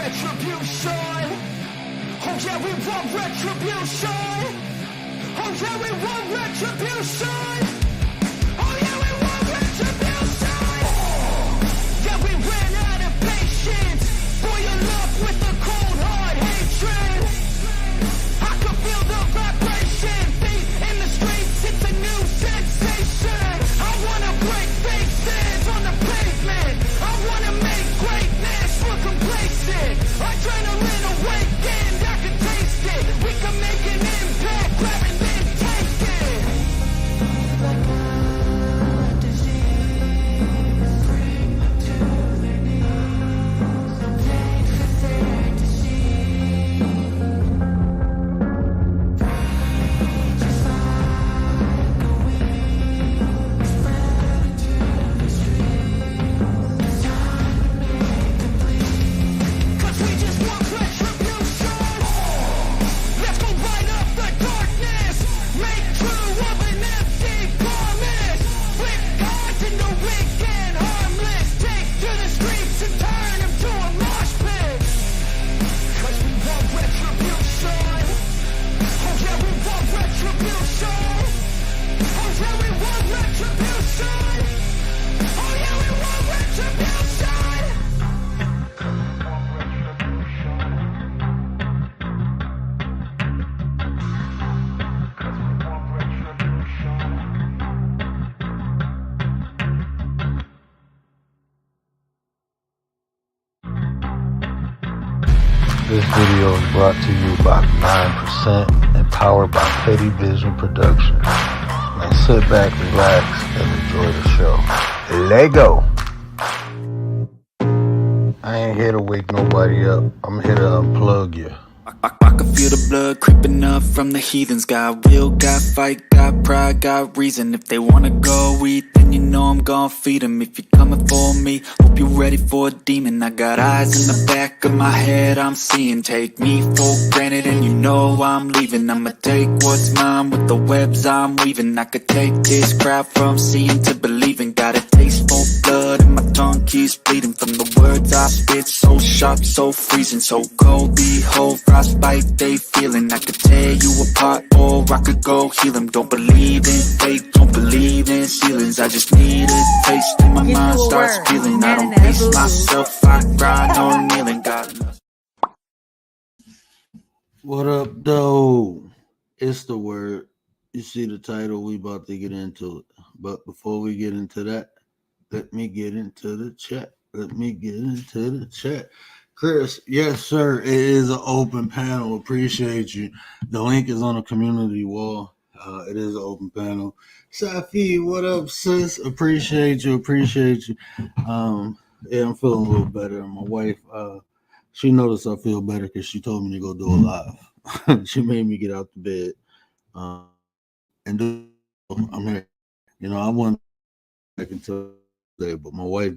retribution. Oh yeah, we want retribution. Oh yeah, we want retribution. Oh yeah, we want retribution. Yeah, we ran out of patience. Boil your love with a cold hard hatred. I can feel the vibration. Feet in the streets, it's a new sensation. I wanna break faces on the pavement. I wanna make greatness look complacent. Adrenaline awakened, I can taste it. We can make an impact, grab and then take it. Like a disease, bring to their knees. Thanks for their disease. Just like a weed, spread into the streets. Time to make them bleed. 'Cause we just want retribution. Let's go light up the darkness. Make true of an empty promise. Flip cards into weak and harmless. Take to the streets and turn them to a mosh pit. 'Cause we want retribution. Oh yeah, we want retribution. Oh yeah, we want retribution. Oh yeah, we want retribution. This video is brought to you by 9% and powered by Petty Vision Productions. Now sit back, relax, and enjoy the show. Lego! I ain't here to wake nobody up. I'm here to unplug you. I can feel the blood creeping up from the heathens. Got will, got fight, got pride, got reason. If they wanna go eat, then you know I'm gon' feed them. If you're coming for me, hope you're ready for a demon. I got eyes in the back of my head, I'm seeing. Take me for granted and you know I'm leaving. I'ma take what's mine with the webs I'm weaving. I could take this crowd from seeing to believing. Got a taste for blood and my tongue keeps bleeding. From the words I spit, so sharp, so freezing. So cold, behold, frostbite they feeling. I could tear you apart or I could go heal them. Don't believe in fate, don't believe in ceilings. I just need a taste and my mind starts feeling. I don't pace myself, I grind on kneeling. God knows. What up, though? It's the word. You see the title, we about to get into it. But before we get into that, let me get into the chat. Chris, yes, sir. It is an open panel. Appreciate you. The link is on the community wall. It is an open panel. Safi, what up, sis? Appreciate you. Yeah, I'm feeling a little better. My wife, she noticed I feel better because she told me to go do a live. She made me get out the bed and do. I'm here. You know, I wasn't back until today, but my wife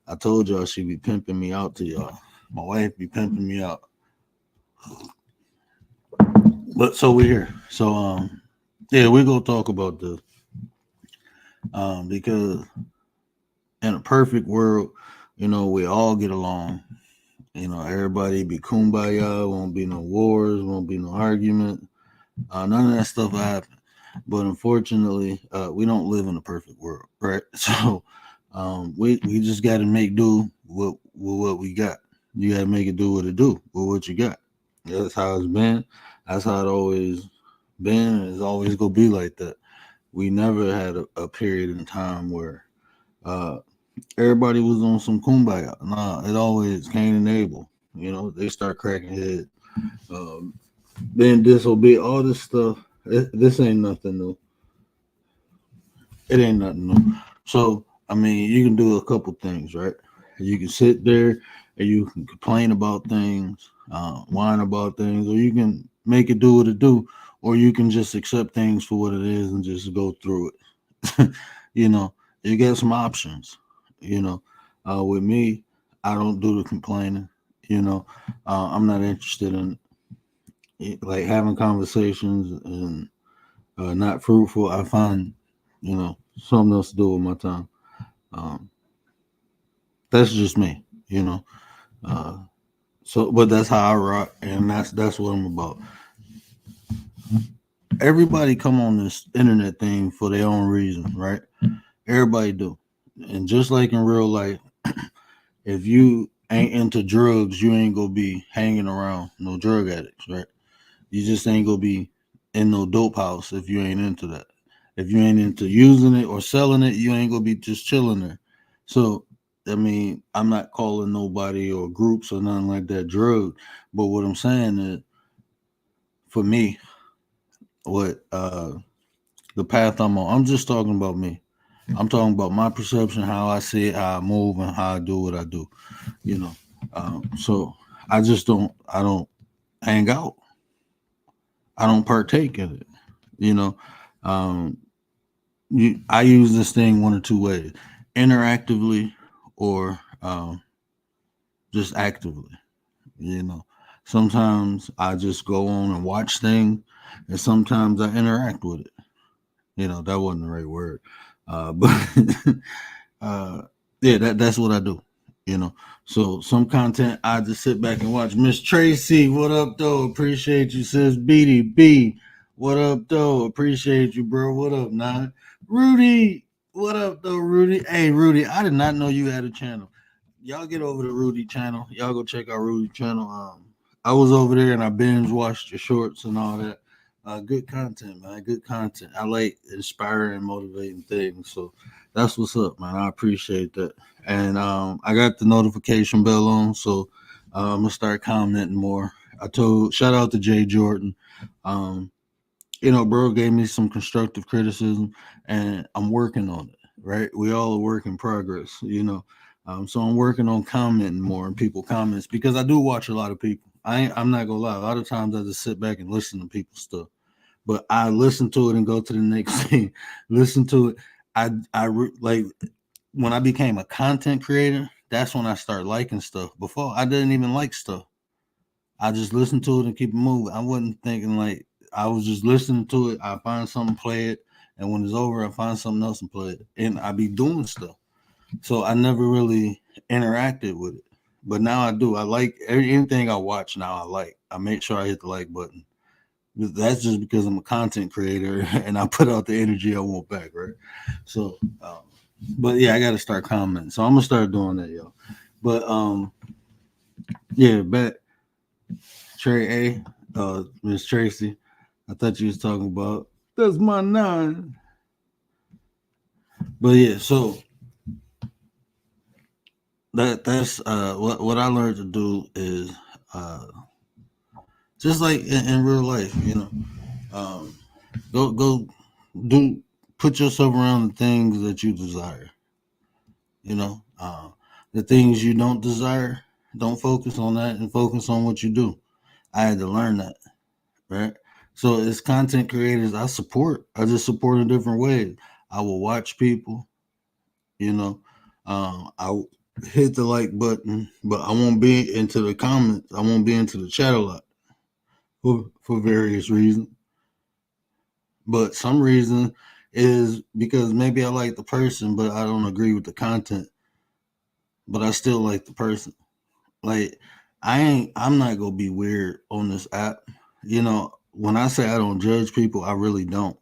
I told y'all she be pimping me out to y'all. My wife be pimping me out. But so we're here. So yeah, we're gonna talk about this. Because in a perfect world, you know, we all get along. You know, everybody be kumbaya, won't be no wars, won't be no argument. None of that stuff will happen. But unfortunately, we don't live in a perfect world, right? So we just got to make do with what we got. You got to make it do what it do with what you got. That's how it's been. That's how it always been. It's always going to be like that. We never had a period in time where everybody was on some kumbaya. Nah, it always Cain and Abel. You know, they start cracking heads. Being disobedient, all this stuff. This ain't nothing new. It ain't nothing new. So, I mean, you can do a couple things, right? You can sit there and you can complain about things, whine about things, or you can make it do what it do, or you can just accept things for what it is and just go through it. You know, you get some options. You know, with me, I don't do the complaining. You know, I'm not interested in like having conversations and not fruitful. I find, you know, something else to do with my time. That's just me, you know. So, but that's how I rock, and that's what I'm about. Everybody come on this internet thing for their own reason, right? Everybody do, and just like in real life, if you ain't into drugs, you ain't gonna be hanging around no drug addicts, right? You just ain't gonna be in no dope house if you ain't into that. If you ain't into using it or selling it, you ain't gonna be just chilling there. So, I mean, I'm not calling nobody or groups or nothing like that drug, but what I'm saying is, for me, what the path I'm on, I'm just talking about me. I'm talking about my perception, how I see it, how I move, and how I do what I do. You know, so I just I don't hang out. I don't partake in it. You know, um, I use this thing one or two ways: interactively or just actively. You know, sometimes I just go on and watch things, and sometimes I interact with it. You know, that wasn't the right word, but uh, yeah, that's what I do. You know, so some content I just sit back and watch. Miss Tracy, what up though? Appreciate you, sis. BDB, what up though? Appreciate you, bro. What up, Nine? Rudy, what up though, Rudy? Hey, Rudy, I did not know you had a channel. Y'all get over to Rudy channel. Y'all go check out Rudy channel. I was over there and I binge watched your shorts and all that. Good content, man. Good content. I like inspiring, motivating things. So that's what's up, man. I appreciate that. And I got the notification bell on, so I'm gonna start commenting more. Shout out to Jay Jordan. Um, bro gave me some constructive criticism, and I'm working on it. Right, we all are work in progress. So I'm working on commenting more in people comments because I do watch a lot of people. I'm not gonna lie. A lot of times I just sit back and listen to people's stuff, but I listen to it and go to the next thing. Listen to it. Like when I became a content creator. That's when I start liking stuff. Before I didn't even like stuff. I just listened to it and keep it moving. I wasn't thinking like I was just listening to it. I find something, play it, and when it's over, I find something else and play it. And I be doing stuff. So I never really interacted with it. But now I do. I like anything I watch now. I like. I make sure I hit the like button. That's just because I'm a content creator and I put out the energy I want back, right? So, but yeah, I got to start commenting. So I'm gonna start doing that, yo. But yeah, back Trey A, Miss Tracy. I thought you was talking about that's my nine. But yeah, so that's what I learned to do is uh just like in real life, um go do put yourself around the things that you desire. You know, the things you don't desire, don't focus on that and focus on what you do. I had to learn that, right? So as content creators, I just support in different ways. I will watch people, you know, I hit the like button, but I won't be into the comments. I won't be into the chat a lot for various reasons. But some reason is because maybe I like the person, but I don't agree with the content. But I still like the person. Like I'm not gonna be weird on this app. When I say I don't judge people, I really don't.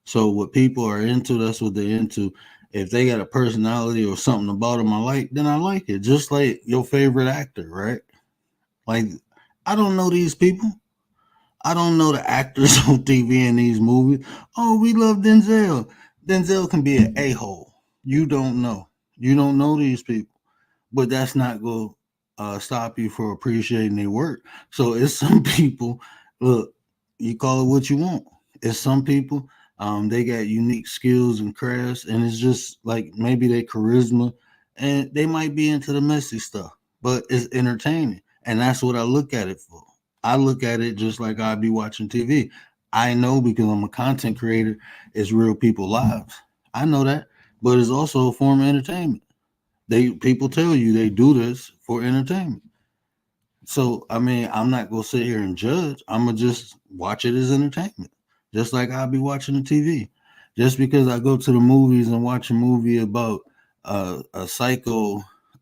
So what people are into, that's what they're into. If they got a personality or something about them I like, then I like it. Just like your favorite actor, right? Like I don't know these people. I don't know the actors on TV in these movies. Oh, we love Denzel. Denzel can be an a-hole. You don't know. You don't know these people, but that's not going to stop you from appreciating their work. So it's some people, look, you call it what you want. It's some people, they got unique skills and crafts, and it's just like maybe their charisma, and they might be into the messy stuff, but it's entertaining. And that's what I look at it for. I look at it just like I'd be watching TV. I know because I'm a content creator, it's real people lives. I know that, but it's also a form of entertainment. People tell you they do this for entertainment. So I mean, I'm not gonna sit here and judge. I'm gonna just watch it as entertainment, just like I'll be watching the TV. Just because I go to the movies and watch a movie about a psycho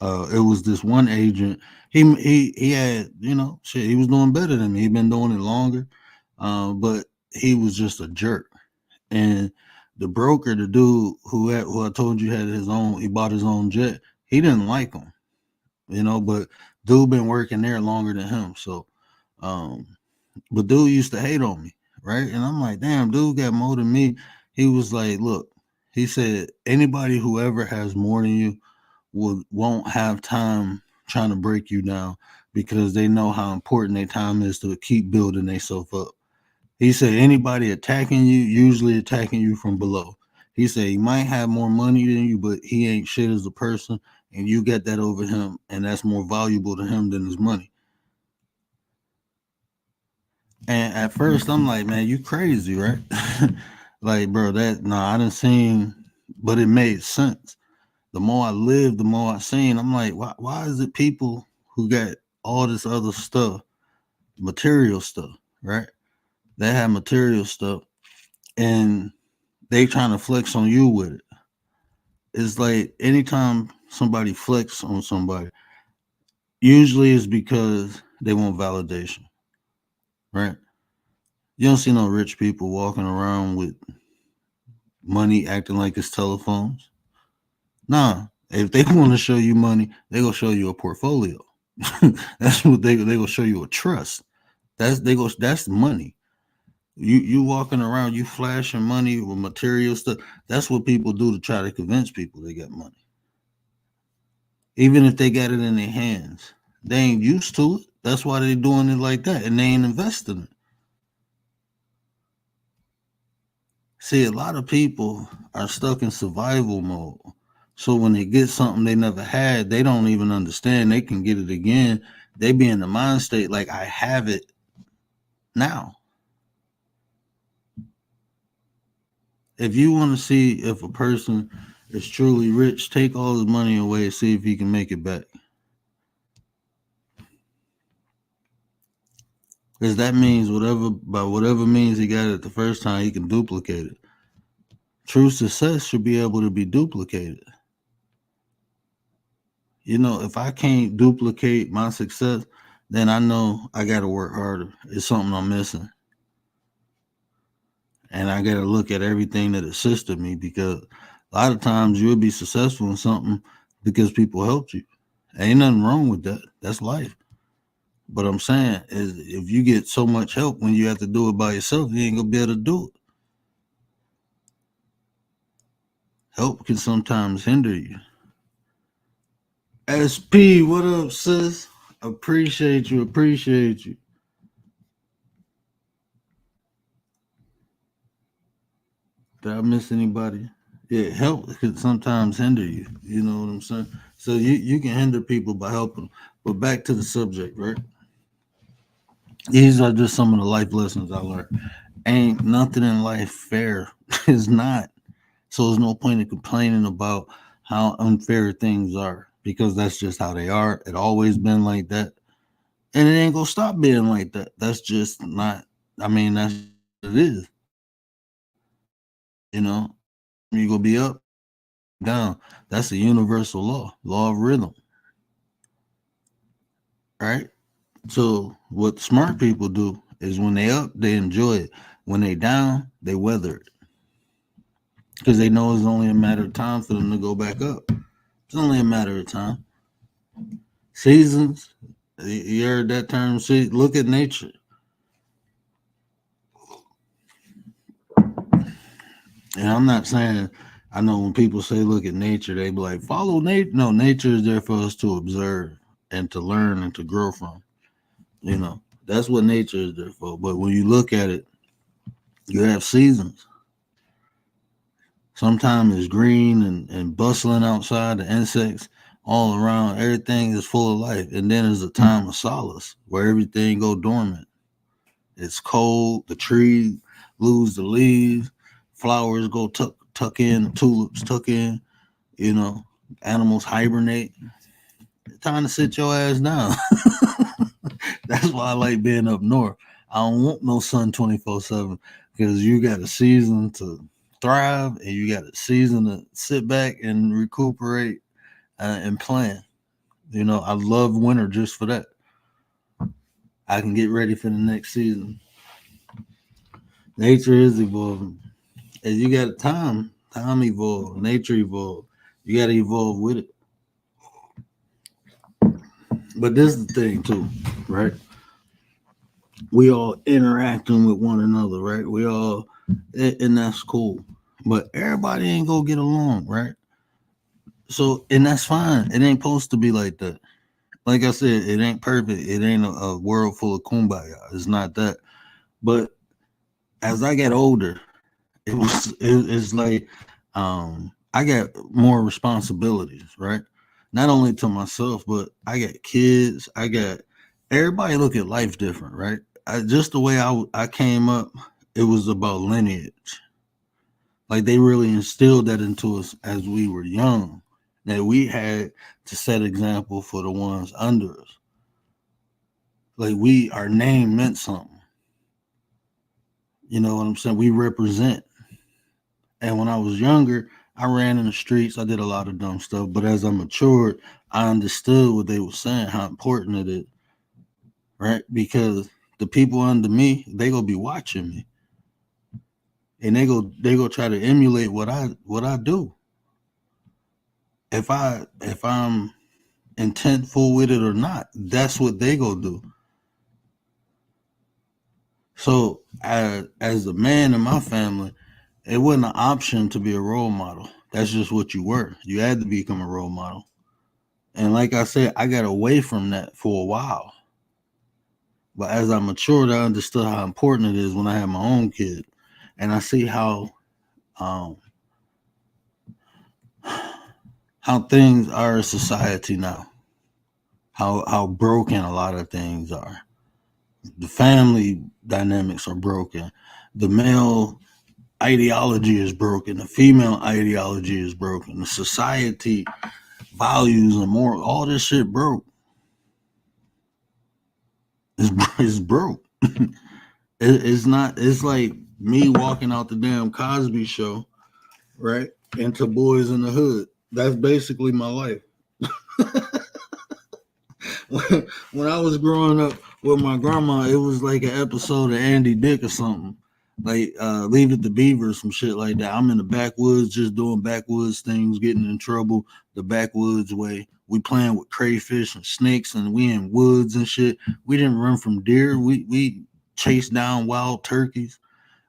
It was this one agent. He had, you know, shit. He was doing better than me. He'd been doing it longer, but he was just a jerk. And the broker, the dude who I told you had his own, he bought his own jet. He didn't like him, you know, but dude been working there longer than him. So, um, but dude used to hate on me, right? And I'm like, damn, dude got more than me. He was like, look, he said, anybody who ever has more than you won't have time trying to break you down because they know how important their time is to keep building themselves up. He said anybody attacking you usually attacking you from below. He said he might have more money than you, but he ain't shit as a person, and you get that over him, and that's more valuable to him than his money. And at first, I'm like, man, you crazy, right? Like, bro, I didn't seen, but it made sense. The more I lived, the more I seen. I'm like, why is it people who got all this other stuff, material stuff, right? They have material stuff, and they trying to flex on you with it. It's like anytime somebody flex on somebody, usually it's because they want validation, right? You don't see no rich people walking around with money acting like it's telephones. Nah, if they want to show you money, they gonna show you a portfolio. That's what they gonna show you a trust. That's money. You walking around, you flashing money with material stuff. That's what people do to try to convince people they got money. Even if they got it in their hands, they ain't used to it. That's why they doing it like that, and they ain't investing it. See, a lot of people are stuck in survival mode. So when they get something they never had, they don't even understand they can get it again. They be in the mind state like I have it now. If you want to see if a person is truly rich, take all his money away and see if he can make it back. Because that means by whatever means he got it the first time, he can duplicate it. True success should be able to be duplicated. You know, if I can't duplicate my success, then I know I got to work harder. It's something I'm missing. And I got to look at everything that assisted me because a lot of times you'll be successful in something because people helped you. Ain't nothing wrong with that. That's life. But I'm saying is if you get so much help when you have to do it by yourself, you ain't gonna be able to do it. Help can sometimes hinder you. SP, what up, sis? Appreciate you. Appreciate you. Did I miss anybody? Yeah, help can sometimes hinder you. You know what I'm saying? So you can hinder people by helping. But back to the subject, right? These are just some of the life lessons I learned. Ain't nothing in life fair. It's not. So there's no point in complaining about how unfair things are because that's just how they are. It always been like that. And it ain't gonna stop being like that. That's just not, I mean, that's what it is. You know, you're gonna be up, down. That's a universal law of rhythm, right? So what smart people do is when they up, they enjoy it. When they down, they weather it. Because they know it's only a matter of time for them to go back up. It's only a matter of time. Seasons, you heard that term? See, look at nature. And I'm not saying, I know when people say look at nature, they be like, follow nature. No, nature is there for us to observe and to learn and to grow from. You know, that's what nature is there for. But when you look at it, you have seasons. Sometimes it's green and bustling outside, the insects all around, everything is full of life. And then there's a time of solace where everything go dormant. It's cold, the trees lose the leaves, flowers go tuck in, the tulips tuck in, you know, animals hibernate. It's time to sit your ass down. That's why I like being up north. I don't want no sun 24/7 because you got a season to thrive and you got a season to sit back and recuperate and plan. You know, I love winter just for that. I can get ready for the next season. Nature is evolving. As you got time evolve, nature evolve. You got to evolve with it. But this is the thing too, right? We all interacting with one another, right? We all, and that's cool. But everybody ain't gonna get along, right? So, and that's fine. It ain't supposed to be like that. Like I said, it ain't perfect. It ain't a world full of kumbaya. It's not that. But as I get older, it's like I got more responsibilities, right? Not only to myself, but I got kids. I got everybody look at life different, right? Just the way I came up, it was about lineage. Like they really instilled that into us as we were young, that we had to set example for the ones under us. Like our name meant something. You know what I'm saying? We represent. And when I was younger, I ran in the streets. I did a lot of dumb stuff. But as I matured, I understood what they were saying, how important it is, right? Because the people under me, they gonna be watching me, and they go try to emulate what I do. If I'm intentful with it or not, that's what they go do. So as a man in my family, it wasn't an option to be a role model. That's just what you were. You had to become a role model. And like I said, I got away from that for a while. But as I matured, I understood how important it is when I had my own kid. And I see um, how things are in society now. How broken a lot of things are. The family dynamics are broken. The male ideology is broken. The female ideology is broken. The society values and more. All this shit broke. It's broke. It's not. It's like me walking out the damn Cosby Show, right? Into Boys in the Hood. That's basically my life. When I was growing up with my grandma, it was like an episode of Andy Dick or something. Like Leave It to Beaver, some shit like that. I'm in the backwoods just doing backwoods things, getting in trouble the backwoods way. We playing with crayfish and snakes, and we in woods and shit. We didn't run from deer. We chased down wild turkeys.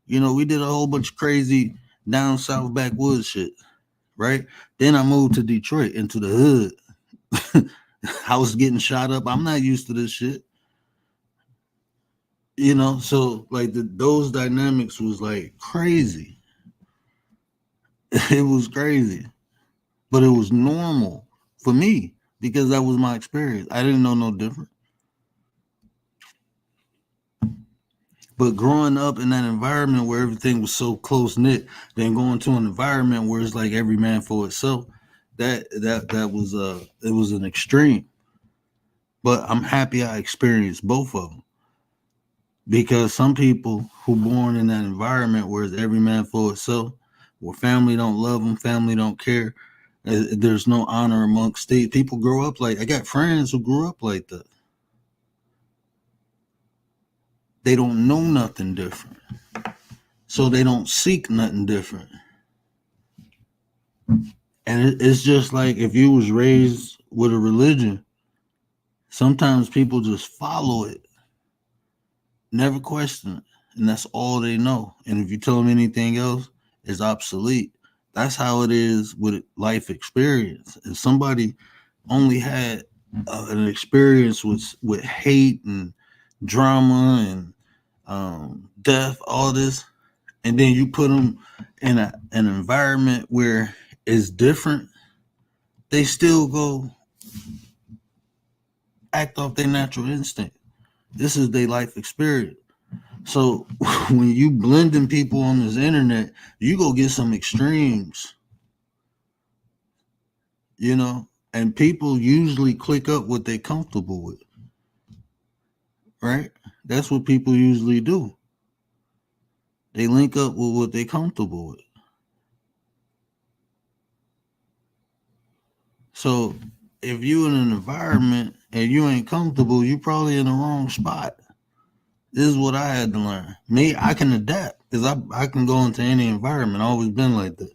You know, we did a whole bunch of crazy down south backwoods shit, right? Then I moved to Detroit into the hood. House getting shot up. I'm not used to this shit. You know, so like those dynamics was like crazy. It was crazy, but it was normal for me because that was my experience. I didn't know no different. But growing up in that environment where everything was so close knit, then going to an environment where it's like every man for itself, that was it was an extreme. But I'm happy I experienced both of them because some people who born in that environment where it's every man for itself, where family don't love them, family don't care, there's no honor amongst state. People grow up like I got friends who grew up like that. They don't know nothing different. So they don't seek nothing different. And it's just like if you was raised with a religion, sometimes people just follow it, never question it. And that's all they know. And if you tell them anything else, it's obsolete. That's how it is with life experience. If somebody only had an experience with hate and drama and death, all this, and then you put them in an environment where it's different, they still go act off their natural instinct. This is their life experience. So when you blending people on this internet, you go get some extremes, you know, and people usually click up what they're comfortable with, right? That's what people usually do. They link up with what they're comfortable with. So if you in an environment and you ain't comfortable, you probably in the wrong spot. This is what I had to learn. Me, I can adapt because I can go into any environment. I've always been like that.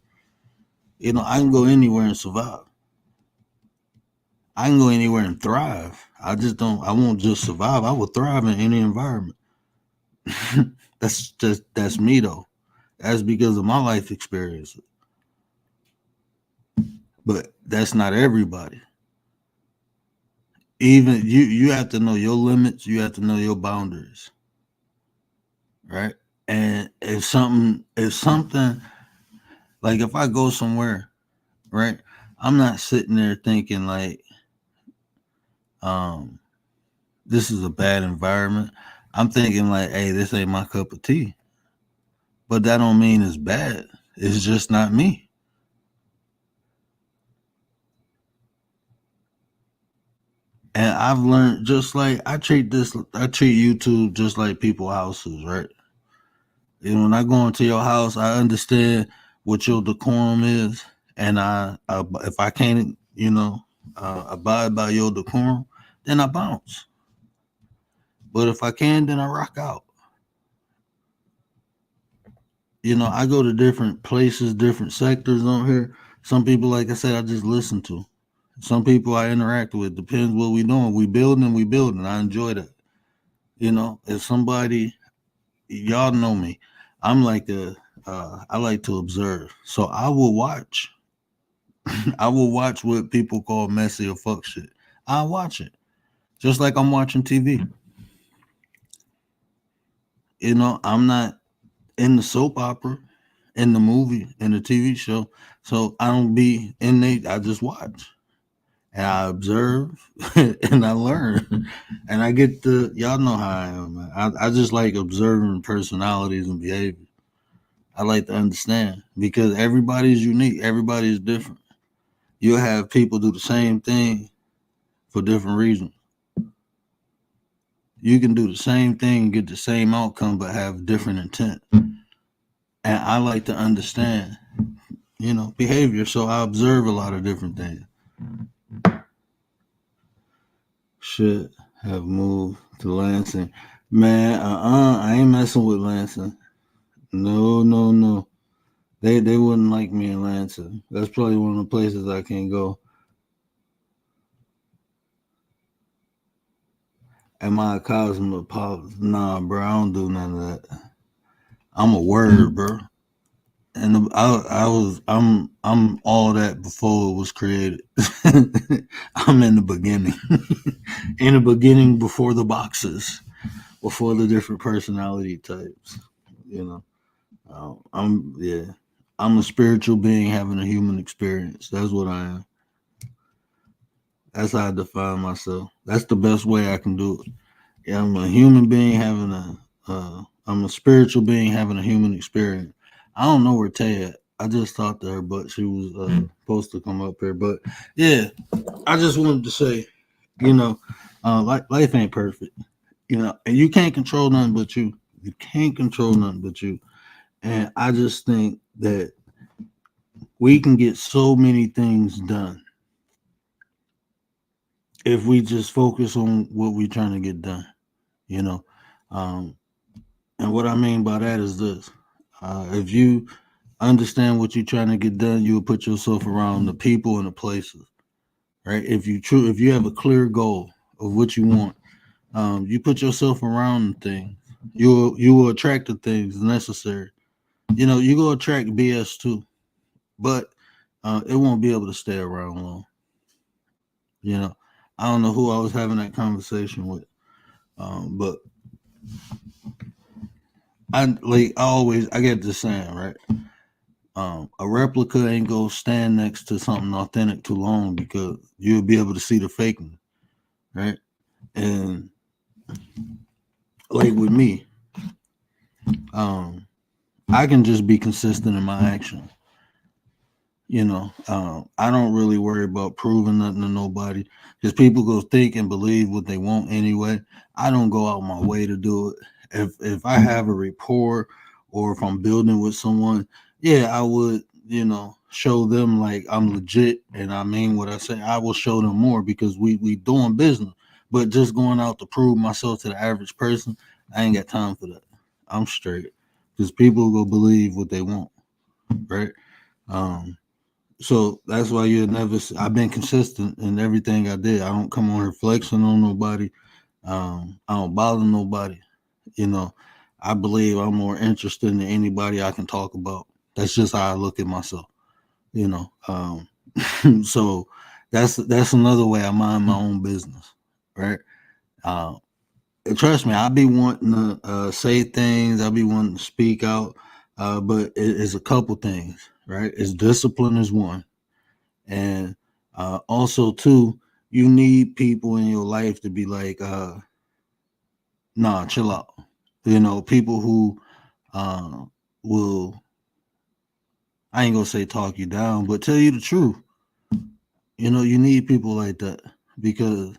I can go anywhere and survive. I can go anywhere and thrive. I just don't. I won't just survive. I will thrive in any environment. That's me though. That's because of my life experience. But that's not everybody. Even you have to know your limits. You have to know your boundaries, right? And if something like if I go somewhere, right, I'm not sitting there thinking like, um, this is a bad environment. I'm thinking like, hey, this ain't my cup of tea. But that don't mean it's bad. It's just not me. And I've learned just like I treat YouTube just like people houses, right? When I go into your house, I understand what your decorum is, and if I can't, abide by your decorum, then I bounce. But if I can, then I rock out. I go to different places, different sectors on here. Some people, like I said, I just listen to. Some people I interact with. Depends what we doing. We building, we building. I enjoy that. If somebody, y'all know me, I'm like I like to observe. So I will watch. I will watch what people call messy or fuck shit. I watch it. Just like I'm watching TV. I'm not in the soap opera, in the movie, in the TV show. So I don't be in there. I just watch. And I observe and I learn. And I get y'all know how I am, man. I just like observing personalities and behavior. I like to understand because everybody's unique, everybody's different. You'll have people do the same thing for different reasons. You can do the same thing and get the same outcome but have different intent. And I like to understand, behavior. So I observe a lot of different things. Should have moved to Lansing. Man, I ain't messing with Lansing. No, no, no. They wouldn't like me in Lansing. That's probably one of the places I can't go. Am I a cosmopolitan? Nah, bro, I don't do none of that. I'm a word, bro. And I'm all that before it was created. I'm in the beginning. In the beginning, before the boxes, before the different personality types. You know, I'm a spiritual being having a human experience. That's what I am. That's how I define myself. That's the best way I can do it. Yeah, I'm a human being having I'm a spiritual being having a human experience. I don't know where Tay at. I just talked to her, but she was supposed to come up here. But yeah, I just wanted to say, life ain't perfect, and you can't control nothing but you. You can't control nothing but you. And I just think that we can get so many things done if we just focus on what we're trying to get done, you know. Um, and what I mean by that is this: if you understand what you're trying to get done, you'll put yourself around the people and the places, right? If you have a clear goal of what you want, you put yourself around things. You will attract the things necessary. You go attract BS too, but it won't be able to stay around long. You know, I don't know who I was having that conversation with, but I get this saying, right? A replica ain't gonna stand next to something authentic too long because you'll be able to see the faking, right? And like with me, um, I can just be consistent in my action. I don't really worry about proving nothing to nobody because people go think and believe what they want anyway. I don't go out my way to do it. If I have a rapport or if I'm building with someone, yeah, I would, show them like I'm legit and I mean what I say, I will show them more because we doing business. But just going out to prove myself to the average person, I ain't got time for that. I'm straight because people will believe what they want, right? Um, so that's why you'll never. I've been consistent in everything I did. I don't come on here flexing on nobody. I don't bother nobody. You know, I believe I'm more interested than anybody I can talk about. That's just how I look at myself. You know, so that's another way I mind my own business, right? Uh, Trust me, I be wanting to say things. I be wanting to speak out, but it's a couple things, right? It's discipline is one, and also two, you need people in your life to be like, nah, chill out. You know, people who uh, will, I ain't gonna say talk you down, but tell you the truth. You know, you need people like that because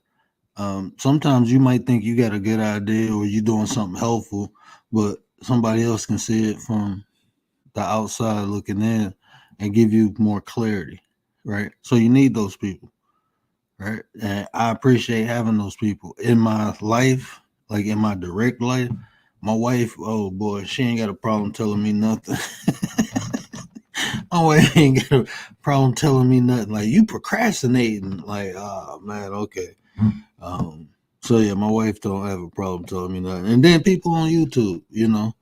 sometimes you might think you got a good idea or you're doing something helpful, but somebody else can see it from the outside looking in and give you more clarity, right? So you need those people, right? And I appreciate having those people in my life, like in my direct life. My wife, oh boy, she ain't got a problem telling me nothing. My wife ain't got a problem telling me nothing. Like you procrastinating, like, oh man, okay. So yeah, my wife don't have a problem telling me nothing. And then people on YouTube, you know,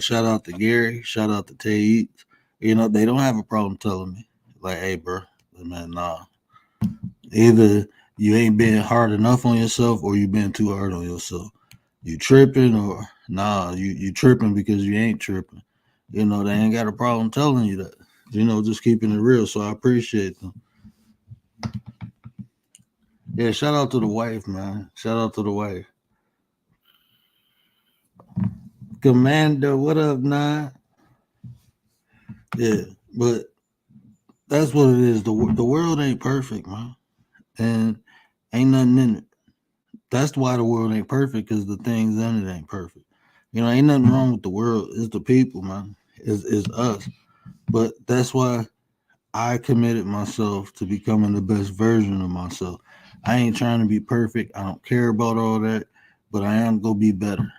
shout out to Gary, shout out to Tay Eats. You know, they don't have a problem telling me, like, hey, bro, man, nah. Either you ain't being hard enough on yourself or you being too hard on yourself. You tripping or nah, you tripping because you ain't tripping. You know, they ain't got a problem telling you that. You know, just keeping it real. So I appreciate them. Yeah, shout out to the wife, man. Shout out to the wife. Commander, what up, Nine? Yeah, but that's what it is. The world ain't perfect, man, and ain't nothing in it. That's why the world ain't perfect because the things in it ain't perfect. You know, ain't nothing wrong with the world. It's the people, man. It's us. But that's why I committed myself to becoming the best version of myself. I ain't trying to be perfect. I don't care about all that, but I am gonna be better.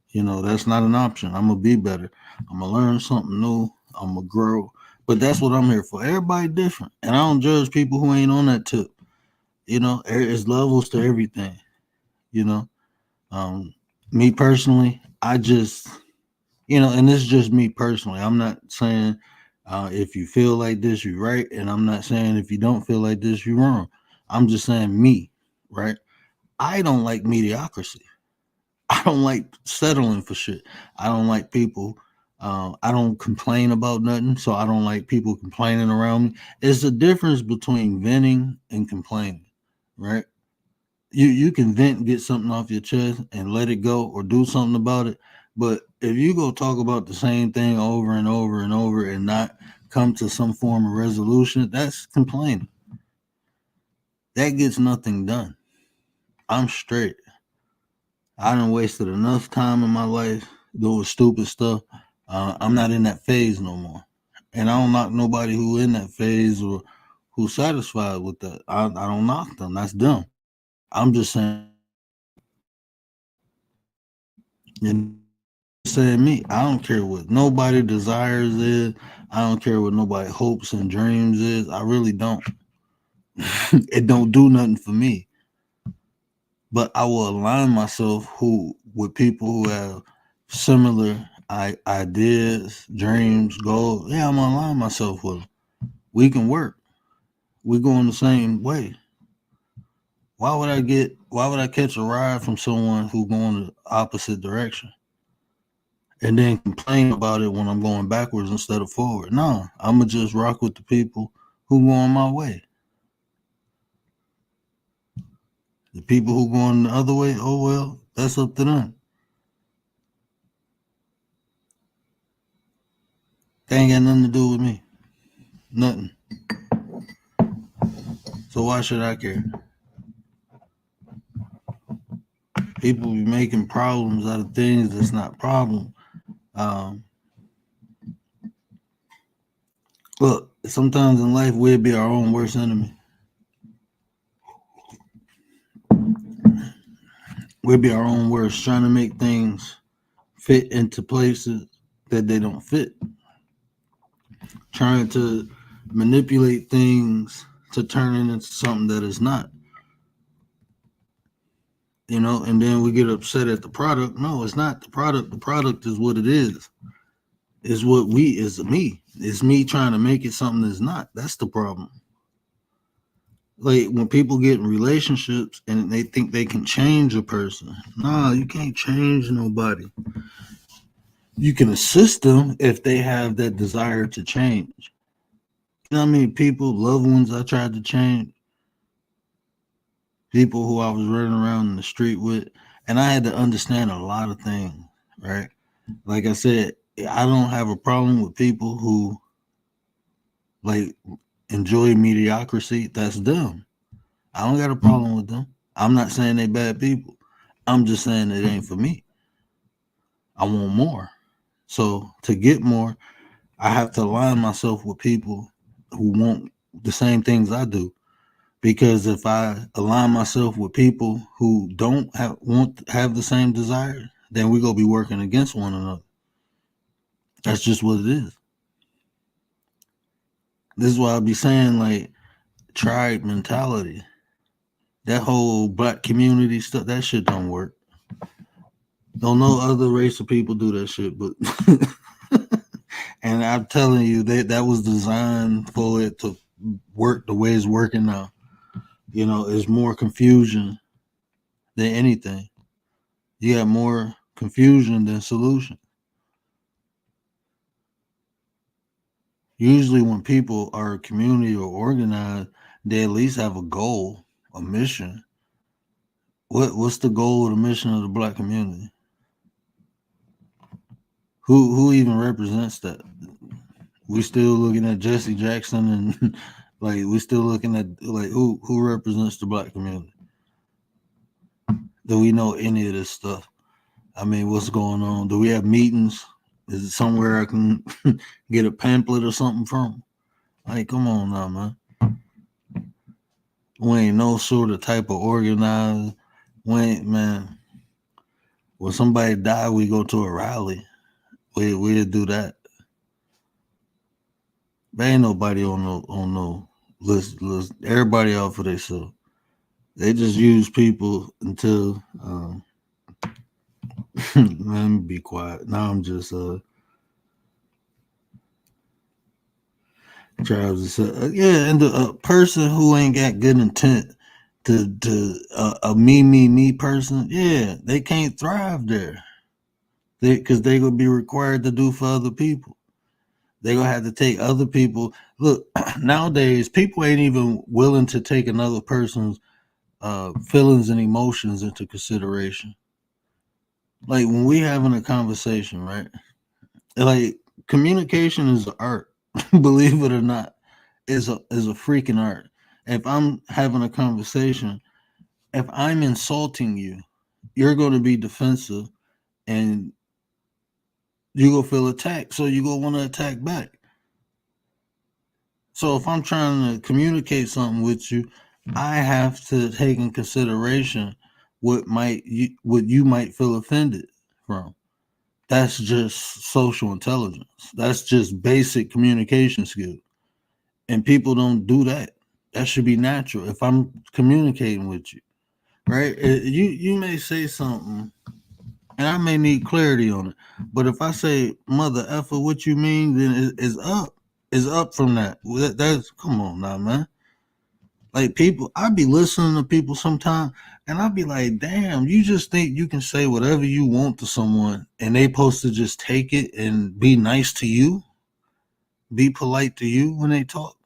You know, that's not an option. I'm gonna be better. I'm gonna learn something new. I'm gonna grow. But that's what I'm here for. Everybody different, and I don't judge people who ain't on that tip. You know, there's levels to everything. You know, um, me personally, I just, you know, and this is just me personally. I'm not saying if you feel like this, you're right, and I'm not saying if you don't feel like this, you're wrong. I'm just saying me, right? I don't like mediocrity. I don't like settling for shit. I don't like people. I don't complain about nothing, so I don't like people complaining around me. It's the difference between venting and complaining, right? You can vent, and get something off your chest, and let it go, or do something about it. But if you go talk about the same thing over and over and over, and not come to some form of resolution, that's complaining. That gets nothing done. I'm straight. I done wasted enough time in my life doing stupid stuff. I'm not in that phase no more, and I don't knock nobody who in that phase or who's satisfied with that. I don't knock them. That's them. I'm just saying, and saying me. I don't care what nobody desires is. I don't care what nobody hopes and dreams is. I really don't. It don't do nothing for me. But I will align myself who with people who have similar ideas, dreams, goals. Yeah, I'm gonna align myself with them. We can work. We going the same way. Why would I catch a ride from someone who going the opposite direction and then complain about it when I'm going backwards instead of forward? No, I'm gonna just rock with the people who going my way. The people who going the other way, oh well, that's up to them. They ain't got nothing to do with me. Nothing. So why should I care? People be making problems out of things that's not problem. Um, Look, sometimes in life we'll be our own worst enemy. We'll be our own worst, trying to make things fit into places that they don't fit. Trying to manipulate things to turn it into something that is not. And then we get upset at the product. No, it's not the product. The product is what it is. It's what is me. It's me trying to make it something that's not. That's the problem. Like when people get in relationships and they think they can change a person. Nah, you can't change nobody. You can assist them if they have that desire to change. You know what I mean? People, loved ones I tried to change. People who I was running around in the street with. And I had to understand a lot of things, right? Like I said, I don't have a problem with people who like enjoy mediocrity. That's them. I don't got a problem with them. I'm not saying they bad people. I'm just saying it ain't for me. I want more. So to get more, I have to align myself with people who want the same things I do. Because if I align myself with people who don't have the same desire, then we're gonna be working against one another. That's just what it is. This is why I be saying like tribe mentality. That whole black community stuff, that shit don't work. Don't know other race of people do that shit, but and I'm telling you, that was designed for it to work the way it's working now. It's more confusion than anything. You got more confusion than solution. Usually when people are a community or organized, they at least have a goal, a mission. What's the goal or the mission of the black community? Who even represents that? We still looking at Jesse Jackson and like we still looking at like who represents the black community? Do we know any of this stuff? I mean, what's going on? Do we have meetings? Is it somewhere I can get a pamphlet or something from? Like, come on now, man. We ain't no sort of type of organized. We ain't, man. When somebody die, we go to a rally. We'll do that. There ain't nobody on no list. Everybody out for themselves. They just use people until let me be quiet. Now I'm just trying to say and the person who ain't got good intent to a me person, yeah, they can't thrive there. Because they gonna be required to do for other people. They gonna have to take other people. Look, nowadays people ain't even willing to take another person's feelings and emotions into consideration. Like when we having a conversation, right? Like communication is an art. Believe it or not, is a freaking art. If I'm having a conversation, if I'm insulting you, you're going to be defensive and you're going to feel attacked. So you're going to want to attack back. So if I'm trying to communicate something with you, I have to take in consideration what you might feel offended from. That's just social intelligence. That's just basic communication skill. And people don't do that. That should be natural. If I'm communicating with you, right? You may say something and I may need clarity on it. But if I say mother effer, what you mean, then it's up. It's up from that. That's come on now, man. Like people, I be listening to people sometimes and I be like, damn, you just think you can say whatever you want to someone and they supposed to just take it and be nice to you, be polite to you when they talk.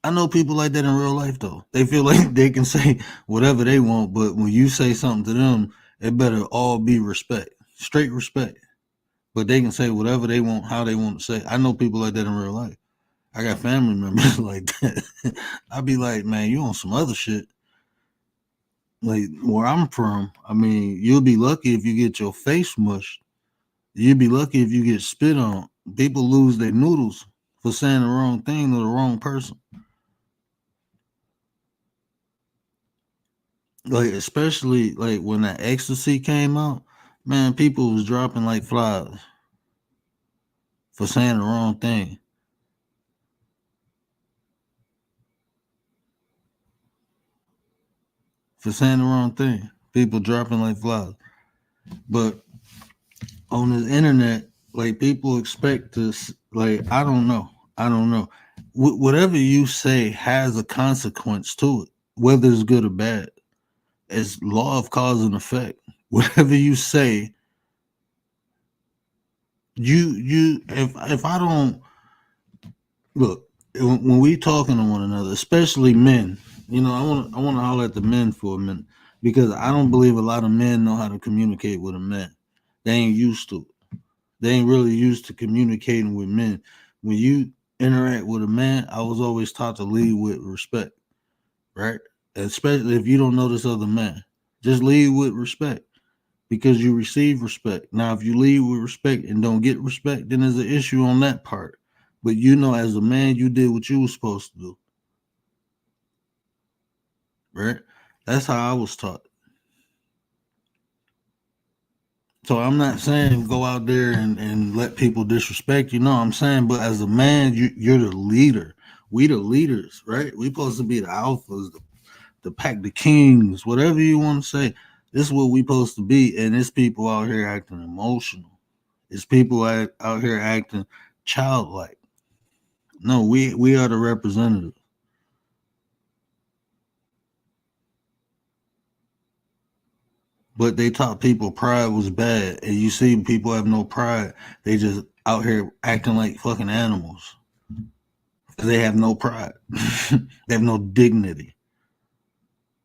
I know people like that in real life though. They feel like they can say whatever they want, but when you say something to them, it better all be respect, straight respect. But they can say whatever they want, how they want to say. I know people like that in real life. I got family members like that. I be like, man, you on some other shit. Like where I'm from, I mean, you'll be lucky if you get your face mushed. You'll be lucky if you get spit on. People lose their noodles. for saying the wrong thing to the wrong person. Like, especially like when that ecstasy came out, man, people was dropping like flies for saying the wrong thing. For saying the wrong thing. People dropping like flies. But on the internet, like, people expect this, like, I don't know. Whatever you say has a consequence to it, whether it's good or bad. It's law of cause and effect. Whatever you say, if I don't look, when we talking to one another, especially men, I want to holler at the men for a minute, because I don't believe a lot of men know how to communicate with a man. They ain't used to it. They ain't really used to communicating with men. When you interact with a man, I was always taught to lead with respect, right? Especially if you don't know this other man, just lead with respect, because you receive respect. Now, if you lead with respect and don't get respect, then there's an issue on that part. But as a man, you did what you were supposed to do, right? That's how I was taught. So I'm not saying go out there and let people disrespect you. No, I'm saying, but as a man, you're the leader. We the leaders, right? We supposed to be the alphas, the pack, the kings, whatever you want to say. This is what we supposed to be. And it's people out here acting emotional. It's people out here acting childlike. No, we are the representatives. But they taught people pride was bad, and you see people have no pride. They just out here acting like fucking animals. They have no pride. They have no dignity.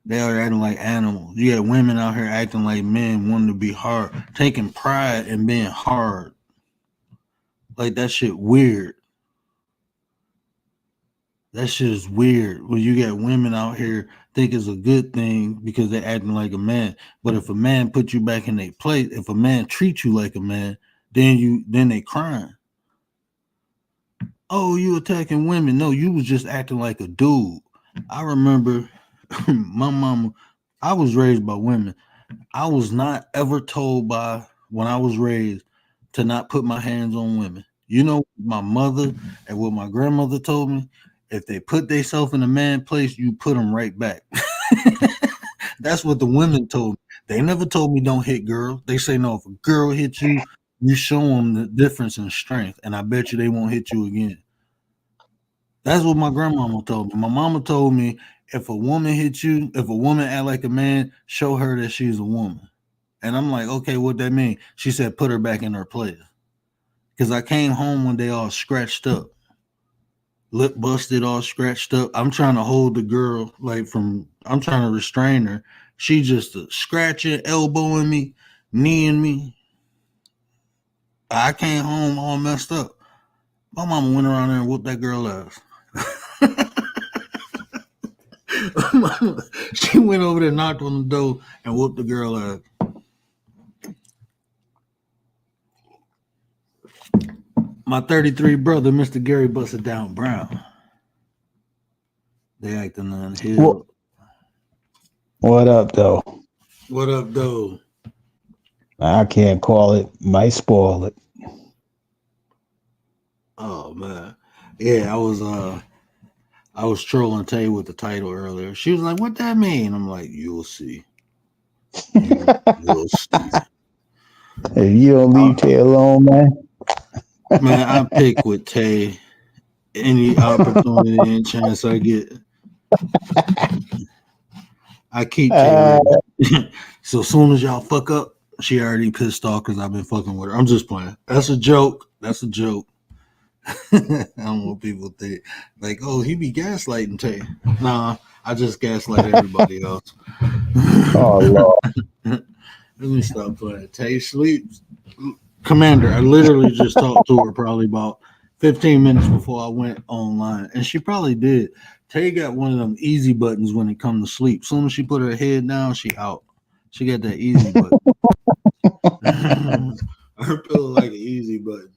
They are acting like animals. You got women out here acting like men, wanting to be hard, taking pride in being hard. Like, that shit weird. That shit is weird. When you got women out here think it's a good thing because they're acting like a man. But if a man put you back in their place, if a man treats you like a man, then they crying. Oh, you attacking women? No, you was just acting like a dude. I remember my mama. I was raised by women. I was not ever told when I was raised to not put my hands on women. My mother and what my grandmother told me, if they put themselves in a man place, you put them right back. That's what the women told me. They never told me don't hit girls. They say, no, if a girl hits you, you show them the difference in strength, and I bet you they won't hit you again. That's what my grandmama told me. My mama told me, if a woman hits you, if a woman act like a man, show her that she's a woman. And I'm like, okay, what that mean? She said, put her back in her place. Because I came home one day all scratched up, lip busted, all scratched up. I'm trying to hold the girl, I'm trying to restrain her. She just scratching, elbowing me, kneeing me. I came home all messed up. My mama went around there and whooped that girl ass. She went over there, knocked on the door, and whooped the girl ass. My 33 brother, Mr. Gary Busted Down Brown. They acting unhealed. What up, though? What up, though? I can't call it. Might spoil it. Oh man, yeah. I was trolling Tay with the title earlier. She was like, "What that mean?" I'm like, "You'll see. You'll see." If you don't leave Tay alone, man. Man, I pick with Tay any opportunity and chance I get. I keep Tay ready. So as soon as y'all fuck up, she already pissed off because I've been fucking with her. I'm just playing. That's a joke. That's a joke. I don't want people to think like, oh, he be gaslighting Tay. Nah, I just gaslight everybody else. Oh, Lord. Let me stop playing. Tay sleeps. Commander, I literally just talked to her probably about 15 minutes before I went online, and she probably did. Tay got one of them easy buttons when it comes to sleep. Soon as she put her head down, she out. She got that easy button. Her pillow like an easy button.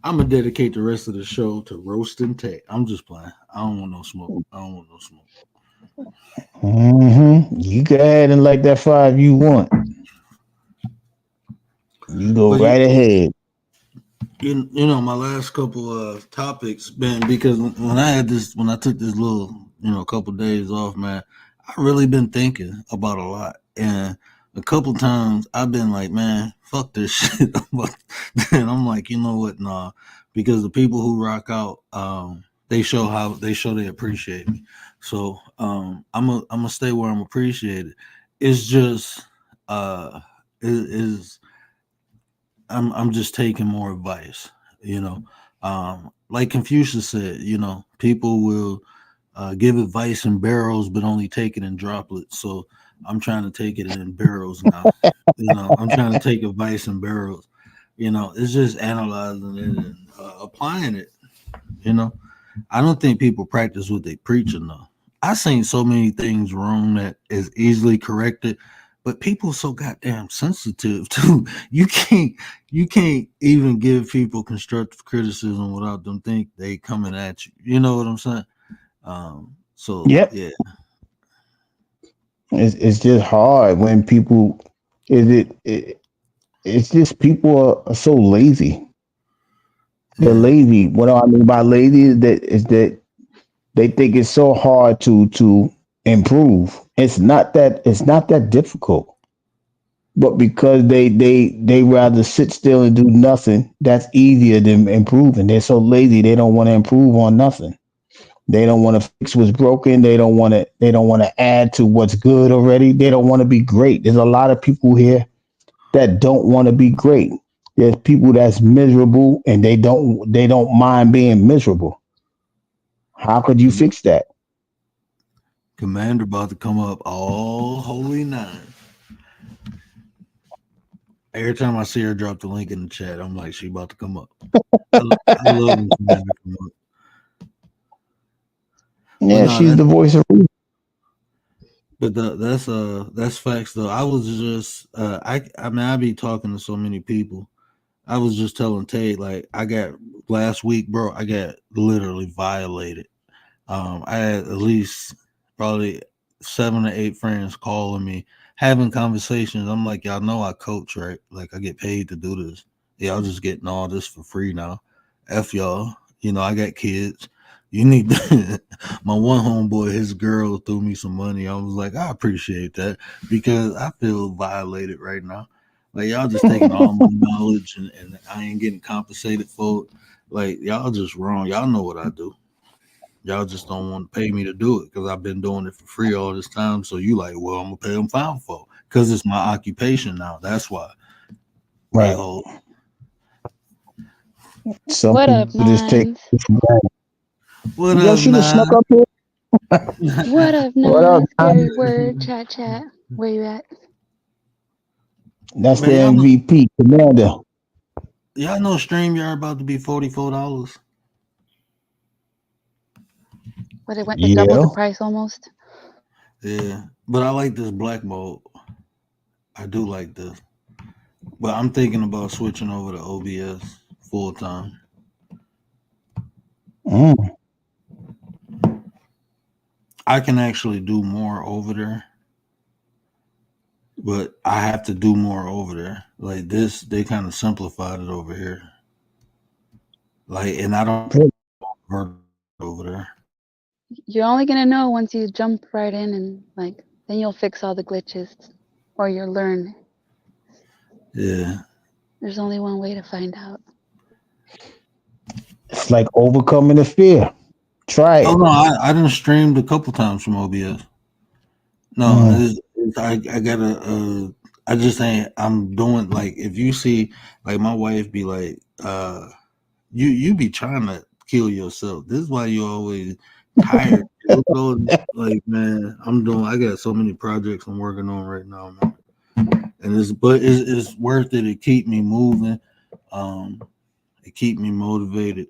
I'm gonna dedicate the rest of the show to roasting Tay. I'm just playing. I don't want no smoke. I don't want no smoke. You go ahead and light that fire if you want. You go But right ahead. my last couple of topics, man, because when I took this little, couple days off, man, I really been thinking about a lot, and a couple times I've been like, man, fuck this shit. And I'm like, you know what, nah, because the people who rock out, they show they appreciate me. So I'm gonna stay where I'm appreciated. It's just is I'm just taking more advice, you know. Like Confucius said, people will give advice in barrels, but only take it in droplets. So I'm trying to take it in barrels now. I'm trying to take advice in barrels. It's just analyzing it and applying it. You know, I don't think people practice what they preach enough. I've seen so many things wrong that is easily corrected, but people so goddamn sensitive too. You can't even give people constructive criticism without them think they coming at you. You know what I'm saying? So Yep. yeah, It's just hard when people. It's just people are so lazy. They're yeah, lazy. What do I mean by lazy is that they think it's so hard to improve. It's not that difficult. But because they rather sit still and do nothing, that's easier than improving. They're so lazy they don't want to improve on nothing. They don't want to fix what's broken. They don't want to add to what's good already. They don't want to be great. There's a lot of people here that don't want to be great. There's people that's miserable and they don't mind being miserable. How could you Com- fix that? Commander about to come up all holy nine. Every time I see her drop the link in the chat, I'm like, she about to come up. I love when Commander come up. But Yeah, no, she's the voice of reason. that's facts though. I was just I mean I be talking to so many people. I was just telling Tate like I got last week, bro. I got literally violated. I had at least probably 7 or 8 friends calling me, having conversations. I'm like, y'all know I coach, right? Like I get paid to do this. Y'all just getting all this for free now. F y'all. I got kids. You need my one homeboy, his girl threw me some money. I was like, I appreciate that because I feel violated right now. Like y'all just taking all my knowledge and I ain't getting compensated for it. Like y'all just wrong. Y'all know what I do. Y'all just don't want to pay me to do it because I've been doing it for free all this time. So you like, well, I'm gonna pay them fine for because it's my occupation now. That's why a Right. hole. Some What people up, just take Nines? it for granted. What Yo, up, she just snuck man? up here. What up, What up, Nines? man? Scary word, chat, chat. Where you at? That's the Man, MVP, Commander. y'all know StreamYard about to be $44. What, it went to double the Yeah. price almost? Yeah, but I like this black mode. I do like this, but I'm thinking about switching over to OBS full time. Mm. I can actually do more over there, but I have to do more over there. Like this, they kind of simplified it over here. Like, and I don't work over there. You're only gonna know once you jump right in and then you'll fix all the glitches, or you'll learn. Yeah. There's only one way to find out. It's like overcoming the fear. Try Oh it. no, I done streamed a couple times from OBS. No, Mm. I gotta. I just ain't. I'm doing like if you see like my wife be like, you be trying to kill yourself. This is why you always tired. Like man, I'm doing. I got so many projects I'm working on right now, man. And it's worth it. It keep me moving. Um, it keep me motivated.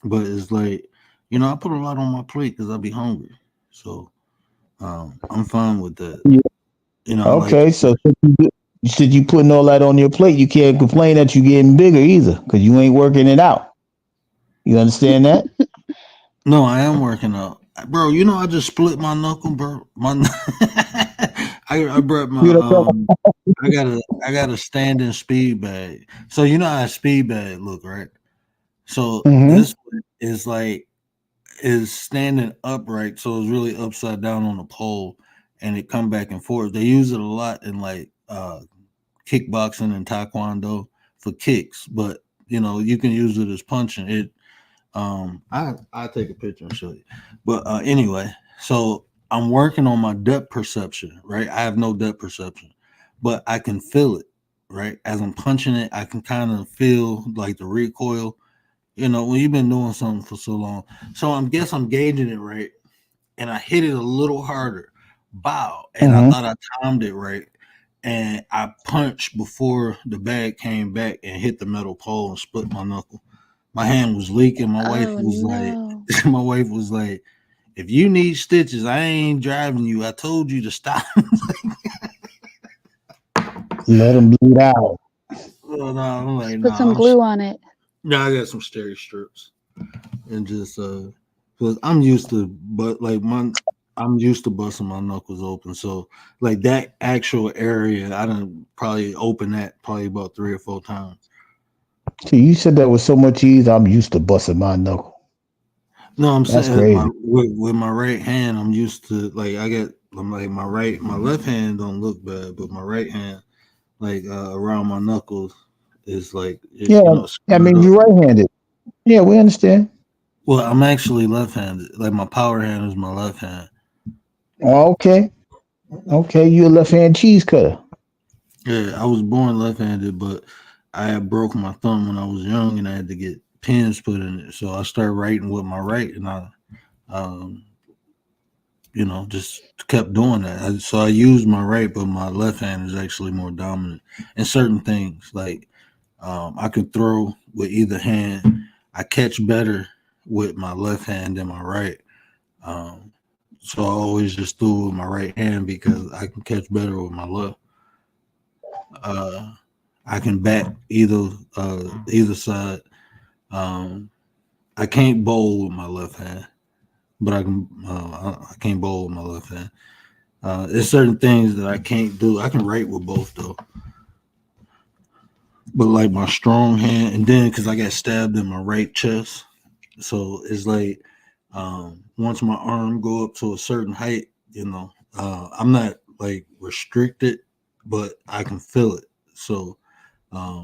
But it's like, I put a lot on my plate because I be hungry. So I'm fine with that. Yeah. I like to Okay, so You said you putting all that on your plate. You can't complain that you're getting bigger either, because you ain't working it out. You understand that? No, I am working out, bro. You know, I just split my knuckle, bro. I brought my You know, I got a standing speed bag. So you know how a speed bag look, right? So mm-hmm. this one is standing upright, so it's really upside down on the pole, and it come back and forth. They use it a lot in like kickboxing and taekwondo for kicks, but you know you can use it as punching. It I take a picture and show you. But anyway, so I'm working on my depth perception, right? I have no depth perception, but I can feel it, right? As I'm punching it, I can kind of feel like the recoil. You know, when you've been doing something for so long. So I guess I'm gauging it right. And I hit it a little harder. Bow. And I Mm-hmm. thought I timed it right. And I punched before the bag came back and hit the metal pole and split my knuckle. My hand was leaking. My wife Oh was like, no. my wife was like, if you need stitches, I ain't driving you. I told you to stop. Let them bleed out. Well, no, I'm like, Just no, put some glue on it. I got some steri strips and just because I'm used to, but like I'm used to busting my knuckles open. So like that actual area, I done probably open that probably about 3 or 4 times. See, you said that with so much ease. I'm used to busting my knuckle. No, I'm That's saying my crazy. with my right hand, I'm used to like I'm like my left hand don't look bad, but my right hand like around my knuckles is like Yeah, I screwed mean up. you're right-handed. Yeah, we understand. Well, I'm actually left-handed. Like my power hand is my left hand. Oh, okay, okay. You a left-hand cheese cutter. Yeah, I was born left-handed, but I had broke my thumb when I was young, and I had to get pins put in it. So I started writing with my right, and um, just kept doing that. So I used my right, but my left hand is actually more dominant in certain things. Like I can throw with either hand. I catch better with my left hand than my right. Um, so I always just threw with my right hand because I can catch better with my left. Uh, I can bat either side. Um, I can't bowl with my left hand, but I can. I can't bowl with my left hand. There's certain things that I can't do. I can write with both though, but like my strong hand, and then because I got stabbed in my right chest, so it's like once my arm go up to a certain height, I'm not like restricted, but I can feel it. So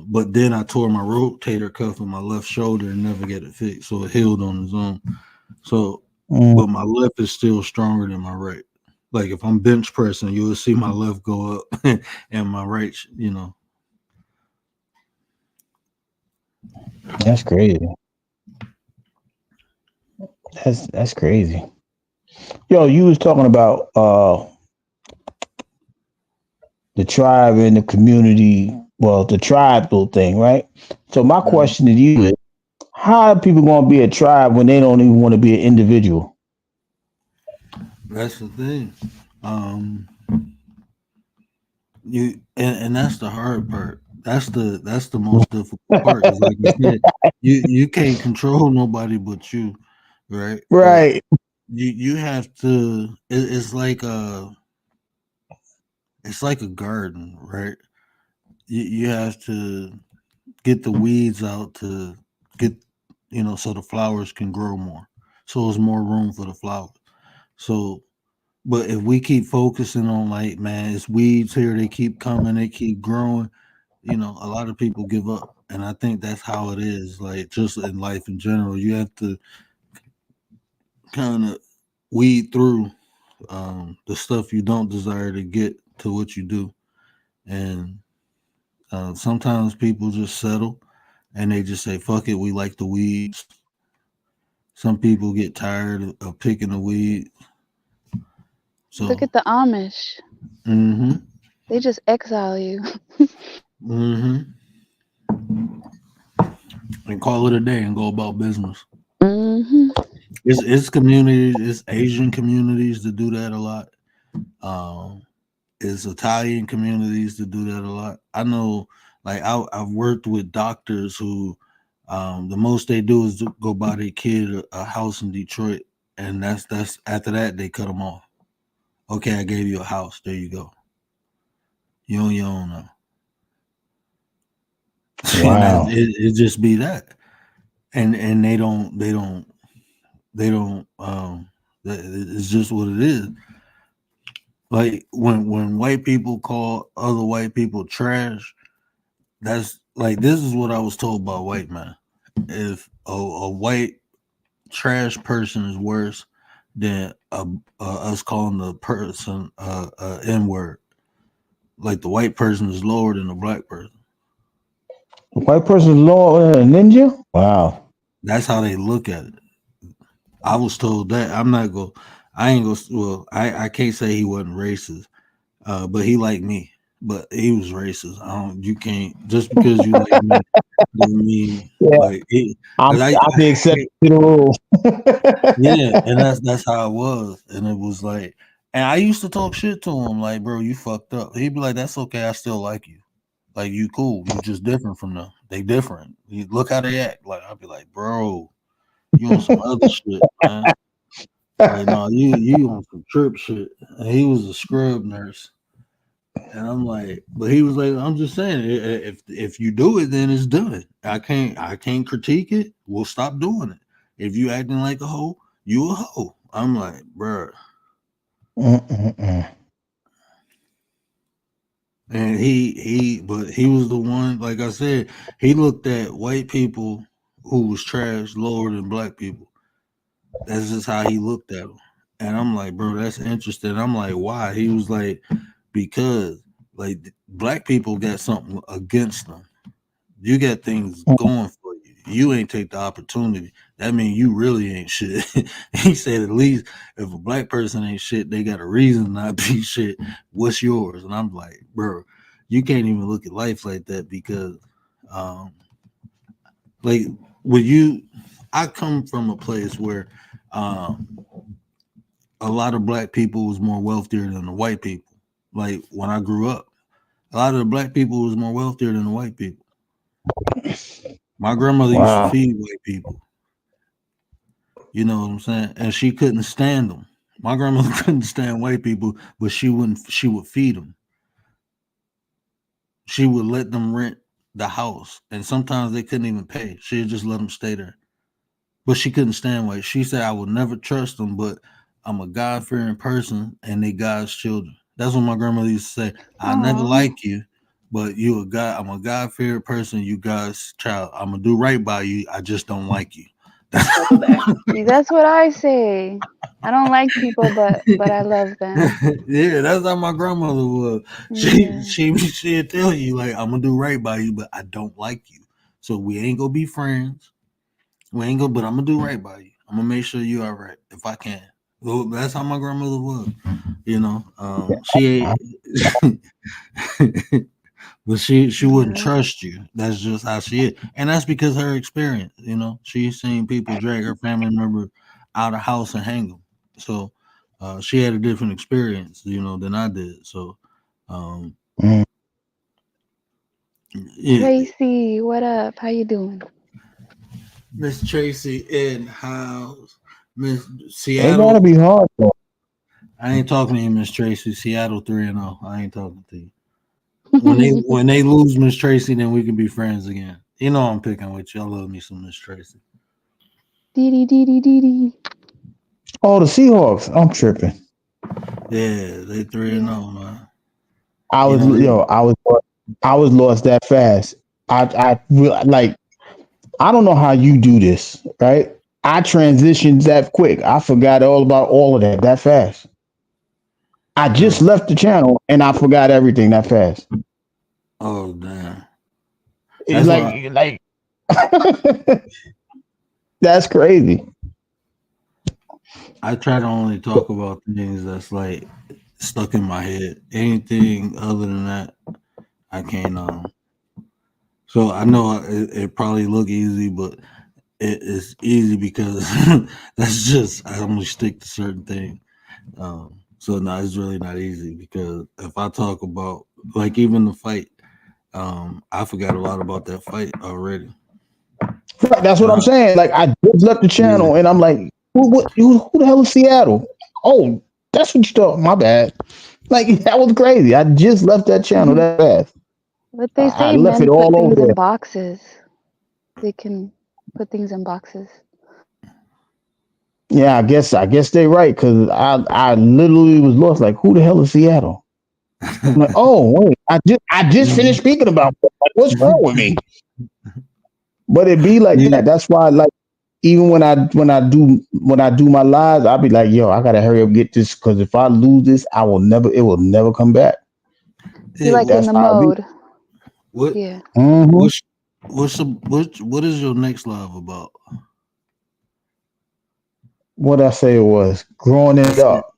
but then I tore my rotator cuff in my left shoulder and never get it fixed, so it healed on its own. So, Mm, but my left is still stronger than my right. Like if I'm bench pressing, you will see my left go up, and my right, that's crazy. That's crazy. Yo, you was talking about the tribe and the community. Well, the tribal thing, right? So my Mhm. question to you is, how are people going to be a tribe when they don't even want to be an individual? That's the thing. Um, and that's the hard part. That's the most difficult part. Because like you said, you can't control nobody but you, right? But Right. you have to. It's like a garden, right? You have to get the weeds out to get so the flowers can grow more, so there's more room for the flowers. So but if we keep focusing on like, man, it's weeds here, they keep coming, they keep growing, a lot of people give up. And I think that's how it is, like just in life in general. You have to kind of weed through the stuff you don't desire to get to what you do. And sometimes people just settle and they just say, fuck it, we like the weeds. Some people get tired of picking the weed. Look So, at the Amish. mm-hmm, They just exile you. mm-hmm. And call it a day and go about business. Hmm. It's communities, it's Asian communities that do that a lot. Um, it's Italian communities that do that a lot. I know, like I've worked with doctors who, the most they do is to go buy their kid a house in Detroit, and that's after that they cut them off. Okay, I gave you a house. There you go. You on your own now. And Wow. it just be that, and they don't. It's just what it is. Like when white people call other white people trash, that's like this is what I was told by a white man. If a white trash person is worse than us calling the person N word, like the white person is lower than the black person. The white person's law a ninja? Wow. That's how they look at it. I was told that. I'm not go. I ain't go. Well, I can't say he wasn't racist, but he liked me. But he was racist. I don't. You can't just because you like me doesn't mean Yeah, like it. I'm Cause I'm the I exception to the rule. yeah, and that's how it was, and it was like, and I used to talk shit to him, like, bro, you fucked up. He'd be like, that's okay, I still like you, like you cool, you just different from them. They different. You look how they act. Like I'd be like, bro, you on some other shit, man. Like no, you on some trip shit. And he was a scrub nurse, and I'm like, but he was like, I'm just saying, if you do it, then it's done. I can't critique it. We'll stop doing it. If you acting like a hoe, you a hoe. I'm like, bruh. Mm-mm-mm. And but he was the one. Like I said, he looked at white people who was trash lower than black people. That's just how he looked at them. And I'm like, bro, that's interesting. I'm like, why? He was like, because like black people got something against them. You got things going for you. You ain't take the opportunity. That means you really ain't shit. He said at least if a black person ain't shit, they got a reason not to be shit. What's yours? And I'm like, bro, you can't even look at life like that because um like when you I come from a place where um a lot of black people was more wealthier than the white people. Like when I grew up, a lot of the black people was more wealthier than the white people. My grandmother used to Wow. feed white people. You know what I'm saying? And she couldn't stand them. My grandmother couldn't stand white people, but she wouldn't. She would feed them. She would let them rent the house, and sometimes they couldn't even pay. She'd just let them stay there. But she couldn't stand white. She said, "I would never trust them, but I'm a God fearing person, and they God's children." That's what my grandmother used to say. I never Aw. like you, but you a God. I'm a God fearing person. You God's child. I'm gonna do right by you. I just don't like you. See, that's what I say. I don't like people, but I love them. Yeah, that's how my grandmother was. Yeah. She'd tell you like I'm gonna do right by you, but I don't like you. So we ain't gonna be friends. We ain't gonna, but I'm gonna do right by you. I'm gonna make sure you all right if I can. Well, that's how my grandmother was. You know, she but she wouldn't Yeah. trust you. That's just how she is, and that's because her experience. You know, she's seen people drag her family member out of house and hang them. So she had a different experience, you know, than I did. So um, Mm. yeah, Tracy, what up? How you doing? Miss Tracy in house, Miss It gotta Seattle. be hard though. I ain't talking to you, Miss Tracy. Seattle 3-0. I ain't talking to you. When they lose Miss Tracy, then we can be friends again. You know I'm picking with you. I love me some Miss Tracy. Dee dee dee dee dee dee. Oh, the Seahawks. I'm tripping. Yeah, they 3 and Yeah. 0, man. I You was know they yo, I was lost that fast. Like I don't know how you do this, right? I transitioned that quick. I forgot all about all of that fast. I just mm, left the channel and I forgot everything that fast. oh damn. It's That's why like that's crazy. I try to only talk about things that's like stuck in my head. Anything other than that, I can't so I know it probably look easy, but it's easy because that's just I only stick to certain things. So no, it's really not easy because if I talk about like even the fight, I forgot a lot about that fight already. Right, that's what I'm Uh, saying. Like I just left the yeah, channel and I'm like, who the hell is Seattle? Oh, that's what you thought. My bad. Like that was crazy. I just left that channel that fast. But they I say left men it put all over things in there. boxes. They can put things in boxes. Yeah, I guess they're right because I literally was lost. Like, who the hell is Seattle? I'm like, oh wait, I just finished speaking about that. Like, what's wrong with me? But it be like yeah, that. That's why, like, even when I do my lives, I'll be like, yo, I gotta hurry up and get this because if I lose this, it will never come back. You yeah. like in That's the how it be. mode. What Yeah. Hmm. what's what is your next live about? What I say it was growing I it said, up.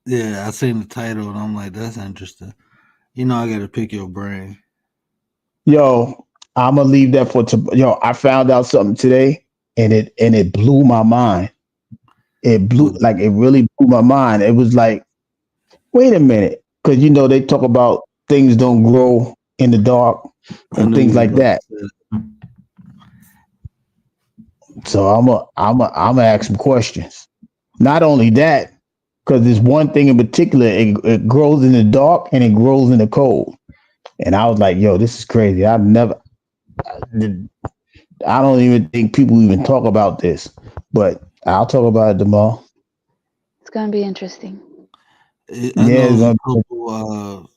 yeah, I seen the title and I'm like, that's interesting. You know, I got to pick your brain. Yo, I'm gonna leave that for yo. I found out something today, and it blew my mind. What It really blew my mind. It was like, wait a minute, because they talk about things don't grow in the dark I and knew things you was like about to that. say that. So I'm gonna ask some questions. Not only that, because there's one thing in particular, it grows in the dark and it grows in the cold. And I was like, yo, this is crazy. I don't even think people even talk about this, but I'll talk about it tomorrow. It's gonna be interesting. I Yeah, know it's there's a gonna, couple.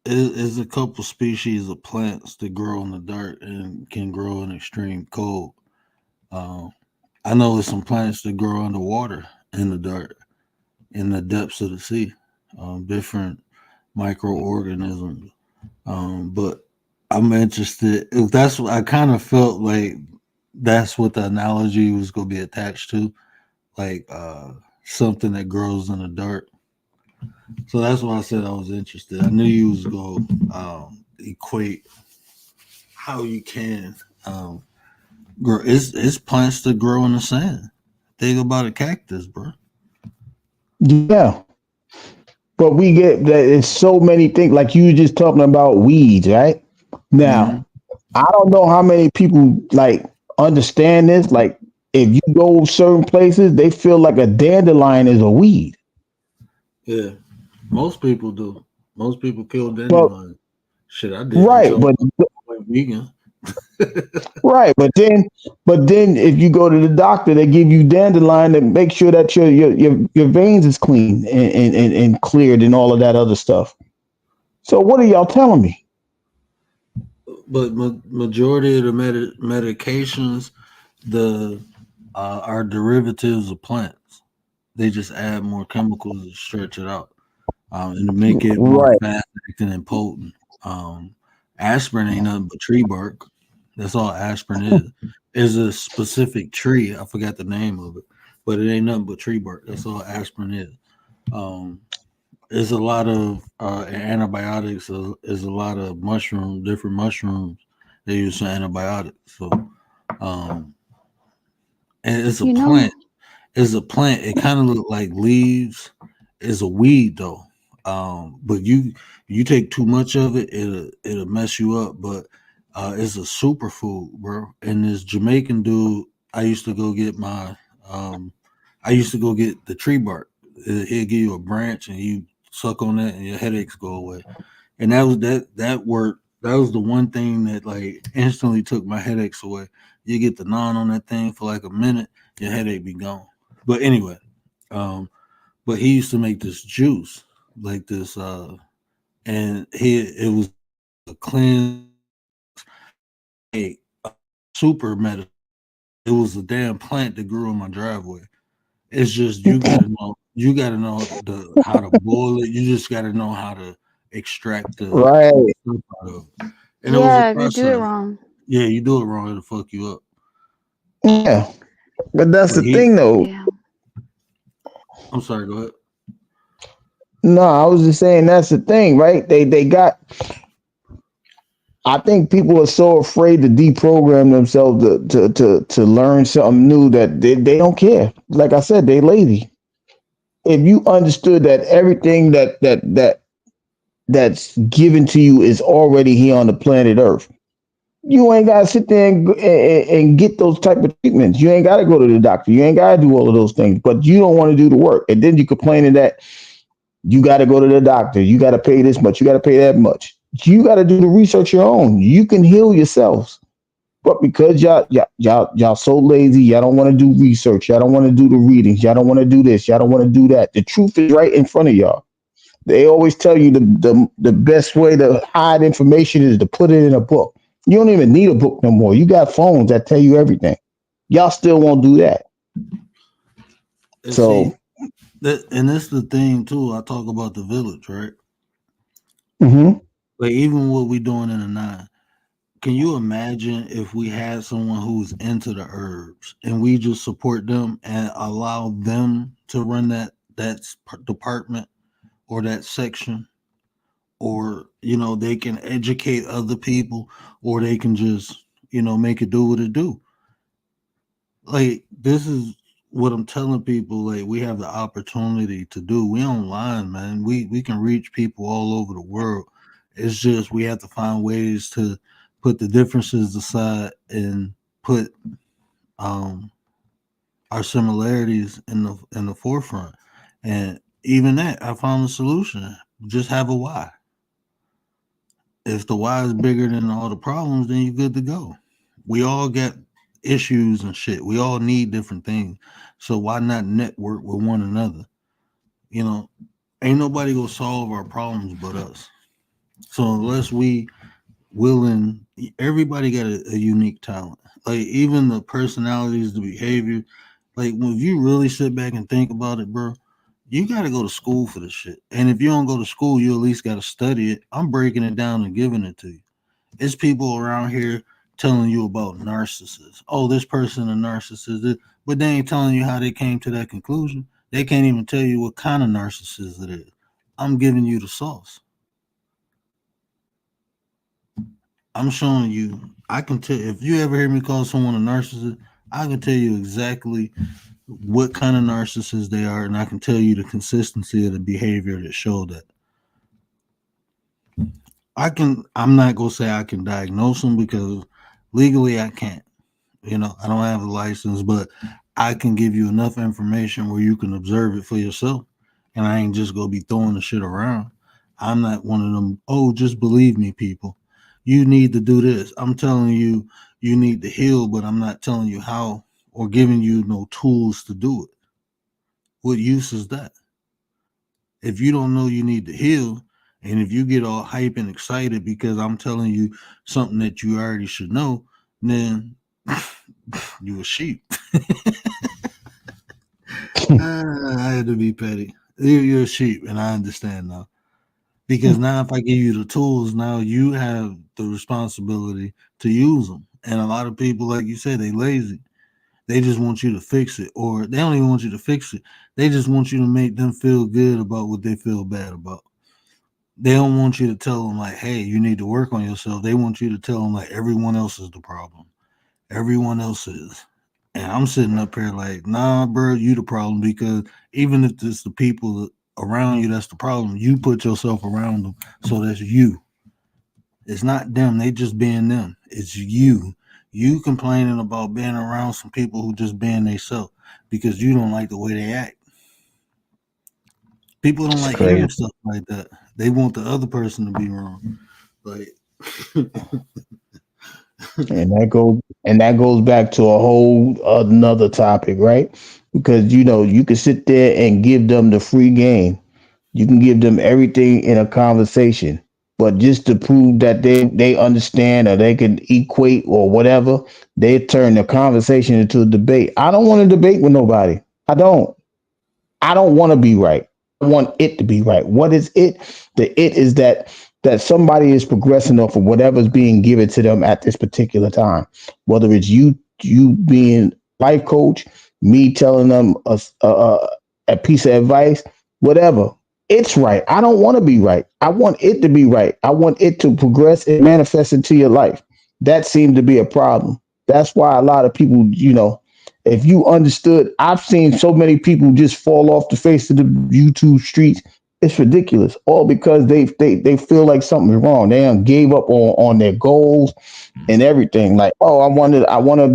Is a couple species of plants that grow in the dirt and can grow in extreme cold. Um, I know there's some plants that grow underwater in the dirt, in the depths of the sea. Different microorganisms. But I'm interested if that's what I kind of felt like that's what the analogy was going to be attached to, like something that grows in the dirt. So that's why I said I was interested. I knew you was going to equate how you can grow. It's plants that grow in the sand. Think about a cactus, bro. yeah. But we get that it's so many things. Like you were just talking about weeds, right? Hmm. Now, I don't know how many people like understand this. Like, if you go certain places, they feel like a dandelion is a weed. Yeah, most people do. Most people kill But dandelions. Shit, I did right, until but I went vegan. right, but then if you go to the doctor, they give you dandelion to make sure that your veins is clean and cleared and all of that other stuff. So what are y'all telling me? But majority of the medications, the are derivatives of plants. They just add more chemicals to stretch it out, and to make it more Right. fast acting and potent. Um, Aspirin ain't nothing but tree bark. That's all aspirin is. Is a specific tree. I forgot the name of it, but it ain't nothing but tree bark. That's all aspirin is. Um, there's a lot of antibiotics. There's a lot of different mushrooms they use for antibiotics. So, um, and it's a You know, plant. It's a plant. It kind of look like leaves. It's a weed though. But you take too much of it, it'll mess you up. But it's a superfood, bro. And this Jamaican dude, I used to go get my, um, I used to go get the tree bark. He'll give you a branch, and you suck on that, and your headaches go away. And that worked. That was the one thing that like instantly took my headaches away. You get the naan on that thing for like a minute, your headache be gone. But anyway, um, but he used to make this juice like this, and it was a cleanse, a super medicine. It was a damn plant that grew in my driveway. It's just you gotta know the how to boil it. You just gotta know how to extract the Right. stuff out of it. And it was a yeah, if you do it process. wrong. Yeah, you do it wrong, it'll fuck you up. Yeah. But that's But the he, thing though. Yeah. I'm sorry, go ahead. No, I was just saying that's the thing, right? They got I think people are so afraid to deprogram themselves to learn something new that they don't care. Like I said, they lazy. if you understood that everything that's given to you is already here on the planet Earth, you ain't gotta sit there and get those type of treatments. You ain't gotta go to the doctor. You ain't gotta do all of those things. But you don't want to do the work, and then you complaining that you got to go to the doctor. You got to pay this much. You got to pay that much. You got to do the research your own. You can heal yourselves. But because y'all so lazy, y'all don't want to do research. Y'all don't want to do the readings. Y'all don't want to do this. Y'all don't want to do that. The truth is right in front of y'all. They always tell you the best way to hide information is to put it in a book. You don't even need a book no more. You got phones that tell you everything. Y'all still won't do that. And So, see, and that's the thing too. I talk about the village, right? mhm. Like even what we doing in the nine. Can you imagine if we had someone who's into the herbs and we just support them and allow them to run department or that section, or they can educate other people, or they can just make it do what it do. Like this is what I'm telling people. Like we have the opportunity to do. We online, man. We can reach people all over the world. It's just we have to find ways to put the differences aside and put um our similarities in the forefront. And even that, I found a solution. Just have a why. If the why is bigger than all the problems, then you're good to go. We all get issues and shit. We all need different things. So why not network with one another? You know, ain't nobody gonna solve our problems but us. So unless we willing, everybody got a unique talent. Like even the personalities, the behavior. Like when you really sit back and think about it, bro, you got to go to school for this shit. And if you don't go to school, you at least got to study it. I'm breaking it down and giving it to you. It's people around here telling you about narcissists. Oh, this person a narcissist, but they ain't telling you how they came to that conclusion. They can't even tell you what kind of narcissist it is. I'm giving you the sauce. I'm showing you. I can tell if you ever hear me call someone a narcissist, I can tell you exactly what kind of narcissist they are, and I can tell you the consistency of the behavior that show that. I'm not gonna say I can diagnose them because legally I can't. I don't have a license, but I can give you enough information where you can observe it for yourself. And I ain't just gonna be throwing the shit around. I'm not one of them, oh, just believe me, people. You need to do this. I'm telling you, you need to heal, but I'm not telling you how or giving you no tools to do it. What use is that? If you don't know you need to heal, and if you get all hype and excited because I'm telling you something that you already should know, then you a sheep. I had to be petty. You're a sheep, and I understand now. Because now, if I give you the tools, now you have the responsibility to use them. And a lot of people, like you said, they lazy. They just want you to fix it, or they don't even want you to fix it. They just want you to make them feel good about what they feel bad about. They don't want you to tell them like, "Hey, you need to work on yourself." They want you to tell them like everyone else is the problem. Everyone else is. And I'm sitting up here like, nah, bro, you the problem because even if it's the people around you that's the problem, you put yourself around them. So that's you. It's not them. They just being them. It's you. You complaining about being around some people who just being themselves because you don't like the way they act. People don't It's like crazy. hearing stuff like that. They want the other person to be wrong. Like, And that goes back to a whole another topic, right? Because you can sit there and give them the free game. You can give them everything in a conversation, but just to prove that they understand or they can equate or whatever, they turn the conversation into a debate. I don't want to debate with nobody. I don't. I don't want to be right. I want it to be right. What is it? The it is that somebody is progressing off of whatever's being given to them at this particular time. Whether it's you being life coach, me telling them a piece of advice, whatever. It's right. I don't want to be right. I want it to be right. I want it to progress and manifest into your life. That seemed to be a problem. That's why a lot of people, If you understood, I've seen so many people just fall off the face of the YouTube streets. It's ridiculous, all because they feel like something's wrong. They done gave up on their goals and everything. Like, oh, I want to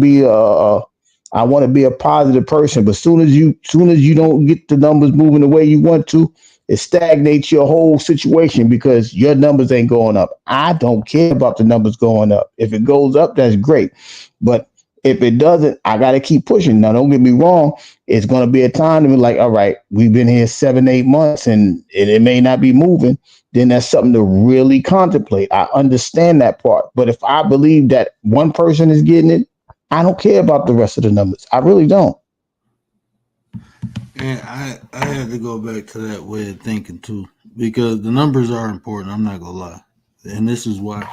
be a positive person. But soon as you don't get the numbers moving the way you want to, it stagnates your whole situation because your numbers ain't going up. I don't care about the numbers going up. If it goes up, that's great. But if it doesn't, I got to keep pushing. Now, don't get me wrong. It's going to be a time to be like, all right, we've been here 7, 8 months and it may not be moving. Then that's something to really contemplate. I understand that part. But if I believe that one person is getting it, I don't care about the rest of the numbers. I really don't. And I had to go back to that way of thinking too, because the numbers are important. I'm not gonna lie, and this is why.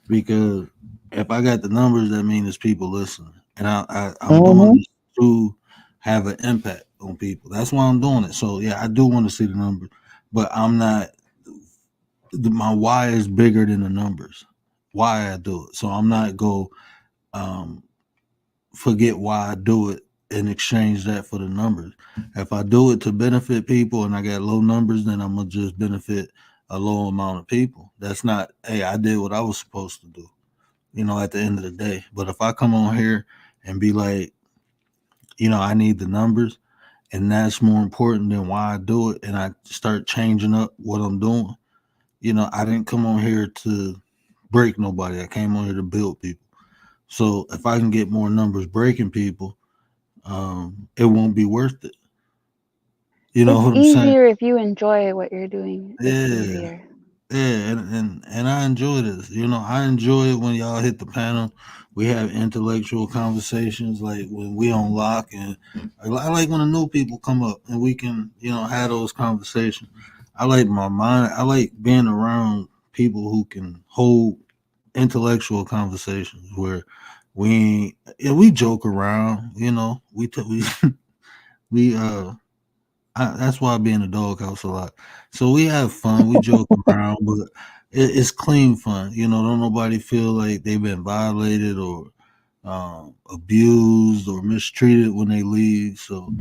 Because if I got the numbers, that means there's people listening, and I'm doing Hmm. this to have an impact on people. That's why I'm doing it. So yeah, I do want to see the numbers, but I'm not. My why is bigger than the numbers. Why I do it. So I'm not go um, forget why I do it and exchange that for the numbers. If I do it to benefit people and I got low numbers, then I'm gonna just benefit a low amount of people. That's not, hey, I did what I was supposed to do, at the end of the day. But if I come on here and be like, I need the numbers and that's more important than why I do it, and I start changing up what I'm doing, I didn't come on here to break nobody. I came on here to build people. So if I can get more numbers breaking people, it won't be worth it. You know It's what I'm saying? easier if you enjoy what you're doing. It's Yeah, easier. yeah, and I enjoy this. I enjoy it when y'all hit the panel. We have intellectual conversations, like when we on lock, and I like when the new people come up and we can, have those conversations. I like my mind. I like being around people who can hold intellectual conversations where we joke around. We we that's why I be in the doghouse a lot. So we have fun, we joke around, but it's clean fun. Don't nobody feel like they've been violated or abused or mistreated when they leave. So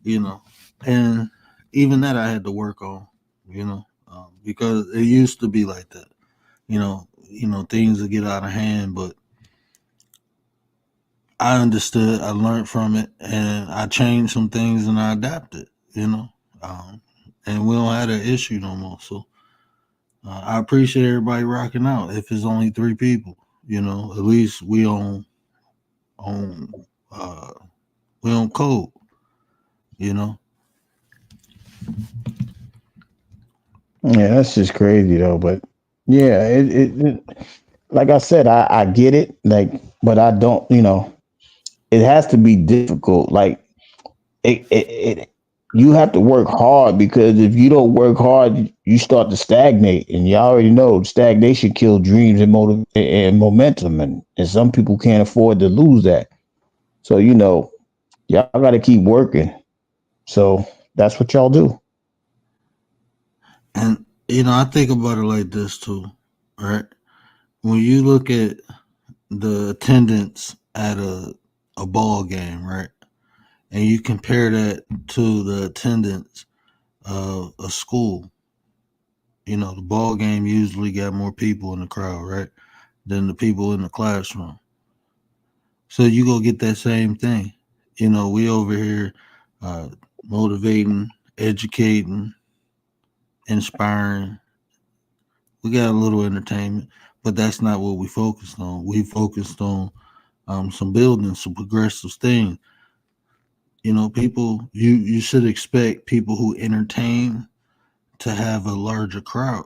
you know, and even that I had to work on. Because it used to be like that. Things would get out of hand, but I understood, I learned from it, and I changed some things and I adapted. You know, um, and we don't have that issue no more. So I appreciate everybody rocking out. If it's only three people, at least on uh, we on code. You know, Yeah, that's just crazy though. But yeah, like I said, I get it. Like, but I don't. It has to be difficult. Like it you have to work hard because if you don't work hard, you start to stagnate, and you already know stagnation kills dreams and and momentum, and some people can't afford to lose that. So y'all got to keep working. So that's what y'all do. and I think about it like this too, right? When you look at the attendance at a ball game, right, and you compare that to the attendance of a school, the ball game usually got more people in the crowd, right, than the people in the classroom. So you go get that same thing. We over here uh, motivating, educating, inspiring. We got a little entertainment, but that's not what we focused on. We focused on some building, some progressive things. People, you should expect people who entertain to have a larger crowd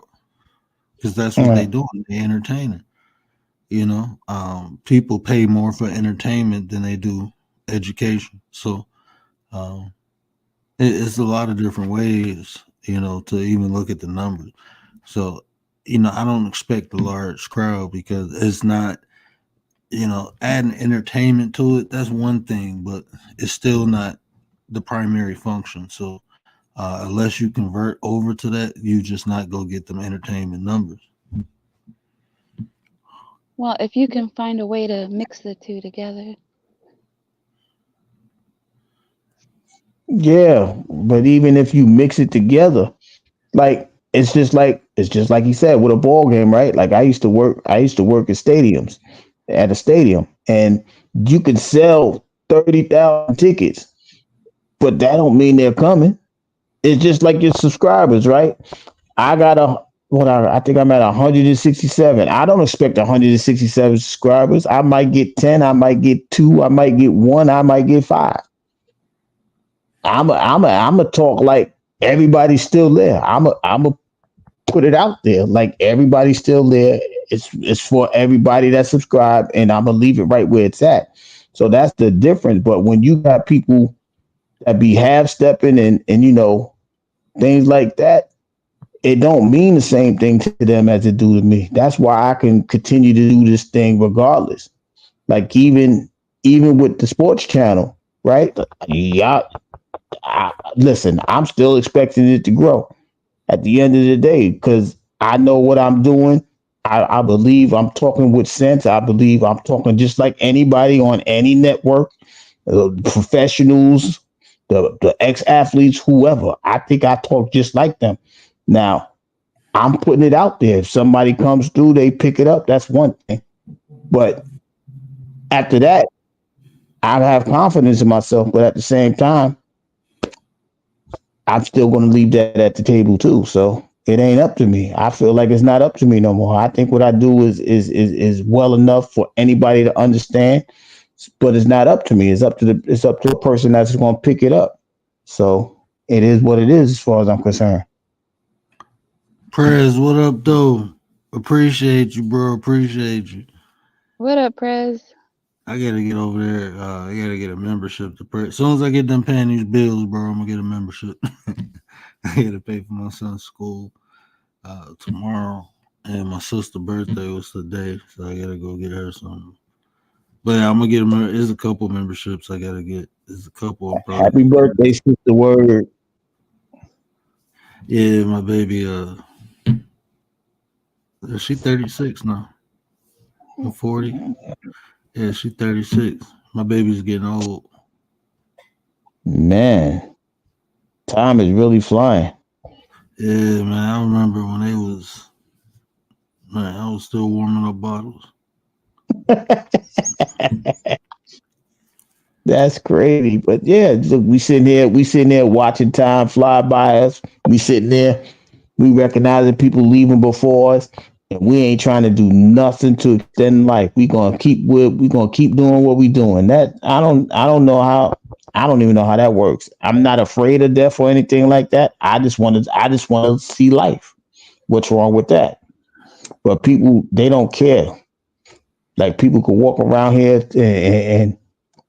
because that's what they Right. doing. They entertaining. People pay more for entertainment than they do education. So um, it's a lot of different ways, to even look at the numbers. So, I don't expect a large crowd because it's not, adding entertainment to it. That's one thing, but it's still not the primary function. So, unless you convert over to that, you just not go get them entertainment numbers. Well, if you can find a way to mix the two together, Yeah, but even if you mix it together, like it's just like he said with a ball game, right? Like I used to work at stadiums, at a stadium, and you could sell 30,000 tickets, but that don't mean they're coming. It's just like your subscribers, right? I got a what I think I'm at 167. I don't expect 167 subscribers. I might get 10, I might get 2, I might get 1, I might get 5. I'm a talk like everybody's still there. I'm a put it out there like everybody's still there. It's for everybody that subscribe, and I'm gonna leave it right where it's at. So that's the difference. But when you got people that be half stepping and things like that, it don't mean the same thing to them as it do to me. That's why I can continue to do this thing regardless. Like even with the sports channel, right? Yeah, listen, I'm still expecting it to grow at the end of the day because I know what I'm doing. I believe I'm talking with sense. I believe I'm talking just like anybody on any network, professionals, the ex athletes, whoever. I think I talk just like them. Now, I'm putting it out there. If somebody comes through, they pick it up. That's one thing. But after that, I have confidence in myself. But at the same time, I'm still going to leave that at the table too. So it ain't up to me. I feel like it's not up to me no more. I think what I do is well enough for anybody to understand, but it's not up to me. It's up to the person that's going to pick it up. So it is what it is as far as I'm concerned. Prez, what up, though? Appreciate you, bro. Appreciate you. What up, Prez? I gotta get over there. I gotta get a membership to Prez. As soon as I get done paying these bills, bro, I'm gonna get a membership. I gotta pay for my son's school tomorrow, and my sister's birthday was today, so I gotta go get her something. But yeah, I'm gonna get a. There's a couple memberships I gotta get. There's a couple. I'm probably. Happy birthday, Sister Word. Yeah, my baby. She 36 now. I'm 40. Yeah, she 36. My baby's getting old. Man, time is really flying. Yeah, man. I remember when they was. Man, I was still warming up bottles. That's crazy. But yeah, look, we sitting there watching time fly by us. We sitting there, we recognizing people leaving before us, and we ain't trying to do nothing to extend life. We gonna keep doing what we doing. That I don't know how I don't even know how that works. I'm not afraid of death or anything like that. I just want to see life. What's wrong with that? But people they don't care. Like people could walk around here and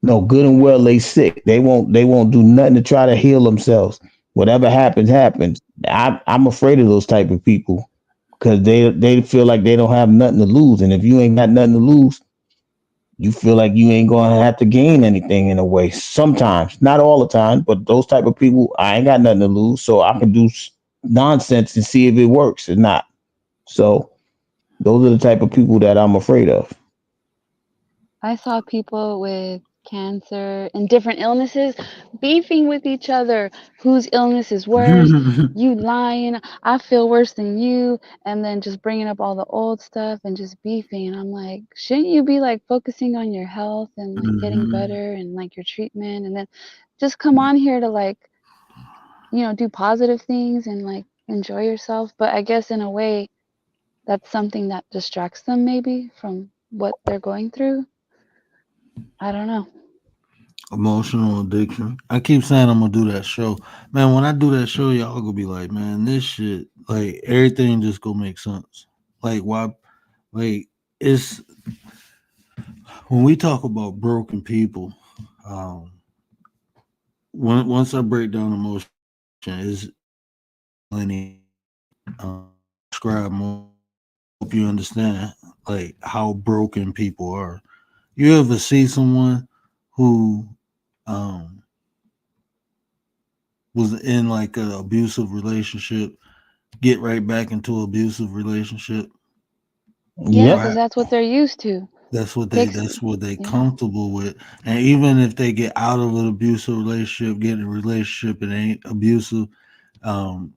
no, good and well they sick. They won't do nothing to try to heal themselves. Whatever happens, happens. I'm afraid of those type of people because they feel like they don't have nothing to lose. And if you ain't got nothing to lose, you feel like you ain't gonna have to gain anything in a way. Sometimes, not all the time, but those type of people, I ain't got nothing to lose, so I can do nonsense and see if it works or not. So those are the type of people that I'm afraid of. I saw people with cancer and different illnesses beefing with each other. Whose illness is worse? You lying. I feel worse than you. And then just bringing up all the old stuff and just beefing. And I'm like, shouldn't you be like focusing on your health and like getting Mhm. better and like your treatment? And then just come on here to like, do positive things and like enjoy yourself. But I guess in a way, that's something that distracts them maybe from what they're going through. I don't know. Emotional addiction. I keep saying I'm gonna do that show. Man, when I do that show, y'all gonna be like, man, this shit, like everything just gonna make sense. Like why like it's when we talk about broken people, um once I break down emotion is plenty describe more hope you understand like how broken people are. You ever see someone who um was in like an abusive relationship get right back into an abusive relationship Yeah, or Yep. because that's what they're used to. That's what they Yeah, comfortable with. And even if they get out of an abusive relationship, get in a relationship and ain't abusive,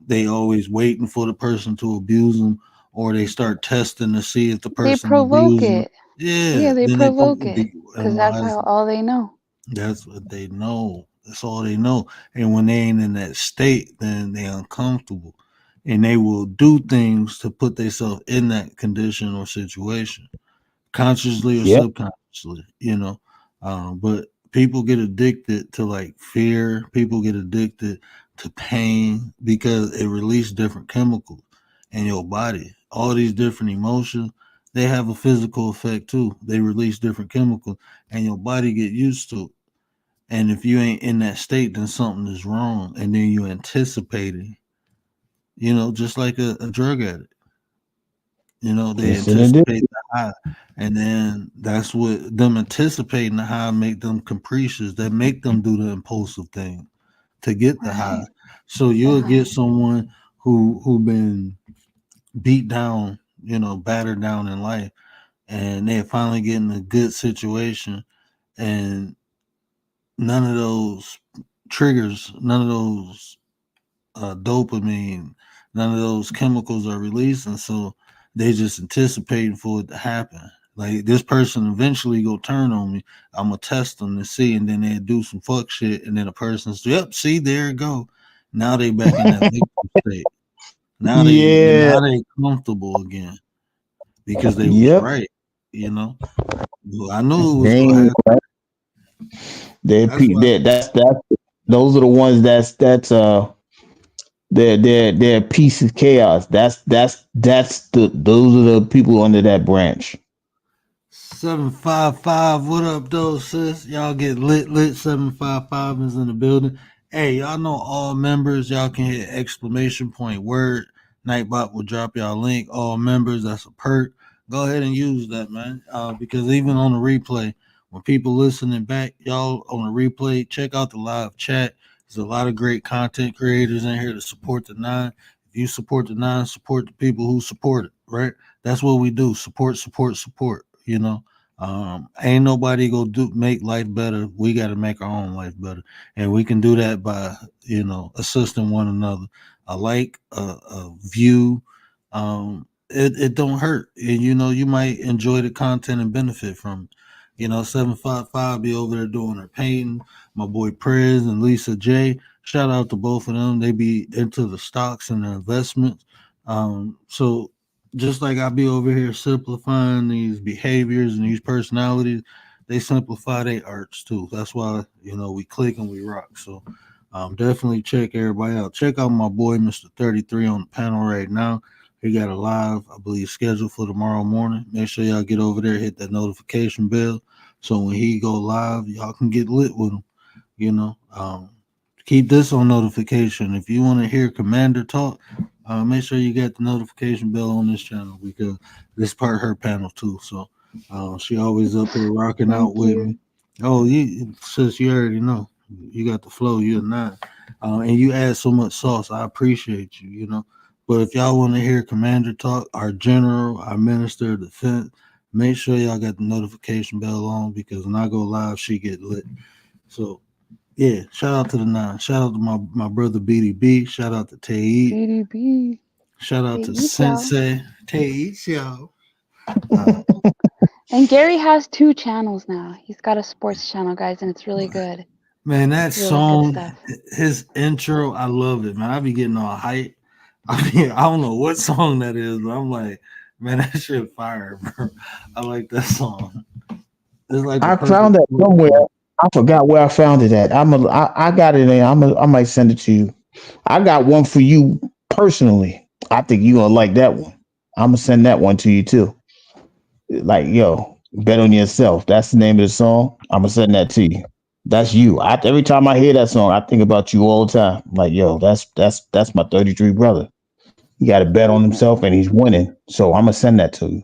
they always waiting for the person to abuse them, or they start testing to see if the they person provoke abused them. it. Yeah, Yeah, they then they provoke put it because and that's why how is all they know. that's what they know. That's all they know. And when they ain't in that state, then they uncomfortable, and they will do things to put themselves in that condition or situation, consciously or Yep. subconsciously. But people get addicted to like fear. People get addicted to pain because it releases different chemicals in your body. All these different emotions, they have a physical effect too. They release different chemicals, and your body get used to it. And if you ain't in that state, then something is wrong. And then you anticipating, just like a drug addict. They Yes, and it is. anticipate the high. And then that's what them anticipating the high make them capricious. That make them do the impulsive thing to get the high. Right. So The you'll get high. someone who been beat down, battered down in life, and they finally get in a good situation, and none of those triggers, none of those dopamine, none of those chemicals are released, and so they just anticipating for it to happen. Like this person eventually go turn on me. I'm gonna test them to see, and then they do some fuck shit, and then the person's yep, see there it go. Now they back in that victim state. Yeah. Now they comfortable again because they was Yep. right. You know, well, I knew it was They gonna ain't happen. That's why. that's those are the ones that's they're a piece of chaos. That's those are the people under that branch. 755, what up, though, sis? Y'all get lit. 755 is in the building. Hey, y'all know all members, y'all can hit exclamation point word. Nightbot will drop y'all link. All members, that's a perk. Go ahead and use that, man. Because even on the replay, when people listening back, y'all on the replay, check out the live chat. There's a lot of great content creators in here to support the nine. If you support the nine, support the people who support it, right? That's what we do. Support. Ain't nobody go do make life better. We got to make our own life better, and we can do that by assisting one another. A like, a view, it don't hurt, and you might enjoy the content and benefit from it. 755 be over there doing her painting. My boy Prez and Lisa J. Shout out to both of them. They be into the stocks and the investments. So just like I be over here simplifying these behaviors and these personalities, they simplify their arts too. That's why we click and we rock. So definitely check everybody out. Check out my boy Mr. 33 on the panel right now. He got a live, I believe, scheduled for tomorrow morning. Make sure y'all get over there, hit that notification bell, so when he go live, y'all can get lit with him. You know, keep this on notification. If you want to hear Commander talk, make sure you got the notification bell on this channel because this part her panel too. So she always up here rocking out Thank with you. me. Oh, sis, you already know. You got the flow. You're not, and you add so much sauce. I appreciate you. But if y'all want to hear Commander talk, our general, our minister of defense, make sure y'all got the notification bell on because when I go live, she get lit. So yeah, shout out to the nine. Shout out to my brother BDB. Shout out to Tay. BDB. Shout out Hey, to eat y'all. Sensei Tay. Y'all. Uh, And Gary has two channels now. He's got a sports channel, guys, and it's really good. man, that Really good song, stuff. his intro, I love it, man. I be getting all hype. I don't know what song that is, but I'm like, man, that shit fire, bro. I like that song. It's like the I perfect found that sports somewhere. song. I forgot where I found it at. I got it in. I might send it to you. I got one for you personally. I think you gonna like that one. I'm gonna send that one to you too. Like, yo, bet on yourself. That's the name of the song. I'm gonna send that to you. That's you. Every time I hear that song, I think about you all the time. Like, yo, that's my 33 brother. He got to bet on himself and he's winning. So I'm gonna send that to you.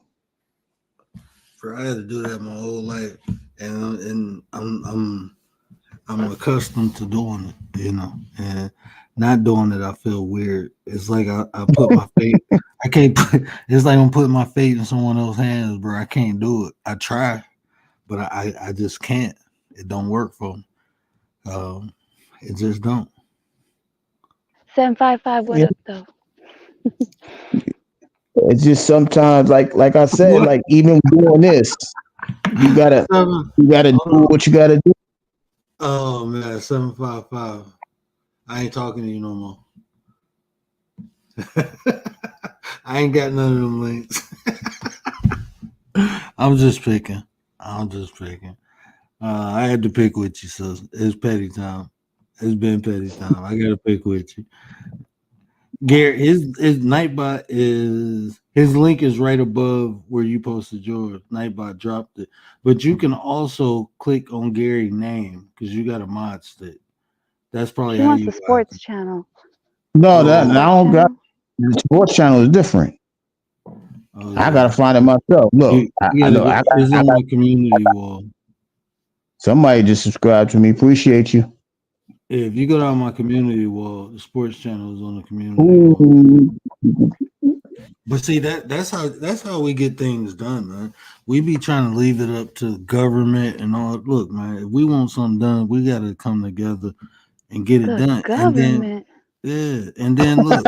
For I had to do that my whole life, and I'm accustomed to doing it, and Not doing it, I feel weird. It's like I put my faith. I can't put. It's like I'm putting my faith in someone else's hands, bro. I can't do it. I try, but I just can't. It don't work for me. It just don't. 755, what Yeah. up, though? It's just sometimes, like I said, What? like even doing this, you gotta do Hold on. what you gotta do. Oh man, 755. I ain't talking to you no more. I ain't got none of them links. I'm just picking. I had to pick with you, so it's petty time. It's been petty time. I gotta pick with you. Gary, his Nightbot is his link is right above where you posted yours. Nightbot dropped it. But you can also click on Gary's name because you got a mod stick. That's probably She how wants you the sports channel. No, You that got oh, I sports don't got channel? the sports channel is different. oh I yeah. gotta find it myself. Look, You I gotta know go it's on my community wall. somebody just subscribed to me. Appreciate you. If you go down my community wall, the sports channel is on the community wall. Ooh. But see that's how we get things done, man. We be trying to leave it up to government and all. Look, man, if we want something done, we gotta come together and get it The done. And then government. yeah, and then look,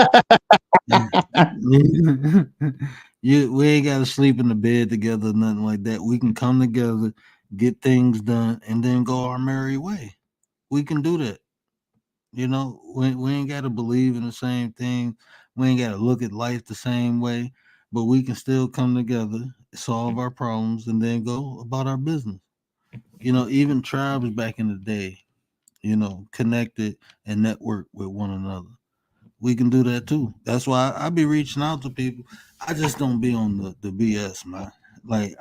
we ain't gotta sleep in the bed together, nothing like that. We can come together, get things done, and then go our merry way. We can do that. We ain't got to believe in the same thing. We ain't got to look at life the same way, but we can still come together, solve our problems, and then go about our business. Even tribes back in the day, connected and networked with one another. We can do that too. That's why I be reaching out to people. I just don't be on the BS, man. Like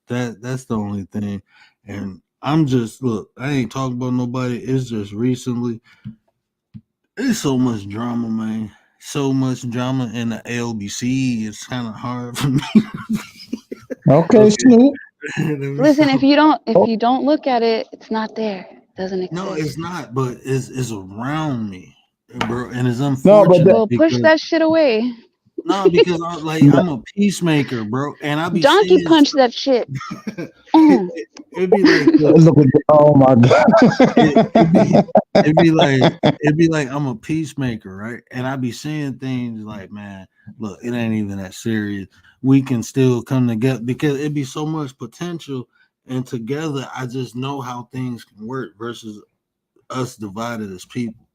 that's the only thing. And I'm just look, I ain't talking about nobody. It's just recently there's so much drama, man. So much drama in the LBC. It's kind of hard for me. Okay, Okay. Snoop. Listen, if Oh, you don't look at it, it's not there. It doesn't No, exist. it's not, but it's around me, bro, and it's no, but unfortunate Well, push because that shit away. no, because I'm a peacemaker, bro, and I be Donkey saying punch stuff. that shit. it, Mm. it be like, look, look at oh my god. it be it'd be like I'm a peacemaker, right? And I be saying things like, man, look, it ain't even that serious. We can still come together because it'd be so much potential, and together, I just know how things can work versus us divided as people.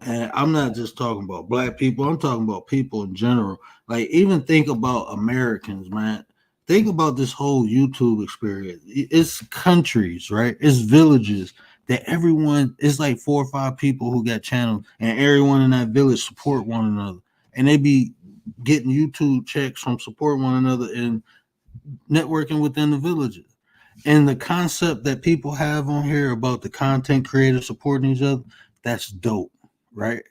And I'm not just talking about black people, I'm talking about people in general. Like, even think about Americans, man. Think about this whole YouTube experience. It's countries, right? It's villages that everyone, it's like 4 or 5 people who got channels, and everyone in that village support one another. And they be getting YouTube checks from support one another and networking within the villages. And the concept that people have on here about the content creators supporting each other, that's dope, right?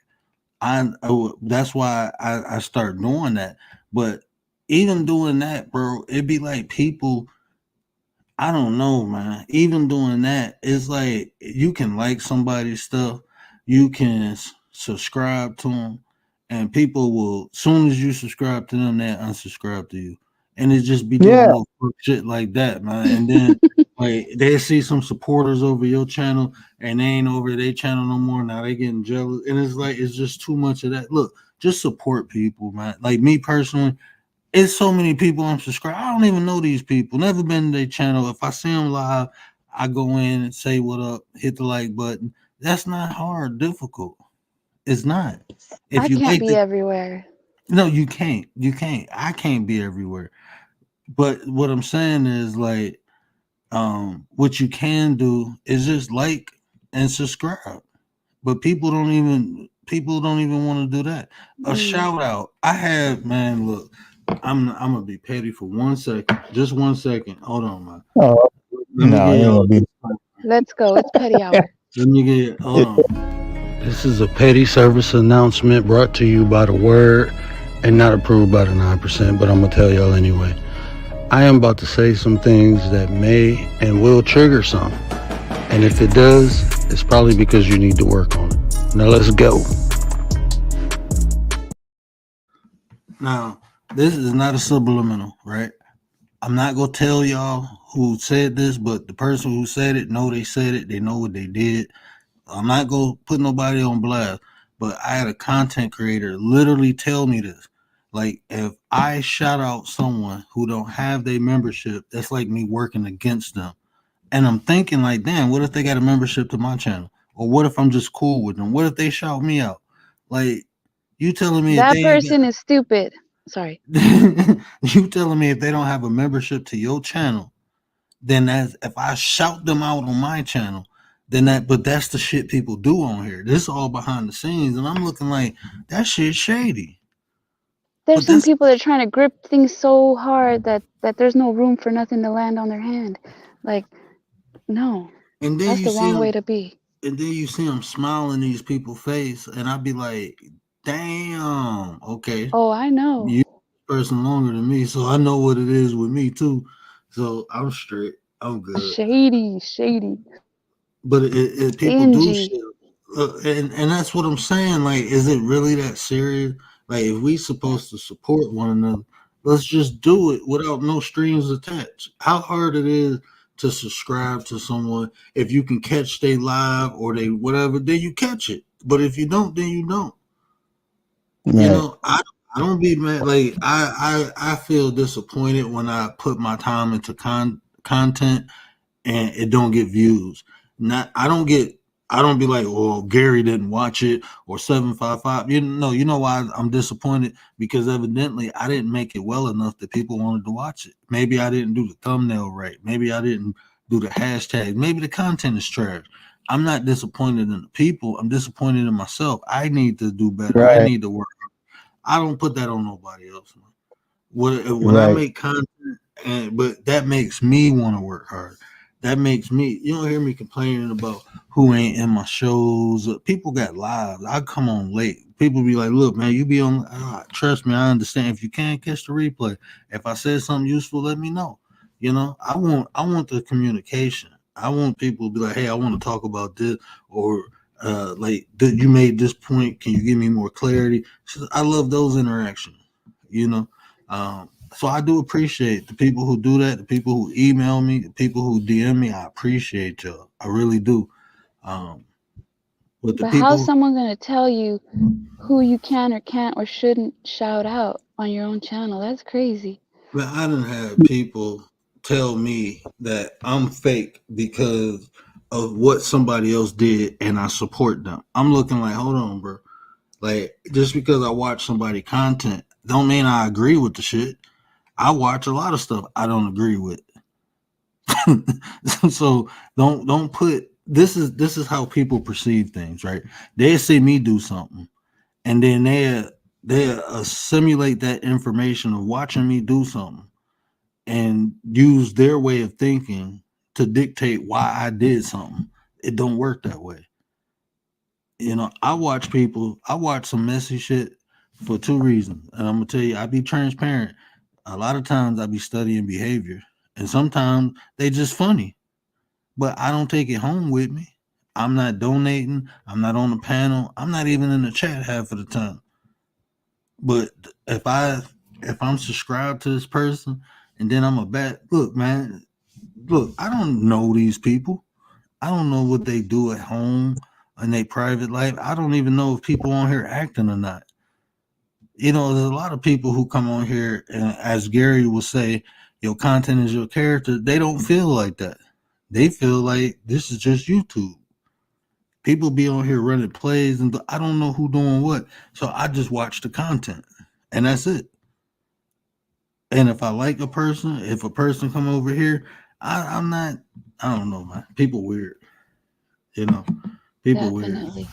That's why I start doing that. But even doing that, bro, it'd be like people. I don't know, man. Even doing that, it's like you can like somebody's stuff, you can subscribe to them, and people will. Soon as you subscribe to them, they unsubscribe to you, and it just be doing Yeah, little shit like that, man. And then like they see some supporters over your channel, and they ain't over their channel no more. Now they getting jealous, and it's like it's just too much of that. Look, just support people, man. Like me personally, it's so many people I'm subscribed. I don't even know these people. Never been to their channel. If I see them live, I go in and say what up, hit the like button. That's not hard, difficult. It's not. I If you can't like be the everywhere. no, you can't. You can't. I can't be everywhere. But what I'm saying is like what you can do is just like and subscribe. But people don't even want to do that. A Mm. shout out. I have man, look, I'm gonna be petty for 1 second. Just 1 second. Hold on, man. oh, Let me no, get it ain't y'all gonna be. this. Let's go. It's petty hour. Let me get hold on. This is a petty service announcement brought to you by the word and not approved by the 9%, but I'm gonna tell y'all anyway. I am about to say some things that may and will trigger some. And if it does, it's probably because you need to work on it. Now let's go. Now, this is not a subliminal, right? I'm not gonna tell y'all who said this, but the person who said it know they said it. They know what they did. I'm not gonna put nobody on blast, but I had a content creator literally tell me this. Like, if I shout out someone who don't have their membership, that's like me working against them. And I'm thinking, like, damn, what if they got a membership to my channel? Or what if I'm just cool with them? What if they shout me out? Like, you telling me if That they ain't got person is stupid. Sorry. you telling me if they don't have a membership to your channel, then that's if I shout them out on my channel, then that but that's the shit people do on here. This is all behind the scenes, and I'm looking like that shit shady. There's But some that's people that are trying to grip things so hard that there's no room for nothing to land on their hand. Like, no, and then that's you the see wrong way them, to be. and then you see them smiling these people's face, and I'd be like, damn, okay, Oh, I know. you person longer than me, so I know what it is with me too. So I'm straight. I'm good. Shady, shady, But it people do stingy. shit, and that's what I'm saying. Like, is it really that serious? Like, if we supposed to support one another, let's just do it without no strings attached. How hard it is to subscribe to someone if you can catch they live or they whatever, then you catch it. But if you don't, then you don't. You Right, know, I don't be mad. Like I feel disappointed when I put my time into content and it don't get views. Not I don't be like, well, Gary didn't watch it or 755. You know why I'm disappointed? Because evidently I didn't make it well enough that people wanted to watch it. Maybe I didn't do the thumbnail right. Maybe I didn't do the hashtag. Maybe the content is trash. I'm not disappointed in the people. I'm disappointed in myself. I need to do better. I right, need to work. I don't put that on nobody else. Man. When I right, make content, but that makes me want to work hard. That makes me. You don't hear me complaining about who ain't in my shows. People got lives. I come on late. People be like, "Look, man, you be on." Trust me, I understand. If you can't catch the replay, if I said something useful, let me know. You know, I want the communication. I want people to be like, "Hey, I want to talk about this," or like, "You made this point. Can you give me more clarity?" So I love those interactions. You know, so I do appreciate the people who do that, the people who email me, the people who DM me. I appreciate y'all. I really do. Um, but the But how's people, someone gonna tell you who you can or can't or shouldn't shout out on your own channel? That's crazy. man, I didn't have people tell me that I'm fake because of what somebody else did, and I support them. I'm looking like, hold on, bro. Like, just because I watch somebody content, don't mean I agree with the shit. I watch a lot of stuff I don't agree with. So don't put this is how people perceive things, right? They see me do something, and then they assimilate that information of watching me do something and use their way of thinking to dictate why I did something. It don't work that way. You know, I watch some messy shit for two reasons. And I'm gonna tell you, I be transparent. A lot of times I be studying behavior. And sometimes they just funny. But I don't take it home with me. I'm not donating. I'm not on the panel. I'm not even in the chat half of the time. But if I'm subscribed to this person and then I'm a bad look, man, look, I don't know these people. I don't know what they do at home in their private life. I don't even know if people on here acting or not. You know, there's a lot of people who come on here and as Gary will say, your content is your character. They don't feel like that. They feel like this is just YouTube. People be on here running plays and I don't know who doing what. So I just watch the content and that's it. And if I like a person, if a person come over here, I'm not, I don't know, man. People weird, you know, people weird. Definitely.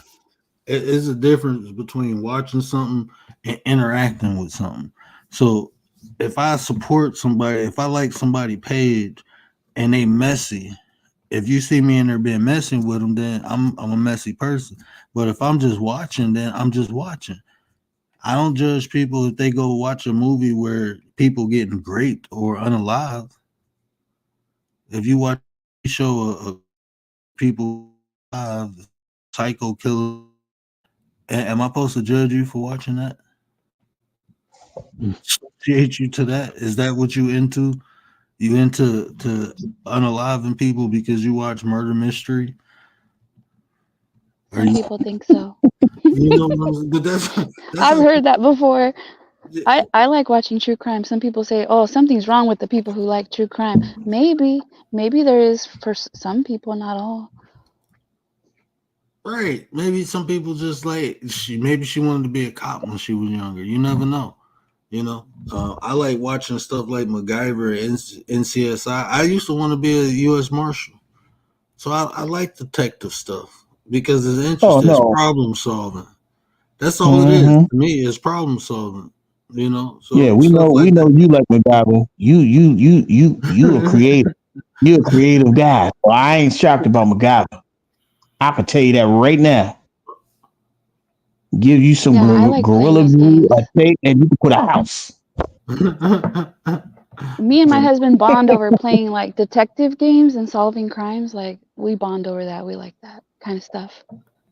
It is a difference between watching something and interacting with something. So if I support somebody, if I like somebody page and they messy, if you see me in there being messy with them, then I'm a messy person. But if I'm just watching, then I'm just watching. I don't judge people if they go watch a movie where people getting raped or unalive. If you watch a show of people alive, psycho killer Am I supposed to judge you for watching that? Associate you to that? Is that what you into? You into to unaliving people because you watch murder mystery? Are Some you? people think so. You know, but that's I've how. heard that before. I like watching true crime. Some people say, "Oh, something's wrong with the people who like true crime." Maybe there is for some people, not all. Right. Maybe some people just like maybe she wanted to be a cop when she was younger. You never know. You know, I like watching stuff like MacGyver and NCSI. I used to want to be a U.S. Marshal, so I like detective stuff because it's Oh interesting. It's no. problem solving. That's all it is Mm-hmm. to me. Is problem solving. You know, Yeah, so stuff we like know you like MacGyver. You a that. creative. You a creative guy. So I ain't shocked about MacGyver. I can tell you that right now. Give you some Yeah, I like playing gorilla those glue, games. a tape, and you can put a house. Me and my So husband bond over playing like detective games and solving crimes. Like we bond over that. We like that kind of stuff.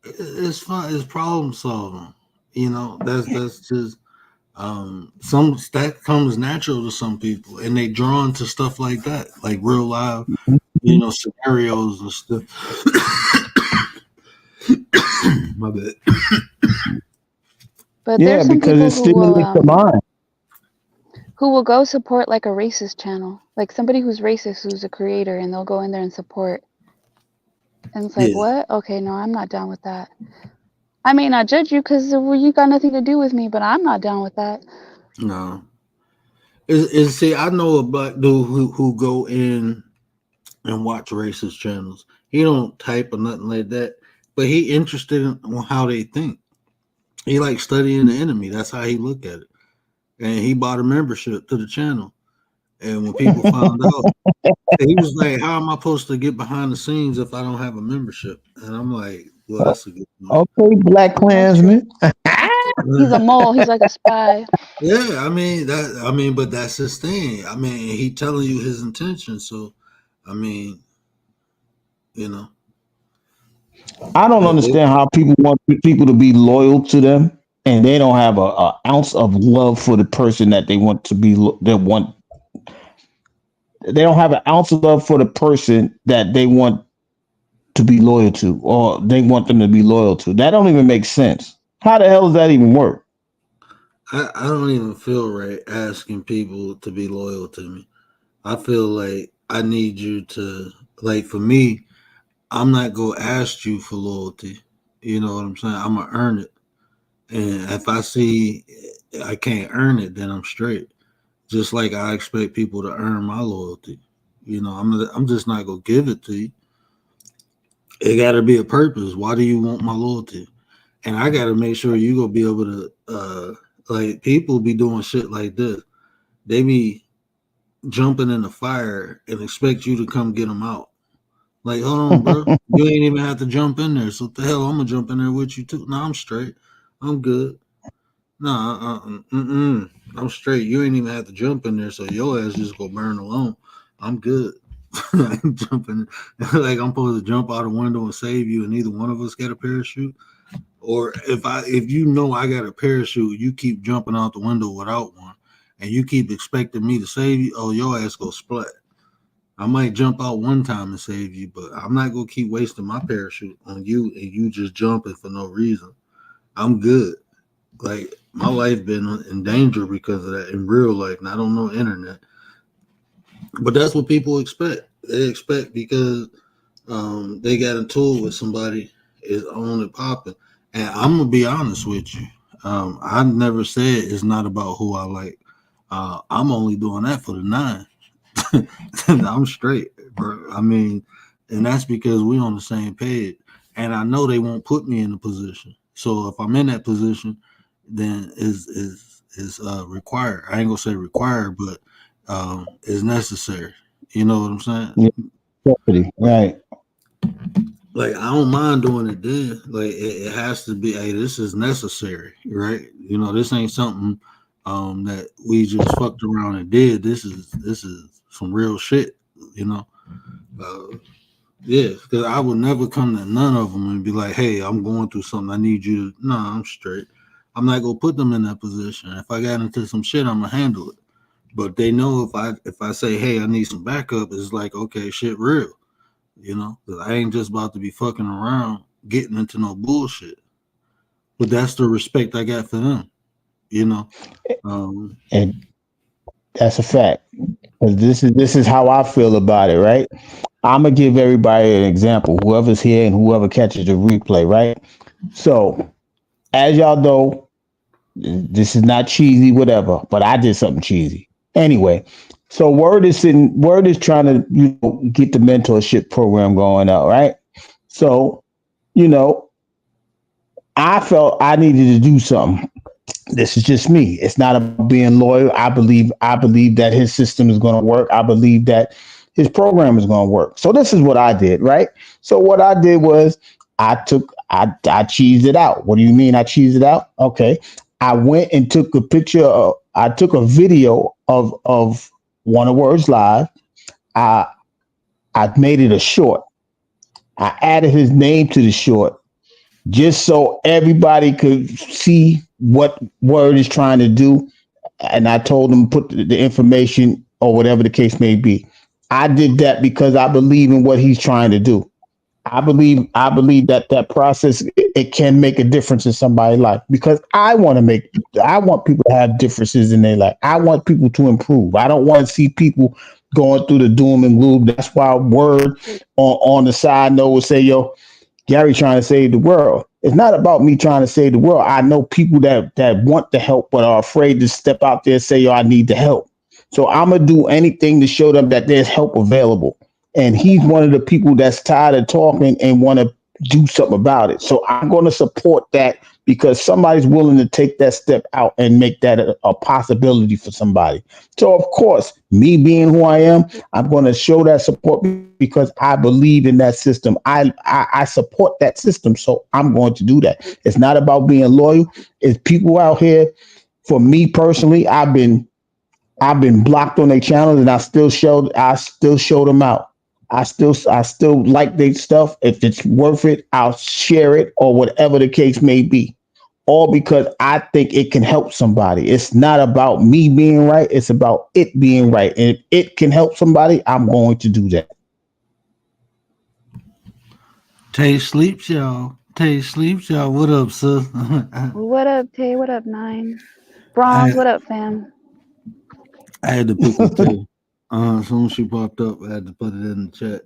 it's fun. It's problem solving. You know, that's just some that comes natural to some people, and they drawn to stuff like that, like real live, you know, scenarios and stuff. My bad. But Yeah, there's some because people it stimulates the mind. who will go support like a racist channel, like somebody who's racist who's a creator, and they'll go in there and support. And it's like, Yeah, what? Okay, no, I'm not down with that. I may not judge you because you got nothing to do with me, but I'm not down with that. no. See, I know a black dude who go in and watch racist channels. He don't type or nothing like that, but he interested in how they think. He like studying the enemy. That's how he look at it. And he bought a membership to the channel. And when people found out, he was like, "How am I supposed to get behind the scenes if I don't have a membership?" And I'm like, "Well, that's a good point." Okay, Black That's true. Klansman. He's a mole. He's like a spy. Yeah, I mean that. I mean, but that's his thing. I mean, he telling you his intentions. So, I mean, you know, I don't they, understand how people want people to be loyal to them, and they don't have a ounce of love for the person that they want to be. They want. They don't have an ounce of love for the person that they want to be loyal to, or they want them to be loyal to. That don't even make sense. How the hell does that even work? I don't even feel right asking people to be loyal to me. I feel like I need you to like for me. I'm not gonna ask you for loyalty. You know what I'm saying? I'm gonna earn it. And if I see I can't earn it, then I'm straight. Just like I expect people to earn my loyalty. You know, I'm just not gonna give it to you. It got to be a purpose. Why do you want my loyalty? And I got to make sure you gonna be able to. Like people be doing shit like this. They be jumping in the fire and expect you to come get them out. Like, hold on, bro. You ain't even have to jump in there. So what the hell, I'm gonna jump in there with you too. No, I'm straight. I'm good. No, I'm straight. You ain't even have to jump in there, so your ass just go burn alone. I'm good. I'm jumping like I'm supposed to jump out a window and save you, and neither one of us got a parachute. Or if you know I got a parachute, you keep jumping out the window without one, and you keep expecting me to save you. Oh, your ass go splat. I might jump out one time and save you, but I'm not gonna keep wasting my parachute on you and you just jumping for no reason. I'm good. Like my life been in danger because of that in real life, not on no internet. But that's what people expect. They expect because they got into it with somebody is on and popping. And I'm gonna be honest with you. I never said it's not about who I like. I'm only doing that for the nine. I'm straight, bro. I mean, and that's because we on the same page. And I know they won't put me in a position. So if I'm in that position, then is required. I ain't gonna say required, but is necessary. You know what I'm saying? Yeah, property, right. Like I don't mind doing it then. Like it has to be. Hey, this is necessary, right? You know, this ain't something that we just fucked around and did. This is some real shit. You know. Uh, Yeah, because I would never come to none of them and be like, "Hey, I'm going through something. I need you to." No, I'm straight. I'm not gonna put them in that position. If I got into some shit, I'm gonna handle it. But they know if I say, "Hey, I need some backup," it's like, okay, shit, real. You know, 'cause I ain't just about to be fucking around getting into no bullshit. But that's the respect I got for them. You know, um, And that's a fact. 'Cause this is how I feel about it, right? I'm gonna give everybody an example. Whoever's here and whoever catches the replay, right? So, as y'all know, this is not cheesy, whatever. But I did something cheesy anyway. So, Word is trying to get the mentorship program going out, right? So, you know, I felt I needed to do something. This is just me. It's not about being loyal. I believe that his system is going to work. I believe that his program is going to work. So this is what I did, right? So what I did was I cheesed it out. What do you mean I cheesed it out? Okay. I went and took a picture of I took a video of one of Words Live. I I made it a short. I added his name to the short just so everybody could see what Word is trying to do, and I told him put the information or whatever the case may be. I did that because I believe in what he's trying to do. I believe that that process it can make a difference in somebody's life because I want people to have differences in their life. I want people to improve. I don't want to see people going through the doom and gloom. That's why Word on the side note would say, yo, Gary trying to save the world. It's not about me trying to save the world. I know people that want the help but are afraid to step out there and say, "Yo, I need the help." So I'm gonna do anything to show them that there's help available. And he's one of the people that's tired of talking and want to do something about it. So I'm going to support that because somebody's willing to take that step out and make that a possibility for somebody. So of course, me being who I am, I'm going to show that support because I believe in that system. I support that system, so I'm going to do that. It's not about being loyal. It's people out here. For me personally, I've been blocked on their channels, and I still show them out. I still like their stuff. If it's worth it, I'll share it or whatever the case may be. All because I think it can help somebody. It's not about me being right. It's about it being right. And if it can help somebody, I'm going to do that. Tay sleeps, y'all. Tay sleeps, y'all. What up, sis? What up, Tay? What up, Nine? Bronze, I what up, fam? I had to pick with Tay. As soon as she popped up, I had to put it in the chat.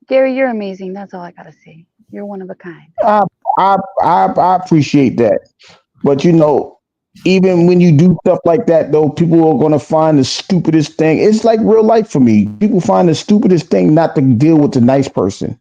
Gary, you're amazing. That's all I gotta say. You're one of a kind. I, I appreciate that. But even when you do stuff like that, though, people are going to find the stupidest thing. It's like real life for me. People find the stupidest thing not to deal with the nice person.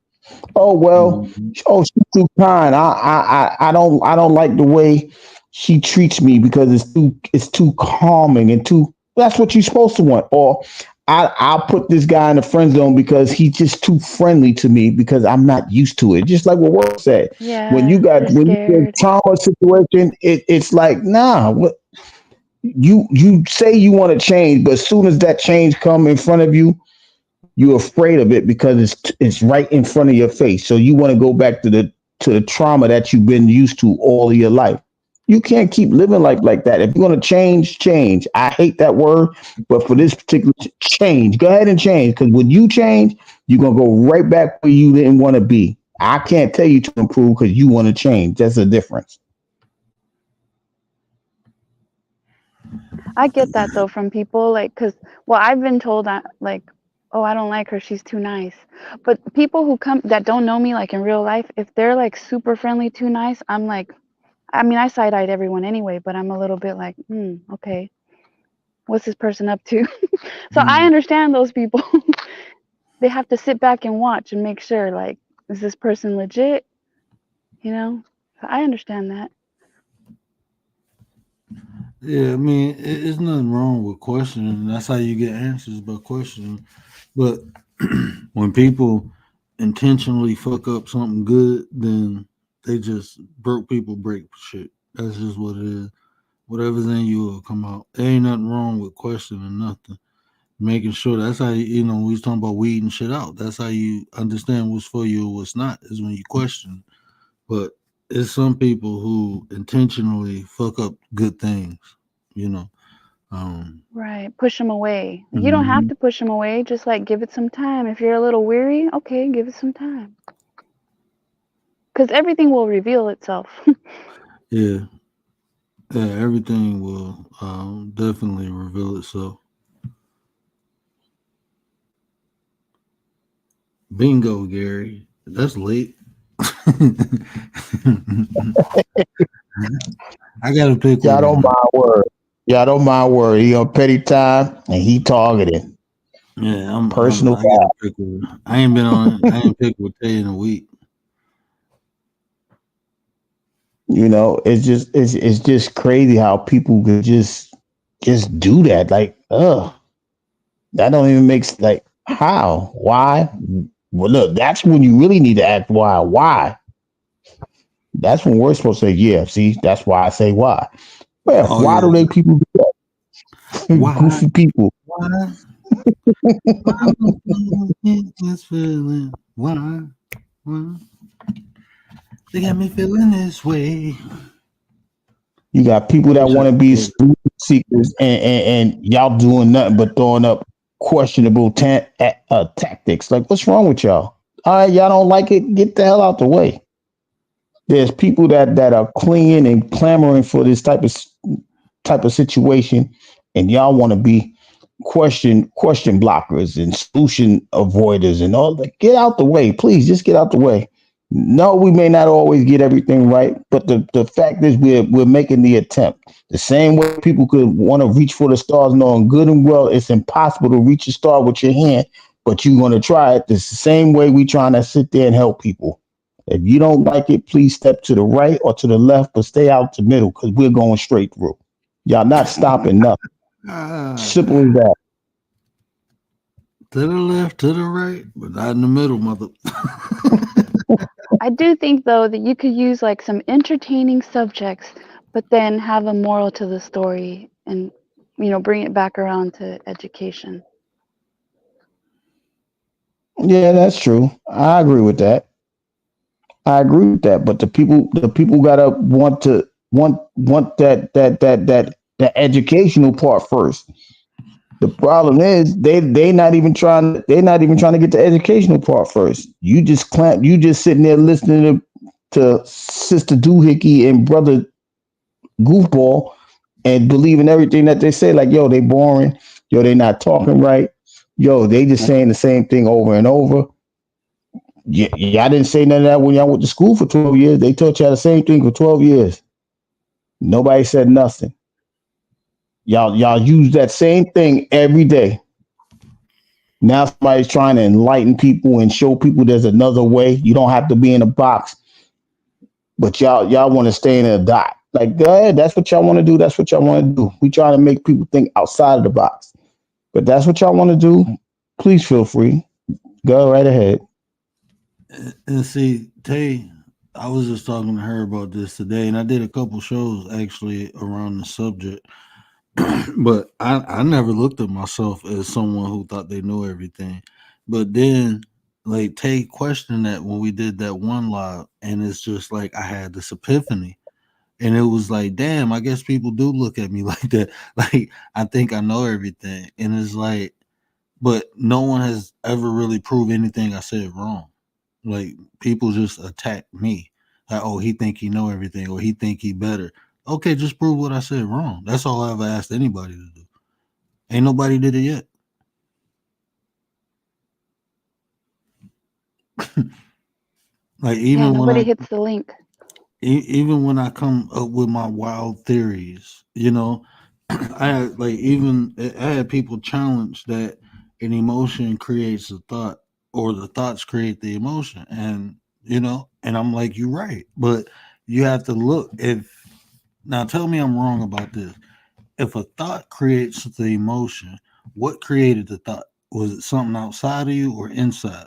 Oh well, Mhm. she's too kind. I don't like the way she treats me because it's too calming and too. That's what you're supposed to want. Or I'll put this guy in the friend zone because he's just too friendly to me because I'm not used to it. Just like what Work said, Yeah, they're when you get scared. trauma situation, it's like nah. What you say you want to change, but as soon as that change come in front of you, you're afraid of it because it's right in front of your face. So you want to go back to the trauma that you've been used to all of your life. You can't keep living like that. If you're gonna change, change. I hate that word, but for this particular change, go ahead and change. Because when you change, you're gonna go right back where you didn't want to be. I can't tell you to improve because you want to change. That's a difference. I get that though from people, like, cause well, I've been told that, like, oh, I don't like her, she's too nice. But people who come that don't know me, like in real life, if they're like super friendly, too nice, I'm like, I mean, I side eyed everyone anyway, but I'm a little bit like, okay, what's this person up to? So I Mhm. understand those people. They have to sit back and watch and make sure, like, is this person legit? You know, so I understand that. Yeah, I mean, it's nothing wrong with questioning. That's how you get answers by questioning. But when people intentionally fuck up something good, then they just broke people break shit. That's just what it is. Whatever's in you will come out. There ain't nothing wrong with questioning nothing. Making sure that's how we was talking about weeding shit out. That's how you understand what's for you or what's not, is when you question. But it's some people who intentionally fuck up good things, you know. Um, Right. Push them away. You don't have mhm. to push them away. Just like give it some time. If you're a little weary, okay, give it some time. Because everything will reveal itself. Yeah, yeah, everything will definitely reveal itself. Bingo, Gary. That's late. I gotta pick Y'all with don't him. mind word. Y'all don't mind word. He on petty time and he targeted. Yeah, Personal I gotta pick with him. I ain't picked with Tay in a week. It's just crazy how people could just do that. Like, that don't even like how? Why? Well, look, that's when you really need to ask why. Why? That's when we're supposed to say, yeah, see, that's why I say why. Well, Oh why yeah. do they people do that? Why? Goofy people. Why? Why am I in this feeling? Why? Why? They got me feeling this way. You got I people that wish I want to could be play. solution seekers and y'all doing nothing but throwing up questionable tactics. Like, what's wrong with y'all? All right, y'all don't like it, get the hell out the way. There's people that are clinging and clamoring for this type of situation, and y'all want to be question blockers and solution avoiders and all that. Get out the way, please. Just get out the way. No, we may not always get everything right, but the fact is we're making the attempt. The same way people could want to reach for the stars, knowing good and well it's impossible to reach a star with your hand, but you're gonna try it. It's the same way we trying to sit there and help people. If you don't like it, please step to the right or to the left, but stay out the middle because we're going straight through. Y'all not stopping nothing. Ah, Simple as that. to the left, to the right, but not in the middle, mother. I do think though that you could use like some entertaining subjects, but then have a moral to the story and bring it back around to education. Yeah, that's true. I agree with that. I agree with that. But the people gotta want that educational part first. The problem is they're not even trying to get the educational part first. You just sitting there listening to Sister Doohickey and Brother Goofball and believing everything that they say. Like, yo, they boring. Yo, they not talking right. Yo, they just saying the same thing over and over. Y'all didn't say none of that when y'all went to school for 12 years. They taught y'all the same thing for 12 years. Nobody said nothing. Y'all use that same thing every day. Now somebody's trying to enlighten people and show people there's another way. You don't have to be in a box, but y'all want to stay in a dot. Like, go ahead, that's what y'all want to do. That's what y'all want to do. We trying to make people think outside of the box. But that's what y'all want to do. Please feel free. Go right ahead. And see, Tay, I was just talking to her about this today, and I did a couple shows actually around the subject. But I never looked at myself as someone who thought they knew everything. But then, like, Tay questioned that when we did that one live, and it's just like I had this epiphany. And it was like, damn, I guess people do look at me like that. Like, I think I know everything. And it's like, but no one has ever really proved anything I said wrong. Like, people just attack me. Like, oh, he think he know everything, or he think he better. Okay, just prove what I said wrong. That's all I ever asked anybody to do. Ain't nobody did it yet. Like, Yeah, nobody hits the link. even when I come up with my wild theories, I had like even I had people challenge that an emotion creates a thought, or the thoughts create the emotion, and I'm like, you're right, but you have to look. If Now tell me I'm wrong about this. If a thought creates the emotion, what created the thought? Was it something outside of you or inside?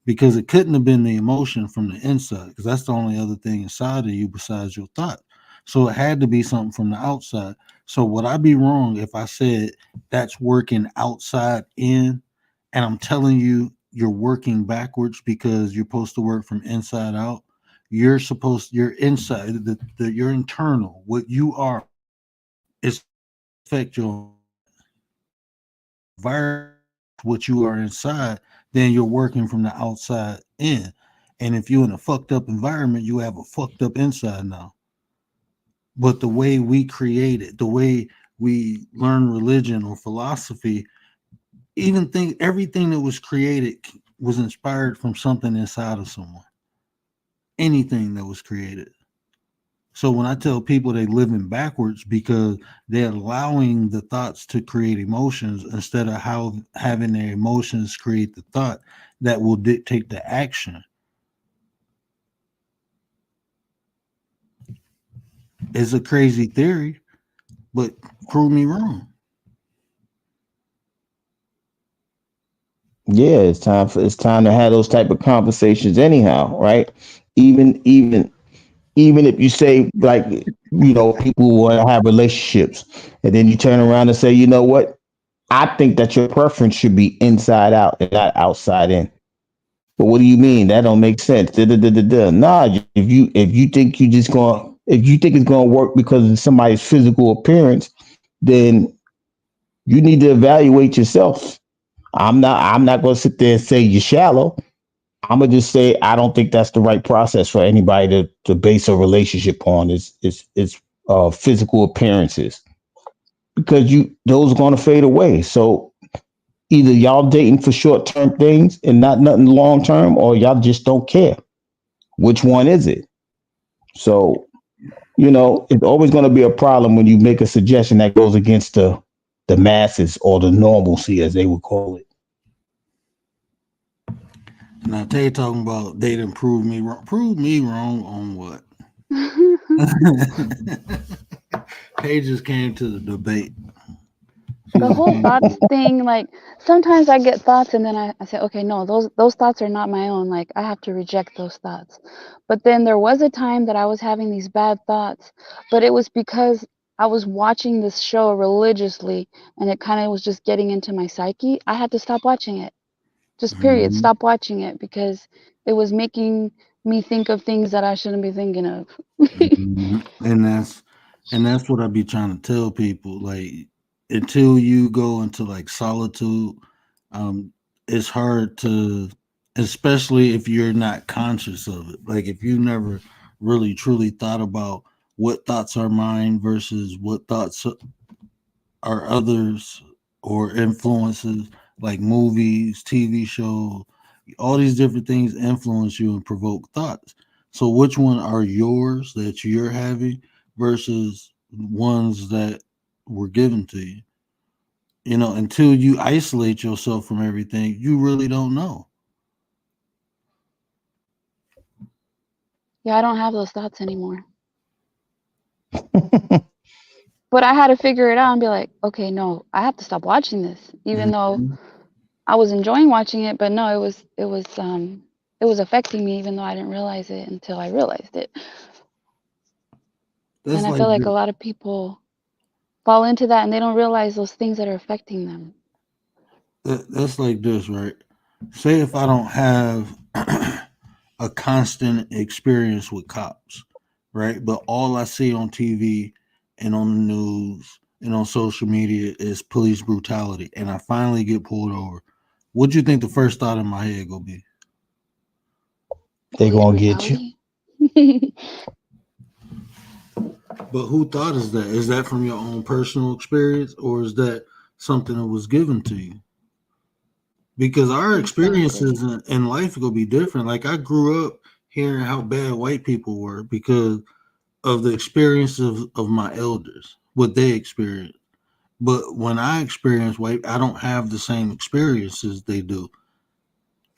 Because it couldn't have been the emotion from the inside, because that's the only other thing inside of you besides your thought. So it had to be something from the outside. So would I be wrong if I said that's working outside in, and I'm telling you you're working backwards because you're supposed to work from inside out? You're inside your internal, what you are is affect your environment, what you are inside, then you're working from the outside in. And if you're in a fucked up environment, you have a fucked up inside now. But the way we create it, the way we learn religion or philosophy, even think everything that was created was inspired from something inside of someone. Anything that was created. So when I tell people they living backwards because they're allowing the thoughts to create emotions instead of how having their emotions create the thought that will dictate the action. It's a crazy theory, but prove me wrong. Yeah, it's time to have those type of conversations anyhow, right? Even even even if you say like people want to have relationships, and then you turn around and say, you know what? I think that your preference should be inside out and not outside in. But what do you mean? That don't make sense. Da, da, da, da, da. Nah, if you think if you think it's gonna work because of somebody's physical appearance, then you need to evaluate yourself. I'm not gonna sit there and say you're shallow. I'm gonna just say I don't think that's the right process for anybody to base a relationship on is physical appearances, because you those are gonna fade away. So either y'all dating for short term things and not nothing long term, or y'all just don't care. Which one is it? So it's always going to be a problem when you make a suggestion that goes against the masses, or the normalcy, as they would call it. Now Tay talking about they didn't prove me wrong. Prove me wrong on what? Tay just came to the debate. She The just whole came thoughts to thing, like sometimes I get thoughts and then I say, okay, no, those thoughts are not my own. Like I have to reject those thoughts. But then there was a time that I was having these bad thoughts, but it was because I was watching this show religiously and it kind of was just getting into my psyche. I had to stop watching it. Just period. Mhm, Stop watching it because it was making me think of things that I shouldn't be thinking of. mhm. And that's what I be trying to tell people. Like until you go into like solitude, um, it's hard to, especially if you're not conscious of it. Like if you never really truly thought about what thoughts are mine versus what thoughts are others or influences, like movies, TV shows, all these different things influence you and provoke thoughts. So which one are yours that you're having versus ones that were given to you? Until you isolate yourself from everything, you really don't know. Yeah, I don't have those thoughts anymore. But I had to figure it out and be like, okay, no, I have to stop watching this, even though Mhm. I was enjoying watching it. But no, it was affecting me, even though I didn't realize it until I realized it. That's And I like feel like a this. lot of people fall into that and they don't realize those things that are affecting them. That's like this, right? Say if I don't have a constant experience with cops, right? But all I see on TV and on the news and on social media is police brutality, and I finally get pulled over. What do you think the first thought in my head gonna be? They Police gonna get you. brutality. But who thought is that? Is that from your own personal experience, or is that something that was given to you? Because our experiences Exactly. in life gonna be different. Like I grew up hearing how bad white people were because of the experience of my elders, what they experienced. But when I experience white, I don't have the same experiences they do.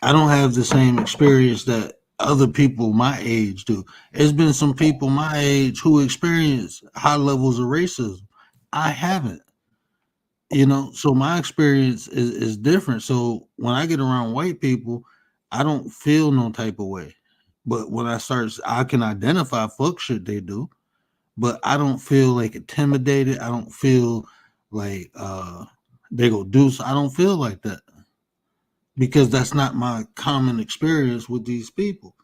I don't have the same experience that other people my age do. There's been some people my age who experience high levels of racism. I haven't, so my experience is different. So when I get around white people, I don't feel no type of way. But when I can identify fuck shit they do, but I don't feel like intimidated. I don't feel like they go do. I don't feel like that because that's not my common experience with these people.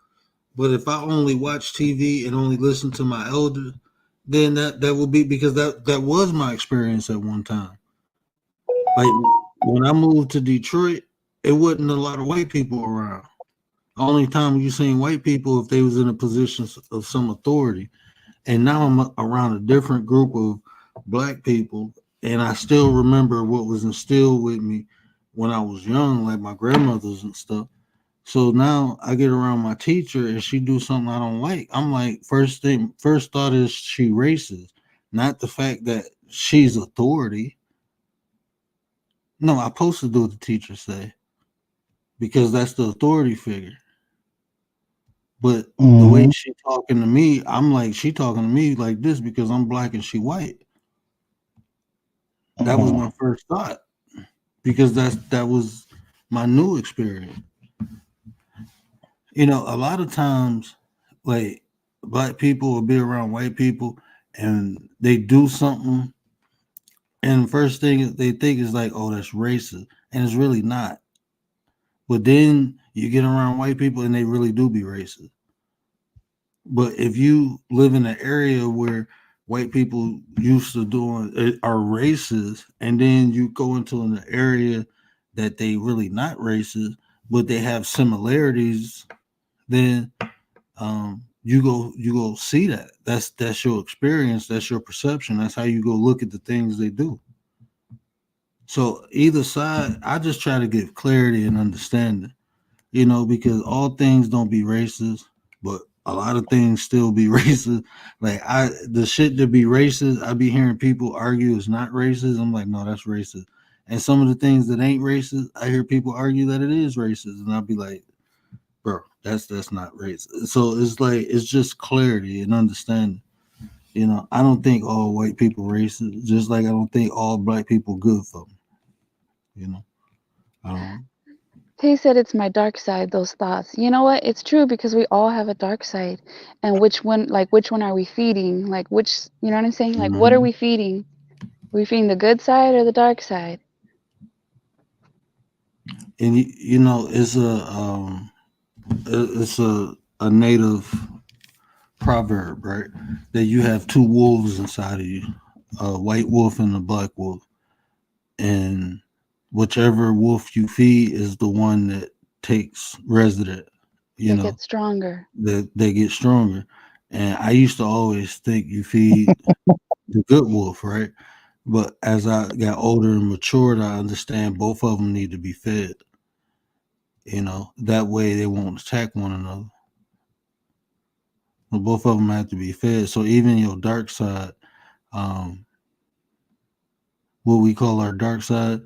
But if I only watch TV and only listen to my elders, then that will be because that was my experience at one time. Like when I moved to Detroit, it wasn't a lot of white people around. The only time you seen white people if they was in a position of some authority. And now I'm around a different group of black people, and I still remember what was instilled with me when I was young, like my grandmothers and stuff. So now I get around my teacher and she do something I don't like. I'm like, first thought is she racist, not the fact that she's authority. No, I'm supposed to do what the teacher say because that's the authority figure. But the way Mm-hmm. she talking to me, I'm like, she talking to me like this because I'm black and she white. That was Mm-hmm. my first thought because that was my new experience. A lot of times, like black people will be around white people and they do something, and the first thing they think is like, "Oh, that's racist," and it's really not. But then you get around white people and they really do be racist. But if you live in an area where white people used to doing are racist, and then you go into an area that they really not racist, but they have similarities, then you go see that. That's your experience. That's your perception. That's how you go look at the things they do. So either side, I just try to give clarity and understanding. Because all things don't be racist, but a lot of things still be racist. Like the shit that be racist, I be hearing people argue is not racist. I'm like, no, that's racist. And some of the things that ain't racist, I hear people argue that it is racist, and I'll be like, bro, that's not racist. So it's like it's just clarity and understanding. I don't think all white people racist, just like I don't think all black people good for them. You know, um, Tay said it's my dark side, those thoughts. You know what? It's true because we all have a dark side. And which one are we feeding? Like, you know what I'm saying? Like, what are mhm. we feeding? Are we feeding the good side or the dark side? And it's a native proverb, right? That you have two wolves inside of you, a white wolf and a black wolf, and whichever wolf you feed is the one that takes resident. You They know get stronger. that they get stronger. And I used to always think you feed the good wolf, right? But as I got older and matured, I understand both of them need to be fed. That way they won't attack one another. But both of them have to be fed. So even your dark side, um, what we call our dark side,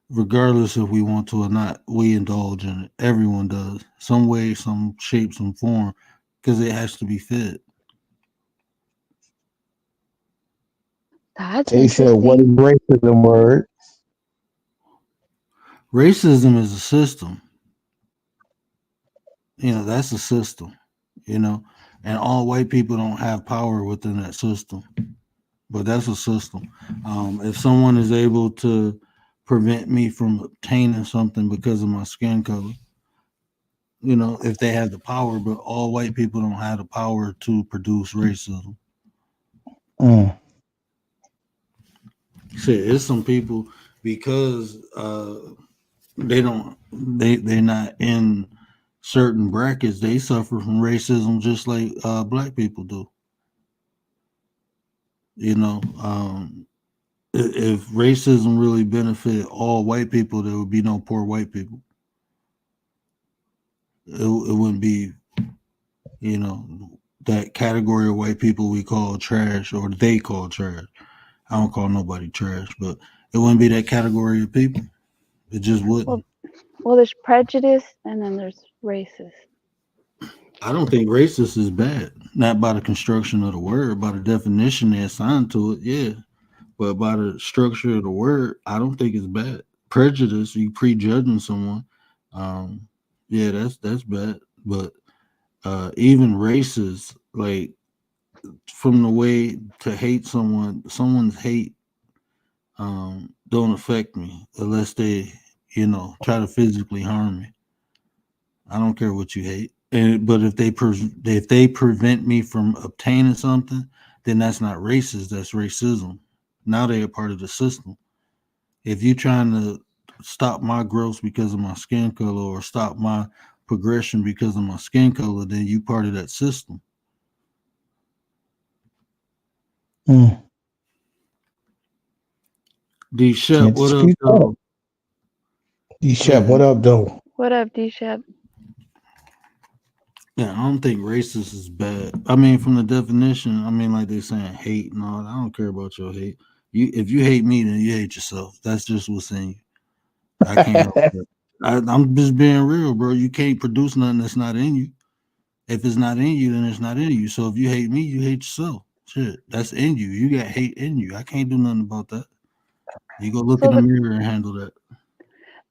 regardless if we want to or not, we indulge in it. Everyone does, some way, some shape, some form, because it has to be fed. That's They said, "What is interesting. racism word?" Racism is a system. That's a system. You know, and all white people don't have power within that system, but that's a system. If someone is able to prevent me from obtaining something because of my skin color, if they have the power, but all white people don't have the power to produce racism. Mm. Shit, it's some people because they're not in certain brackets. They suffer from racism just like black people do. You know, if racism really benefited all white people, there would be no poor white people. It wouldn't be, you know, that category of white people we call trash or they call trash. I don't call nobody trash, but it wouldn't be that category of people. It just Well, wouldn't. well, there's prejudice and then there's racist. I don't think racist is bad. Not by the construction of the word, by the definition they assigned to it, yeah. But by the structure of the word, I don't think it's bad. Prejudice, you prejudging someone, um, yeah, that's bad. But even races, like from the way to hate someone's hate don't affect me unless they, try to physically harm me. I don't care what you hate. But if they prevent me from obtaining something, then that's not racist. That's racism. Now they are part of the system. If you're trying to stop my growth because of my skin color or stop my progression because of my skin color, then you part of that system. Mm. D Shep, Can't what up, dispute that. though? D-Shep, Yeah, what up, though? What up, D-Shep? yeah, I don't think racist is bad. I mean, from the definition, I mean, like they saying hate and all. I don't care about your hate. If you hate me, then you hate yourself. That's just what's in you. I can't help it. I'm just being real, bro. You can't produce nothing that's not in you. If it's not in you, then it's not in you. So if you hate me, you hate yourself. Shit, that's in you. You got hate in you. I can't do nothing about that. You go look in So the mirror and handle that.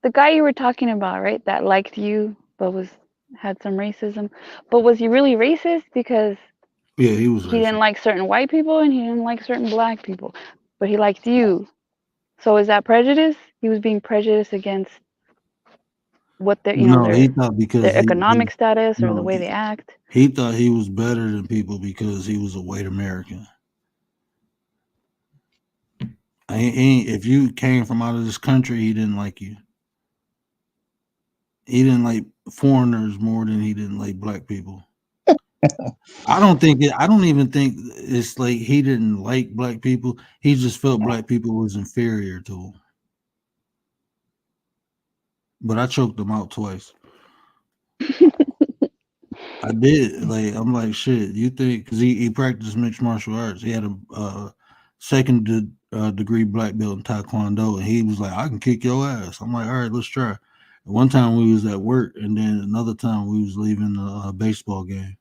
the guy you were talking about, right? That liked you, but had some racism. But was he really racist because Yeah, he was he didn't racist. like certain white people and he didn't like certain black people, but he liked you? So is that prejudice? He was being prejudiced against what their, No, he thought because their economic status or the no, way they act. he thought he was better than people because he was a white American. If you came from out of this country, he didn't like you. He didn't like foreigners more than he didn't like black people. I don't even think it's like he didn't like black people. He just felt black people was inferior to him. But I choked him out twice. I did. Like I'm like shit. You think because he practiced mixed martial arts. He had a degree black belt in Taekwondo, and he was like, "I can kick your ass." I'm like, "All right, let's try." One time we was at work, and then another time we was leaving a baseball game,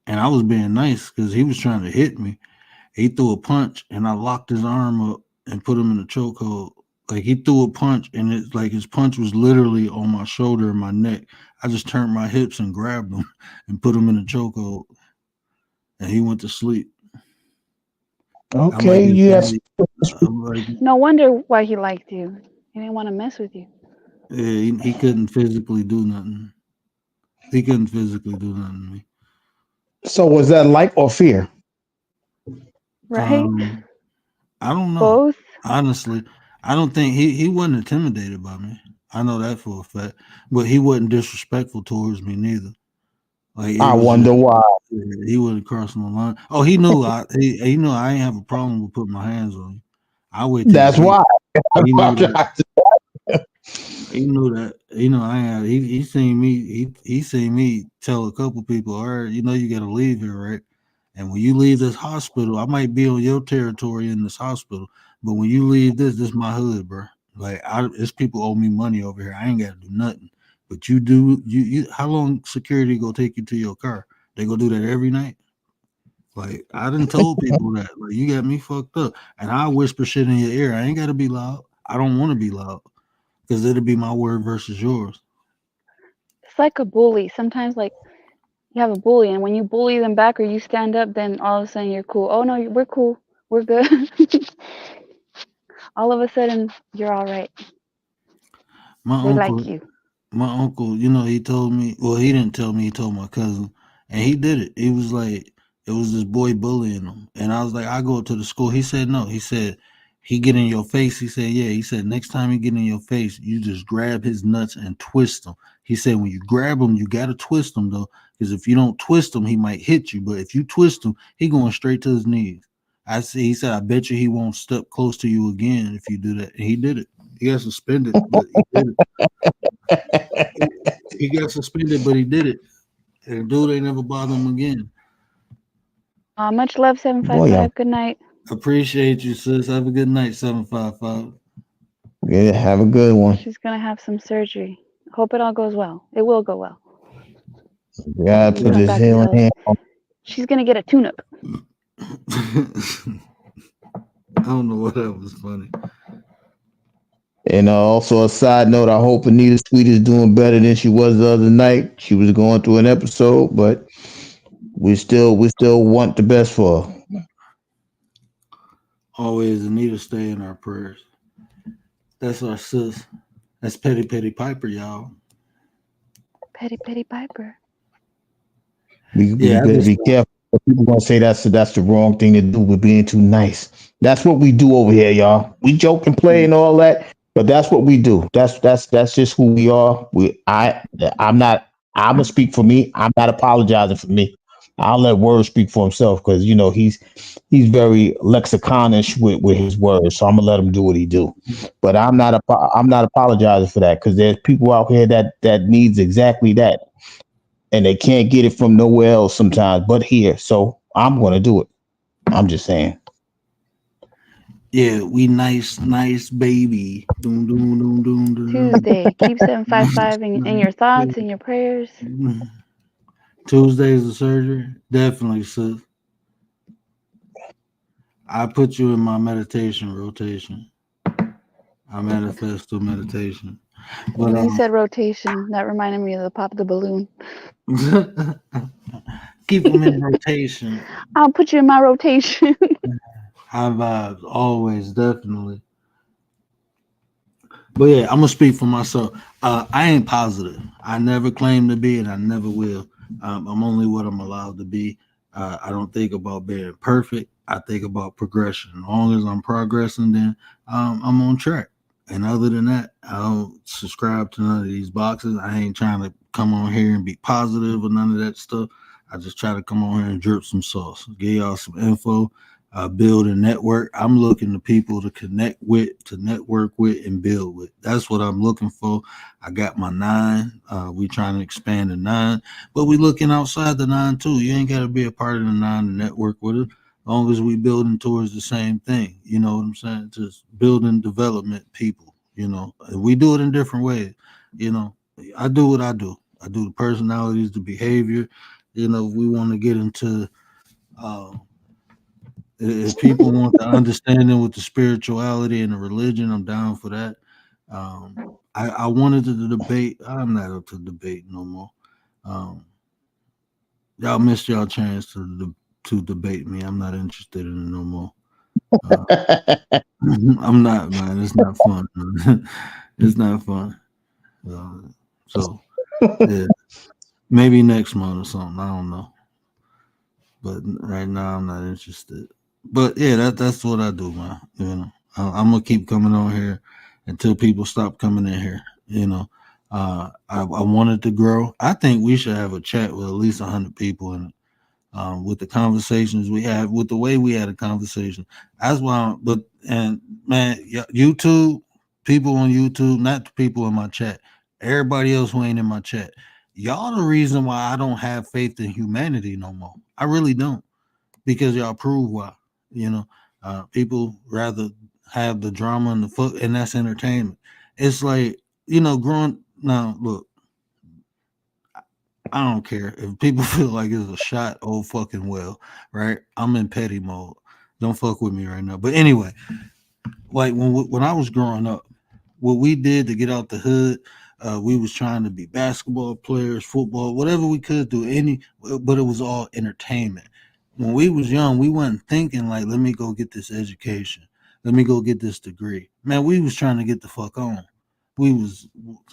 and I was being nice because he was trying to hit me. He threw a punch, and I locked his arm up and put him in a chokehold. Like he threw a punch, and it's like his punch was literally on my shoulder and my neck. I just turned my hips and grabbed him and put him in a chokehold, and he went to sleep. I'm like Okay, his you have daddy. I'm like, No wonder why he liked you. He didn't want to mess with you. yeah, he couldn't physically do nothing. He couldn't physically do nothing to me. so was that like or fear? Right? Um, I don't know. Both. Honestly, I don't think he wasn't intimidated by me. I know that for a fact. But he wasn't disrespectful towards me neither. Like it I was wonder just why. he wasn't crossing the line. Oh, he knew I ain't have a problem with putting my hands on you. I wait till you That's bleed. why. He knew that. He knew that. I had he seen me he seen me tell a couple people, all right, you gotta leave here, right? And when you leave this hospital, I might be on your territory in this hospital, but when you leave this my hood, bro. Like it's people owe me money over here. I ain't gotta do nothing. But you do you how long security gonna take you to your car? They gonna do that every night? Like I done told people that. Like you got me fucked up. And I whisper shit in your ear. I ain't gotta be loud. I don't want to be loud because it'll be my word versus yours. It's like a bully. Sometimes, like, you have a bully, and when you bully them back or you stand up, then all of a sudden you're cool. Oh, no, we're cool. We're good. All of a sudden, you're all right. My They like uncle, you. my uncle, he told me. Well, he didn't tell me. He told my cousin, and he did it. He was like, it was this boy bullying him, and I was like, I go up to the school. He said no. He said he get in your face. He said yeah. He said next time he get in your face, you just grab his nuts and twist them. He said when you grab him, you gotta twist him though, because if you don't twist him, he might hit you. But if you twist him, he going straight to his knees. I see. He said, I bet you he won't step close to you again if you do that. And he did it. He got suspended, but he did it. He got suspended, but he did it. And dude ain't never bothered him again. Much love, Boy, yeah. 755. Good night. Appreciate you, sis. Have a good night, 755. Yeah, have a good one. She's going to have some surgery. Hope it all goes well. It will go well. Gotta She's put going his back to healing health. hand on. She's going to get a tune-up. I don't know what that was funny. And also a side note, I hope Anita Sweet is doing better than she was the other night. She was going through an episode, but We still want the best for her. Always Anita stay in our prayers. That's our sis. That's Petty Petty Piper, y'all. Petty Petty Piper. We Yeah, I better just be careful. People gonna say that's the wrong thing to do. We're being too nice. That's what we do over here, y'all. We joke and play and all that, but that's what we do. That's just who we are. I'm not. I'm gonna speak for me. I'm not apologizing for me. I'll let words speak for himself because he's very lexiconish with his words. So I'm gonna let him do what he do. But I'm not apologizing for that because there's people out here that needs exactly that and they can't get it from nowhere else sometimes but here. So I'm going to do it. I'm just saying. yeah, we nice baby. Doom doom doom doom Tuesday. Keep doom. 755 in your thoughts and your prayers. Tuesdays of surgery, definitely, sis. I put you in my meditation rotation. I manifest through meditation, but When you said rotation, that reminded me of the pop the balloon. keep them in rotation. I'll put you in my rotation. High vibes, always, definitely. But yeah, I'm gonna speak for myself. I ain't positive. I never claim to be, and I never will. I'm only what I'm allowed to be. I don't think about being perfect. I think about progression. As long as I'm progressing, then I'm on track. And other than that, I don't subscribe to none of these boxes. I ain't trying to come on here and be positive or none of that stuff. I just try to come on here and drip some sauce, give y'all some info, build a network. I'm looking to people to connect with, to network with, and build with. That's what I'm looking for. I got my 9. We trying to expand the 9, but we looking outside the 9 too. You ain't got to be a part of the 9 to network with it. As long as we building towards the same thing, you know what I'm saying? Just building development people. And we do it in different ways. You know, I do what I do. I do the personalities, the behavior. If we want to get into uh, if people want the understanding with the spirituality and the religion, I'm down for that. I wanted to debate. I'm not up to debate no more. Um, y'all missed y'all chance to debate me. I'm not interested in it no more. Uh, I'm not, man. It's not fun. Man. It's not fun. Uh, so yeah, maybe next month or something. I don't know. But right now I'm not interested. But yeah, that's what I do, man. I'm gonna keep coming on here until people stop coming in here. I wanted to grow. I think we should have a chat with at least 100 people in it. With the conversations we have, with the way we had a conversation. That's why. And man, YouTube people on YouTube, not the people in my chat. Everybody else who ain't in my chat. Y'all the reason why I don't have faith in humanity no more. I really don't, because y'all prove why. People rather have the drama and the foot, and that's entertainment. It's like growing. Now, look, I don't care if people feel like it's a shot. Oh, fucking well, right? I'm in petty mode. Don't fuck with me right now. But anyway, like when I was growing up, what we did to get out the hood, we was trying to be basketball players, football, whatever we could do. But it was all entertainment. When we was young, we wasn't thinking like, let me go get this education, let me go get this degree. Man, we was trying to get the fuck on. We was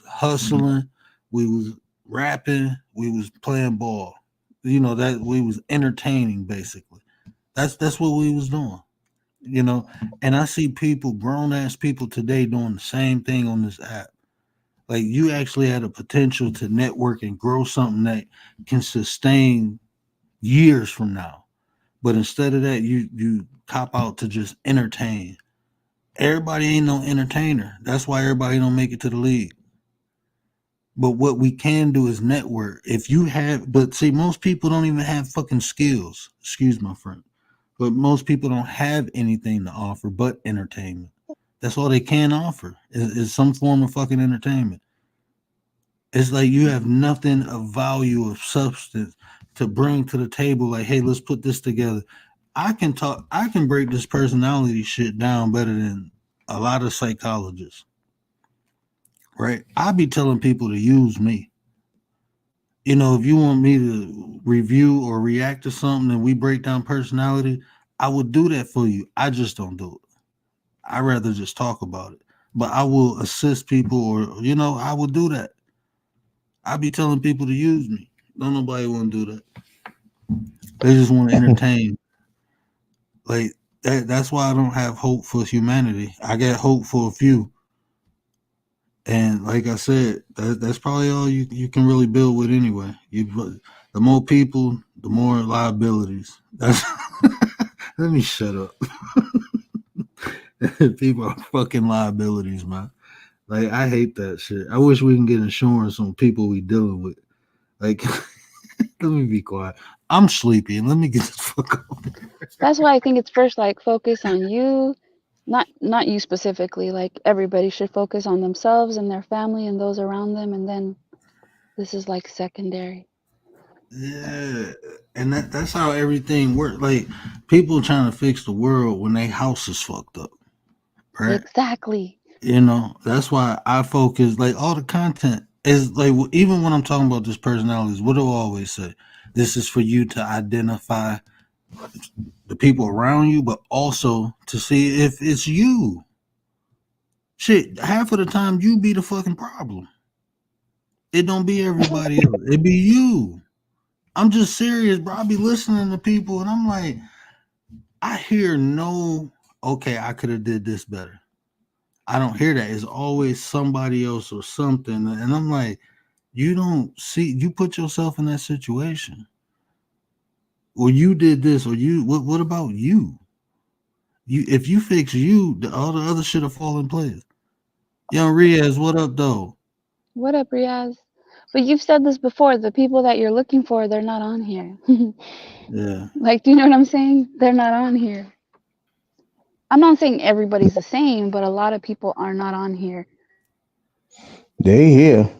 hustling, we was rapping, we was playing ball. That we was entertaining basically. That's what we was doing you know. And I see people, grown ass people today, doing the same thing on this app. Like you actually had a potential to network and grow something that can sustain years from now. But instead of that, you cop out to just entertain. Everybody ain't no entertainer. That's why everybody don't make it to the league. But what we can do is network. If you have, but see, most people don't even have fucking skills. Excuse my friend. But most people don't have anything to offer but entertainment. That's all they can offer is some form of fucking entertainment. It's like you have nothing of value of substance to bring to the table. Like, hey, let's put this together. I can talk. I can break this personality shit down better than a lot of psychologists. Right? I be telling people to use me. If you want me to review or react to something and we break down personality, I would do that for you. I just don't do it. I rather just talk about it. But I will assist people, or I will do that. I be telling people to use me. Don't nobody want to do that. They just want to entertain. Like that's why I don't have hope for humanity. I got hope for a few. And like I said, that's probably all you can really build with anyway. The more people, the more liabilities. That's let me shut up. People are fucking liabilities, man. Like I hate that shit. I wish we can get insurance on people we dealing with. Like let me be quiet. I'm sleepy and let me get this fuck up. That's why I think it's first like focus on you, not you specifically. Like everybody should focus on themselves and their family and those around them, and then this is like secondary. Yeah, and that's how everything works. Like people trying to fix the world when their house is fucked up, right? Exactly. That's why I focus. Like all the content is like even when I'm talking about this personalities, what do I always say? This is for you to identify the people around you, but also to see if it's you. Shit, half of the time you be the fucking problem. It don't be everybody else. It be you. I'm just serious, bro. I be listening to people and I'm like, I hear no, okay, I could have did this better. I don't hear that. It's always somebody else or something. And I'm like, you don't see, you put yourself in that situation. Or you did this, or what about you? If you fix you, all the other shit will fall in place. Young Riaz, what up though? What up, Riaz? But you've said this before. The people that you're looking for, they're not on here. Yeah. Like, do you know what I'm saying? They're not on here. I'm not saying everybody's the same, but a lot of people are not on here. They here.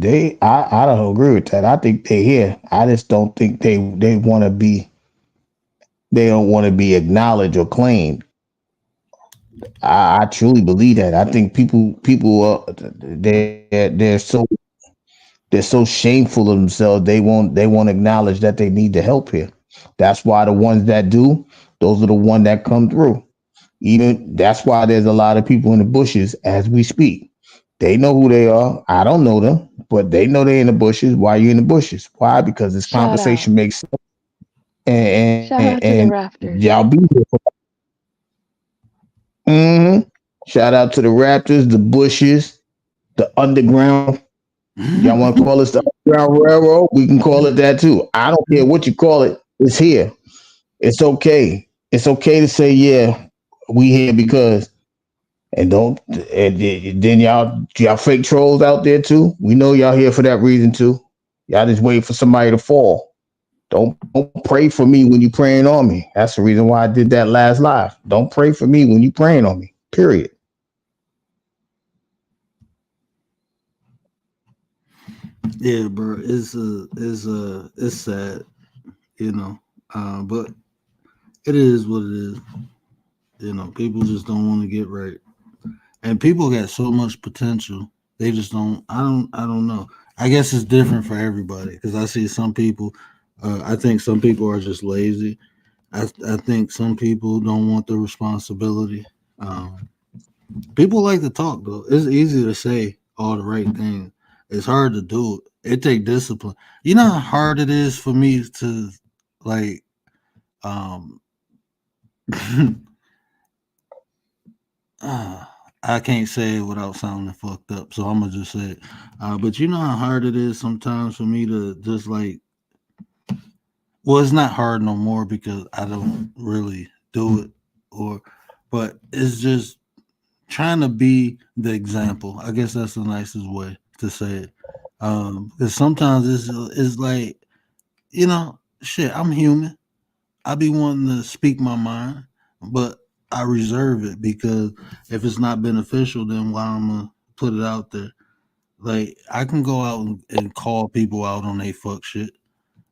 I don't agree with that. I think they here. I just don't think they want to be. They don't want to be acknowledged or claimed. I truly believe that. I think people they're so shameful of themselves. They won't acknowledge that they need the help here. That's why the ones that do, those are the ones that come through. Even that's why there's a lot of people in the bushes as we speak. They know who they are. I don't know them, but they know they're in the bushes. Why are you in the bushes? Why? Because this Shout out. conversation makes sense. Shout out to the And Raptors. y'all be here. Shout out to the Raptors, the bushes, the underground. Y'all want to call us the underground railroad? We can call it that too. I don't care what you call it. It's here. It's okay. It's okay to say, yeah, we here because and don't and then y'all fake trolls out there too. We know y'all here for that reason too. Y'all just wait for somebody to fall. Don't pray for me when you praying on me. That's the reason why I did that last live. Don't pray for me when you praying on me. Period. Yeah, bro. It's sad, you know. But it is what it is. People just don't want to get right. And people got so much potential. They just don't. I don't know. I guess it's different for everybody because I see some people. I think some people are just lazy. I think some people don't want the responsibility. Um, People like to talk though. It's easy to say all the right things. It's hard to do it. It take discipline. You know how hard it is for me to like um uh, I can't say it without sounding fucked up, so I'm gonna just say it. But you know how hard it is sometimes for me to just like, well, it's not hard no more because I don't really do it, or, but it's just trying to be the example. I guess that's the nicest way to say it. Because sometimes it's like, shit. I'm human. I be wanting to speak my mind, but I reserve it because if it's not beneficial, then why I'm gonna put it out there? Like I can go out and call people out on they fuck shit,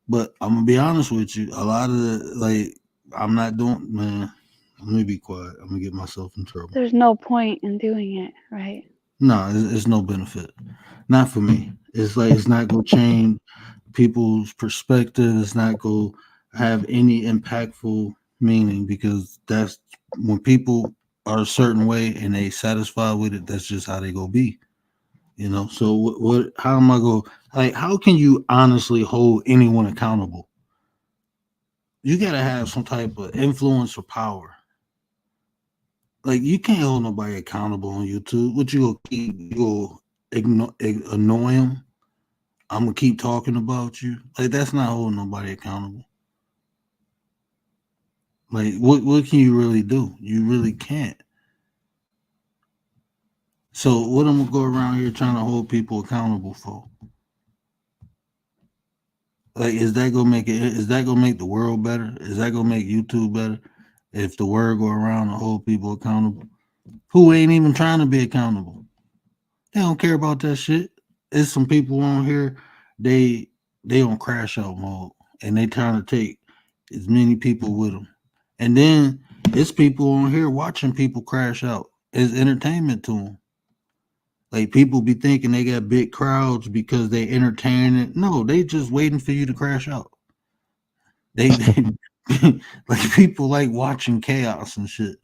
but I'm gonna be honest with you. A lot of the like, I'm not doing. Man, let me be quiet. I'm gonna get myself in trouble. There's no point in doing it, right? No, it's no benefit. Not for me. It's like it's not gonna change people's perspective. It's not gonna have any impactful meaning because that's when people are a certain way and they satisfied with it. That's just how they go be. So what? How am I go? Like, how can you honestly hold anyone accountable? You gotta have some type of influence or power. Like, you can't hold nobody accountable on YouTube. What you gonna keep? You go annoy them? I'm gonna keep talking about you. Like, that's not holding nobody accountable. Like, what can you really do? You really can't. So what I'm gonna go around here trying to hold people accountable for? Like, is that gonna make it? Is that gonna make the world better? Is that gonna make YouTube better? If the word go around to hold people accountable, who ain't even trying to be accountable, they don't care about that shit. There's some people on here, they they on crash out mode, and they trying to take as many people with them. And then it's people on here watching people crash out as entertainment to them. Like, people be thinking they got big crowds because they entertain it. No, they just waiting for you to crash out. They like, people like watching chaos and shit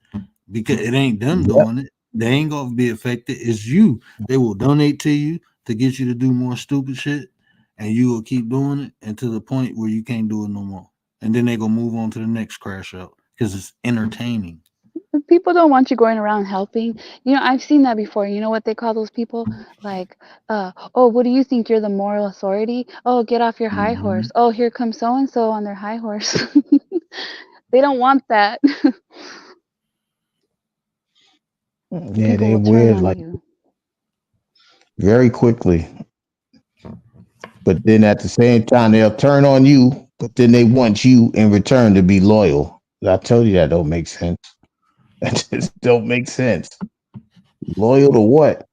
because it ain't them Yep. doing it. They ain't gonna be affected. It's you. They will donate to you to get you to do more stupid shit, and you will keep doing it until the point where you can't do it no more. And then they gonna move on to the next crash out because it's entertaining. People don't want you going around helping. I've seen that before. You know what they call those people? Like, oh, what do you think? You're the moral authority? Oh, get off your high Hmm. horse. Oh, here comes so and so on their high horse. They don't want that. Yeah, People they will turn weird on like you. very quickly. But then at the same time, they'll turn on you, but then they want you in return to be loyal. I told you that don't make sense. That just don't make sense. Loyal to what?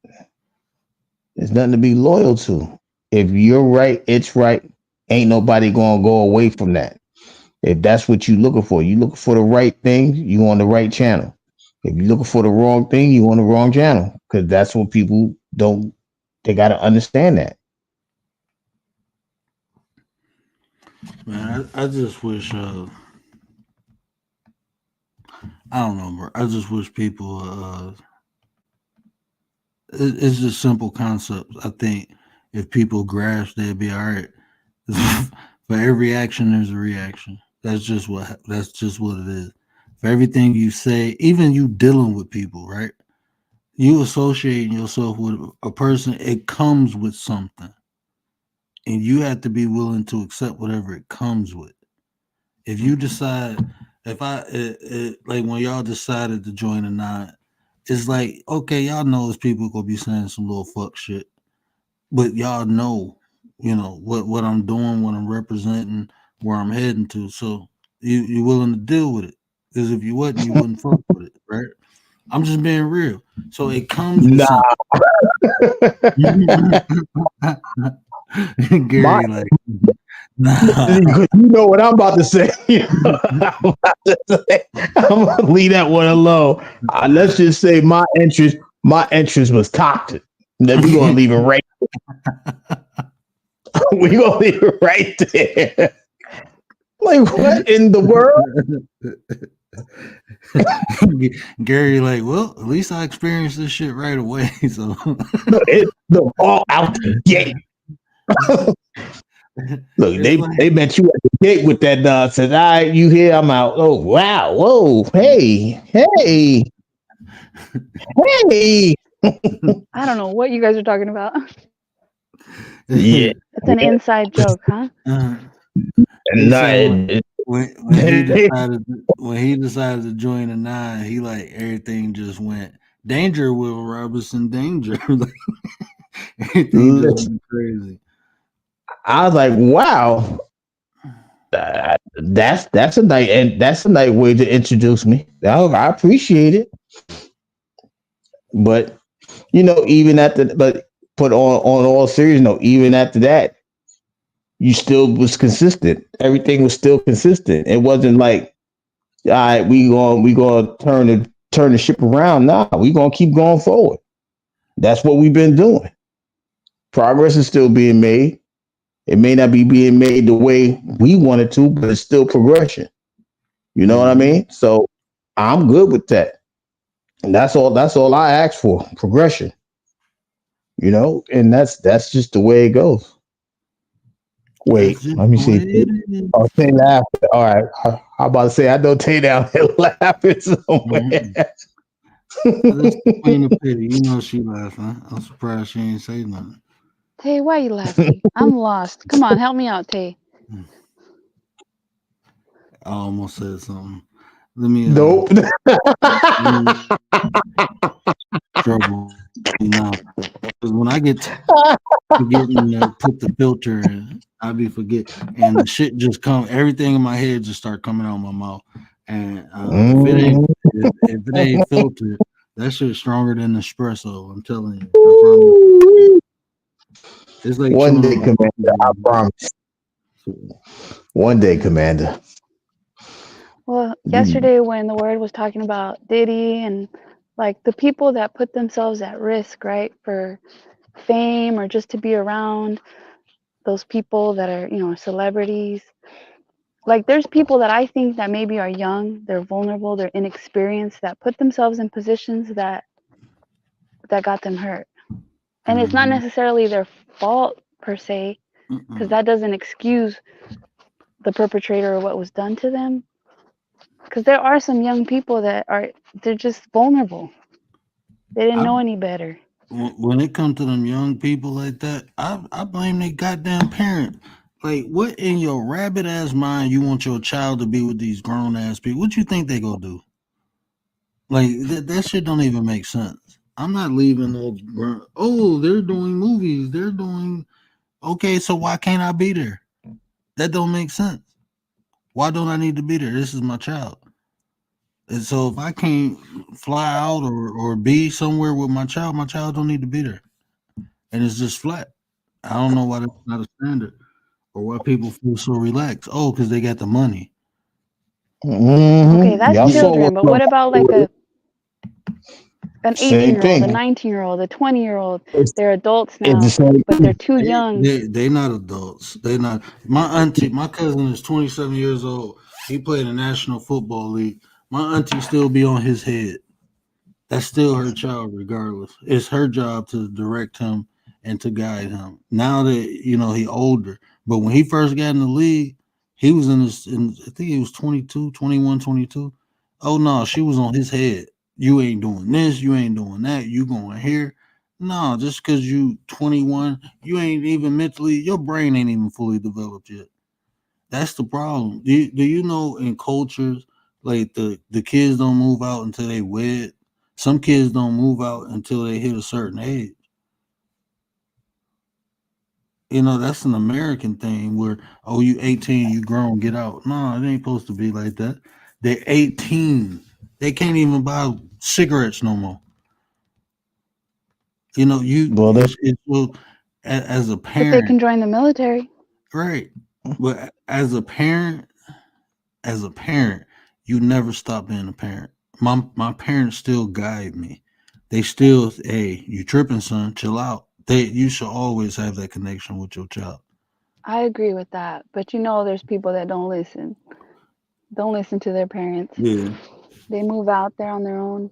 There's nothing to be loyal to. If you're right, it's right. Ain't nobody gonna go away from that. If that's what you looking for, you looking for the right thing, you on the right channel. If you're looking for the wrong thing, you on the wrong channel. Because that's what people don't. They gotta understand that. Man, I just wish I don't know, bro. I just wish people it's just simple concepts. I think if people grasp, they'd be all right. For every action, there's a reaction. That's just what it is. For everything you say, even you dealing with people, right? You associating yourself with a person, it comes with something, and you have to be willing to accept whatever it comes with. If you decide, if I like when y'all decided to join a nine, it's like, okay, y'all know those people gonna be saying some little fuck shit, but y'all know, what I'm doing, what I'm representing, where I'm heading to. So you willing to deal with it. Because if you wasn't, you wouldn't fuck with it, right? I'm just being real. So it comes with Nah, something. my Gary, like, nah. you know what I'm about to say. I'm gonna leave that one alone. Let's just say my interest was toxic. Then we're gonna leave it right. We're gonna leave it right there. Like what in the world? Gary, like, well, at least I experienced this shit right away. So No, all out the gate. Look, it's they like, met you at the gate with that nonsense. All right, you here? I'm out. Oh wow, whoa, hey, hey, hey. I don't know what you guys are talking about. Yeah, It's an inside joke, huh? uh, he and said not, when he decided to join the nine, he like everything just went danger. Will Robinson danger? Like, everything just listen, went crazy. I was like, wow, that's a nice and that's a nice way to introduce me. I appreciate it, but even after, but on all serious note, even after that, you still was consistent. Everything was still consistent. It wasn't like, all right, we going to turn the ship around. Nah, we gonna keep going forward. That's what we've been doing. Progress is still being made. It may not be being made the way we want it to, but it's still progression. You know what I Mm-hmm. mean? So I'm good with that. And that's all I ask for. Progression. You know, and that's just the way it goes. That's Wait, just let me the way see. it is. Oh, Tay laughing. All right. How about to say I know Tay down there laughing Mm-hmm. somewhere. That's the queen of pity. You know she laughing. I'm surprised she ain't say nothing. Tay, why are you laughing? I'm lost. Come on, help me out, Tay. I almost said something. Let me Nope. let me trouble me now. Because when I get forgetting to put the filter in, I be forget, and the shit just come. Everything in my head just start coming out my mouth. And Mhm. if it ain't filtered, that shit's stronger than espresso. I'm telling you. I promise. It's like One chewing day, on Commander, I cookies. promise. One day, Commander. Well, You yesterday when the word was talking about Diddy and like the people that put themselves at risk, right, for fame or just to be around those people that are, celebrities. Like there's people that I think that maybe are young, they're vulnerable, they're inexperienced, that put themselves in positions that got them hurt. And it's not Mm-hmm. necessarily their fault per se, because Mm-mm. that doesn't excuse the perpetrator or what was done to them. Because there are some young people they're just vulnerable. They didn't I know any better. when it comes to them young people like that, I blame their goddamn parent. Like, what in your rabbit ass mind you want your child to be with these grown ass people? What you think they gonna do? Like that shit don't even make sense. I'm not leaving no. Oh, they're doing movies. They're doing okay. So why can't I be there? That don't make sense. Why don't I need to be there? This is my child. And so if I can't fly out or be somewhere with my child don't need to be there. And it's just flat. I don't know why that's not a standard or why people feel so relaxed. Oh, because they got the money. Okay, that's Y'all Yeah. saw what children, but what about like an same 18-year-old, a thing. 19-year-old, a 20-year-old? It's, They're adults it's the now, same but they're thing. too young. They not adults. They not. My auntie, my cousin is 27 years old. He played in the National Football League. My auntie still be on his head. That's still her child, regardless. It's her job to direct him and to guide him. Now that he older, but when he first got in the league, he was in this. I think he was 22, 21, 22. Oh no, she was on his head. You ain't doing this. You ain't doing that. You going here. No, just because you 21, you ain't even mentally. Your brain ain't even fully developed yet. That's the problem. Do you know in cultures like the kids don't move out until they wed? Some kids don't move out until they hit a certain age. That's an American thing where you 18, you grown, get out. No, it ain't supposed to be like that. They're 18. They can't even buy cigarettes no more. Well, they, It's so as a But they parent, can join the military. right? But as a parent, you never stop being a parent. My parents still guide me. They still, hey, you tripping, son? Chill out. You should always have that connection with your child. I agree with that. But there's people that don't listen. Don't listen to their parents. Yeah, They move out there on their own.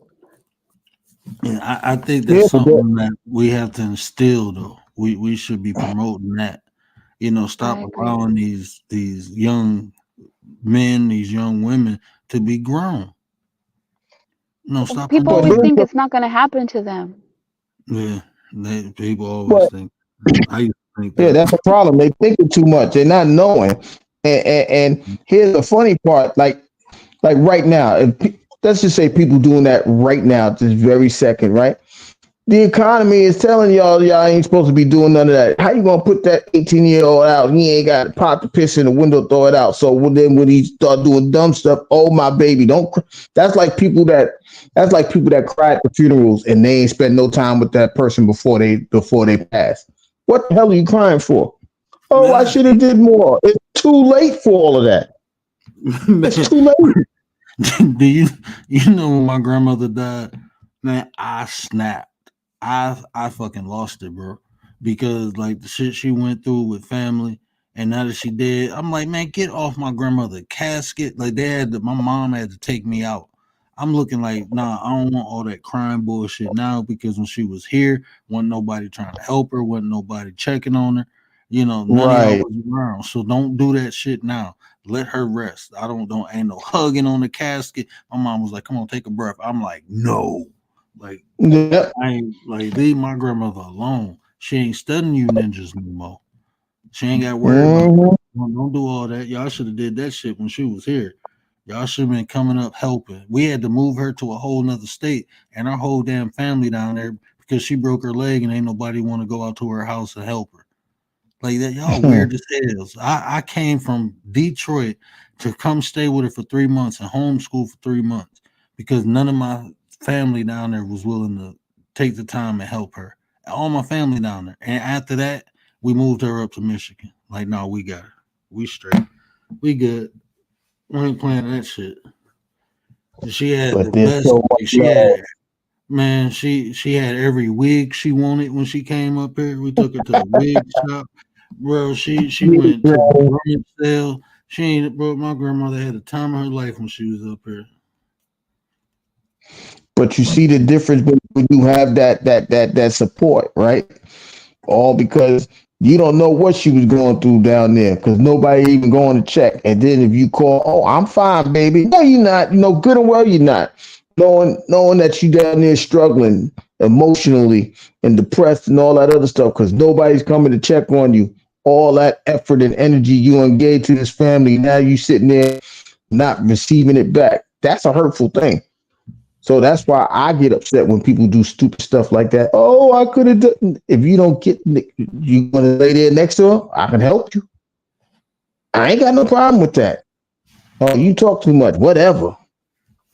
and I think yeah, that's but that, something that we have to instill, though. We should be promoting that. Stop I agree. allowing these young men, these young women to be grown. No, stop People but always punishing here's think the, it's not going to happen to them. them. Yeah, people always but think. I used to think yeah, that. that's the problem. They thinking too much. They're not knowing. And here's the funny part. Like right now, let's just say people doing that right now, this very second, right? The economy is telling y'all ain't supposed to be doing none of that. How you gonna put that 18-year-old out? He ain't got to pop the piss in the window, throw it out. So then when he start doing dumb stuff, oh my baby, don't. That's like people that cry at the funerals and they ain't spend no time with that person before they pass. What the hell are you crying for? Oh, I Man, should have did more. It's too late for all of that. It's man, too late. do you know when my grandmother died? Man, I snapped. I fucking lost it, bro. Because like the shit she went through with family, and now that she dead, I'm like, man, get off my grandmother casket. Like my mom had to take me out. I'm looking like, nah, I don't want all that crime bullshit now because when she was here, wasn't nobody trying to help her, wasn't nobody checking on her. You know, none of y'all Right. was around. So don't do that shit now. Let her rest. I don't ain't no hugging on the casket. My mom was like, come on, take a breath. I'm like, no. Like Yep. I ain't like leave my grandmother alone. She ain't studying you ninjas no more. She ain't got to worry about that. Mhm. Don't do all that. Y'all should have did that shit when she was here. Y'all should have been coming up helping. We had to move her to a whole nother state and our whole damn family down there because she broke her leg and ain't nobody want to go out to her house and help her. Like that, y'all weird as hell. I came from Detroit to come stay with her for 3 months and homeschool for 3 months because none of my family down there was willing to take the time and help her. All my family down there. And after that, we moved her up to Michigan. Like, no, we got her. We straight. We good. We ain't playing that shit. She had the But there's best. so much She love. had man. She had every wig she wanted when she came up here. We took her to the wig shop. Bro, she went to the rummage sale. She ain't bro. My grandmother had the time of her life when she was up here. But you see the difference when you have that support, right? All because you don't know what she was going through down there because nobody even going to check. And then if you call, oh, I'm fine, baby. No, you're not. You know, good and well, you're not. Knowing that you down there struggling emotionally and depressed and all that other stuff because nobody's coming to check on you. All that effort and energy you engage to this family, now you sitting there not receiving it back. That's a hurtful thing. So that's why I get upset when people do stupid stuff like that. Oh, I could have done. If you don't get, you want to lay there next to her, I can help you. I ain't got no problem with that. Oh, you talk too much, whatever.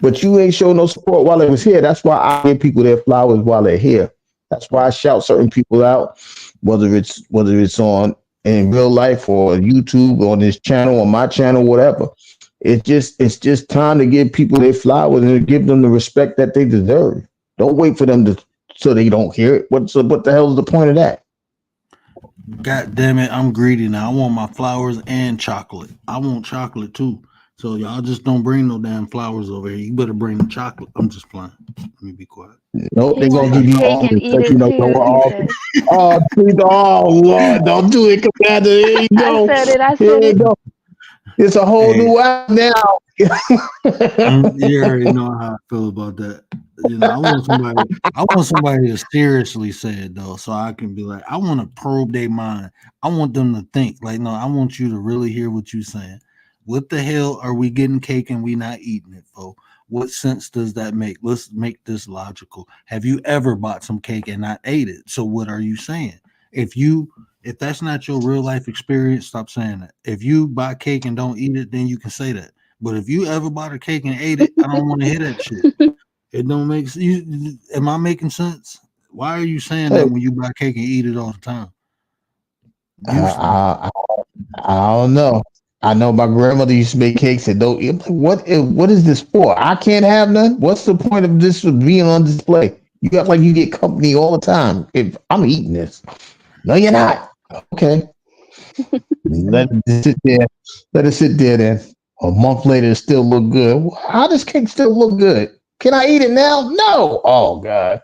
But you ain't show no support while it was here. That's why I give people their flowers while they're here. That's why I shout certain people out, whether it's on in real life or YouTube or on this channel or my channel, whatever. It's just time to give people their flowers and give them the respect that they deserve. Don't wait for them to so they don't hear it. What the hell is the point of that? God damn it, I'm greedy now. I want my flowers and chocolate. I want chocolate too. So y'all just don't bring no damn flowers over here. You better bring the chocolate. I'm just playing. Let me be quiet. Nope, He they're gonna wants give his you cake and almonds eat because you it know too, what he all. said. Oh, oh Lord, don't do it, Commander. Here you I go. said it. I Here said you it. go. It's a whole Hey, new app now. you already know how I feel about that. You know, I want somebody to seriously say it though, so I can be like, I want to probe their mind. I want them to think. Like, no, I want you to really hear what you're saying. What the hell are we getting cake and we not eating it for? What sense does that make? Let's make this logical. Have you ever bought some cake and not ate it? So what are you saying? If you if that's not your real life experience, stop saying that. If you buy cake and don't eat it, then you can say that. But if you ever bought a cake and ate it, I don't want to hear that shit. It don't make you. Am I making sense? Why are you saying that Hey, when you buy cake and eat it all the time? Useless. I, I don't know. I know my grandmother used to make cakes and don't. I'm like, what is this for? I can't have none. What's the point of this being on display? You act like you get company all the time. If I'm eating this, no, you're not. Okay, let it sit there. Let it sit there. Then a month later, it still look good. How does cake still look good? Can I eat it now? No. Oh God,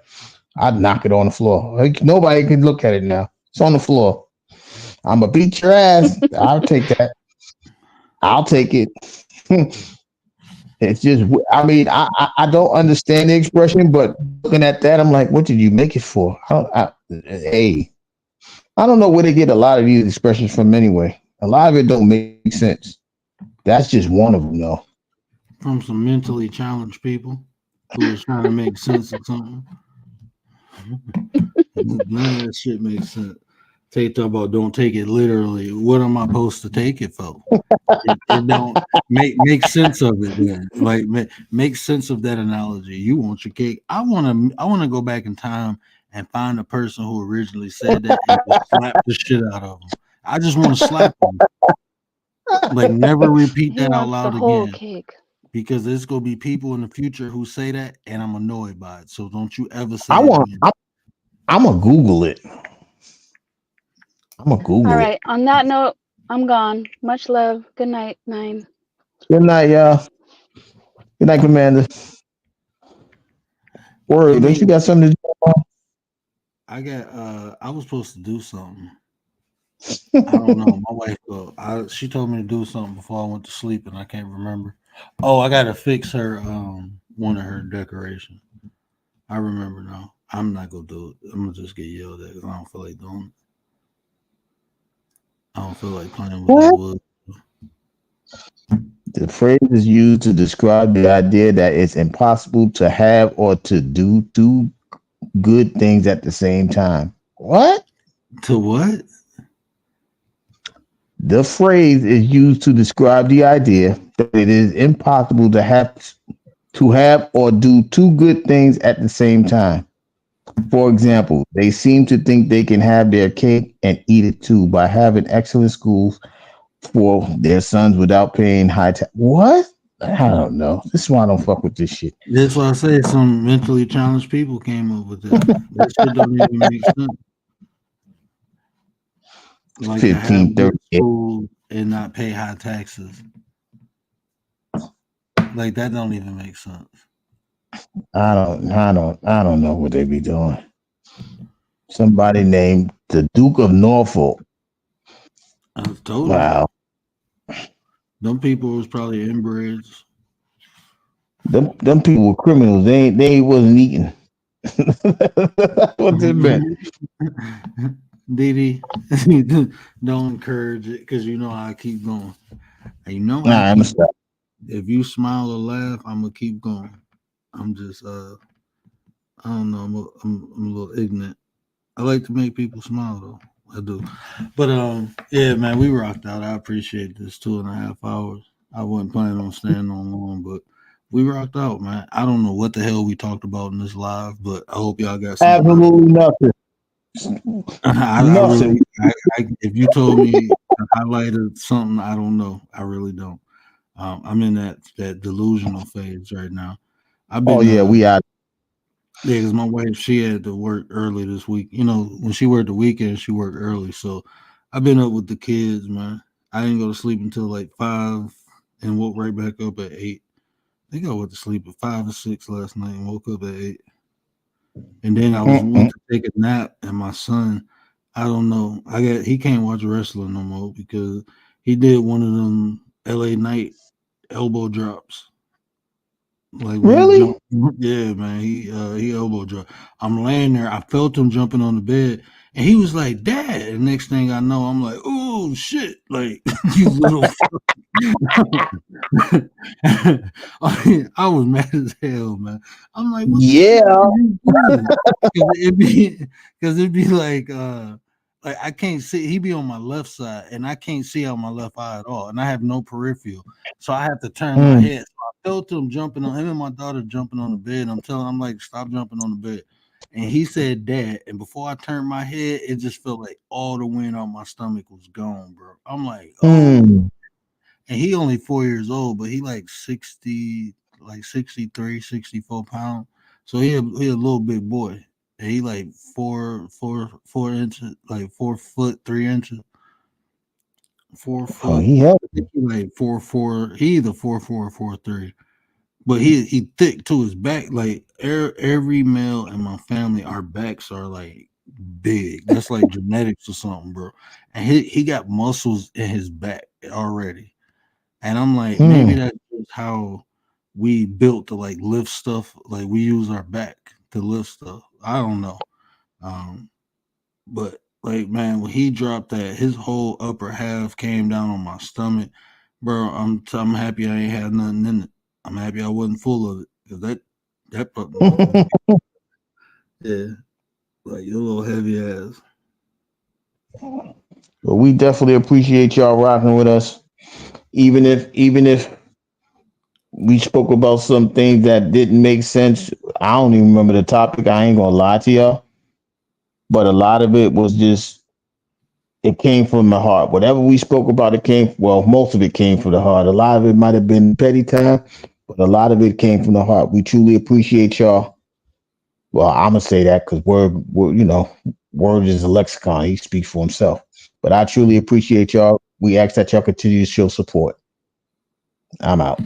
I'd knock it on the floor. Like, nobody can look at it now. It's on the floor. I'm gonna beat your ass. I'll take that. I'll take it. It's just, I mean, I don't understand the expression, but looking at that, I'm like, what did you make it for? Hey, I don't know where they get a lot of these expressions from anyway. A lot of it don't make sense. That's just one of them, though. From some mentally challenged people who is trying to make sense of something. None of that shit makes sense. They talk about don't take it literally. What am I supposed to take it for? It don't make sense of it then. Like make sense of that analogy. You want your cake. I wanna go back in time and find the person who originally said that and just slap the shit out of them. I just want to slap them. Like never repeat He that out wants the loud whole again. cake. Because there's gonna be people in the future who say that and I'm annoyed by it. So don't you ever I say it want, again. I, I'm gonna Google it. I'm gonna All Google it. right. On that note, I'm gone. Much love. Good night, Nine. Good night, y'all. Good night, Commander. I Word, don't you mean, got something to I was supposed to do something. I don't know. My wife, she told me to do something before I went to sleep, and I can't remember. Oh, I gotta fix her one of her decorations. I remember now. I'm not gonna do it. I'm gonna just get yelled at because I don't feel like doing it. I don't feel like playing with this do? wood. The phrase is used to describe the idea that it's impossible to have or to do two good things at the same time. What? To what? The phrase is used to describe the idea that it is impossible to have or do two good things at the same time. For example, they seem to think they can have their cake and eat it too by having excellent schools for their sons without paying high tax. What? I don't know. This is why I don't fuck with this shit. That's why I say some mentally challenged people came up with that. That shit don't even make sense. Like to have good 1538. school and not pay high taxes. Like that don't even make sense. I don't know what they be doing. Somebody named the Duke of Norfolk. I told you. Wow. Them people was probably inbreds. Them people were criminals. They wasn't eating. What this meant. Didi, don't encourage it because you know how I keep going. And you know I Nah, I'm keep. stop. If you smile or laugh, I'm gonna keep going. I'm just I don't know. I'm a little ignorant. I like to make people smile though. I do. But yeah, man, we rocked out. I appreciate this 2.5 hours. I wasn't planning on staying on long, but we rocked out, man. I don't know what the hell we talked about in this live, but I hope y'all got something out of it. Absolutely nothing. I Nothing. really, if you told me I highlighted something, I don't know. I really don't. I'm in that delusional phase right now. I've Oh been yeah, we out. yeah, because my wife she had to work early this week. You know, when she worked the weekend, she worked early. So I've been up with the kids, man. I didn't go to sleep until like 5 and woke right back up at 8. I think I went to sleep at 5 or 6 last night and woke up at 8. And then I was Mm-mm. went to take a nap, and my son, I don't know, he can't watch wrestling no more because he did one of them LA Knight elbow drops. Like when he Really? jumped, yeah, man, he elbow drop. I'm laying there, I felt him jumping on the bed, and he was like, "Dad." And next thing I know, I'm like, "Oh shit!" Like you little. I was mad as hell, man. I'm like, "What the fuck Yeah. are you doing?" Because it'd be like I can't see. He be on my left side, and I can't see out my left eye at all, and I have no peripheral, so I have to turn my Mm. head. I felt him jumping on him and my daughter jumping on the bed. I'm like, stop jumping on the bed. And he said, Dad. And before I turned my head, it just felt like all the wind on my stomach was gone, bro. I'm like, oh. Mm. And he only 4 years old, but he like 60, like 63, 64 pounds. So he a little big boy. And he like 4 inches, like 4 foot 3 inches, four Oh, foot. he had. I think he like 4'4". He either 4'4" or 4'3". But he thick to his back. Like every male in my family, our backs are like big. That's like genetics or something, bro. And he got muscles in his back already. And I'm like, maybe Mm. that's just how we built to like lift stuff. Like we use our back to lift stuff. I don't know. Um, but like man, when he dropped that, his whole upper half came down on my stomach, bro. I'm happy I ain't had nothing in it. I'm happy I wasn't full of it because that fucking yeah, like your little heavy ass. But we definitely appreciate y'all rocking with us. Even if we spoke about some things that didn't make sense. I don't even remember the topic. I ain't gonna lie to y'all. But a lot of it was just it came from the heart. Whatever we spoke about, it came well, most of it came from the heart. A lot of it might have been petty time, but a lot of it came from the heart. We truly appreciate y'all. Well, I'm gonna say that because word, word is a lexicon. He speaks for himself. But I truly appreciate y'all. We ask that y'all continue to show support. I'm out.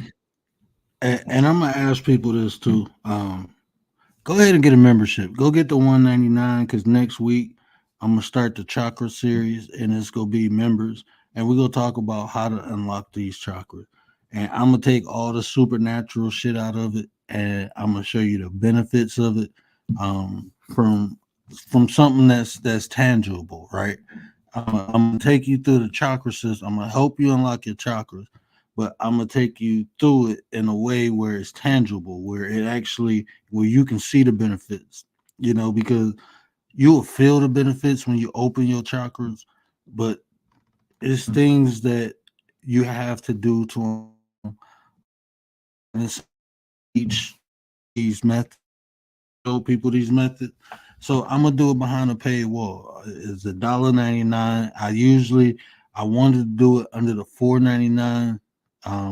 And I'm gonna ask people this too. Go ahead and get a membership. Go get the 199 because next week I'm gonna start the chakra series and it's gonna be members and we're gonna talk about how to unlock these chakras. And I'm gonna take all the supernatural shit out of it and I'm gonna show you the benefits of it from something that's tangible, right? I'm gonna take you through the chakra system. I'm gonna help you unlock your chakras, but I'm gonna take you through it in a way where it's tangible, where you can see the benefits. Because you will feel the benefits when you open your chakras, but it's things that you have to do to them. And each these methods, show people these methods. So I'm gonna do it behind a paid wall. It's $1.99. I wanted to do it under the $4.99,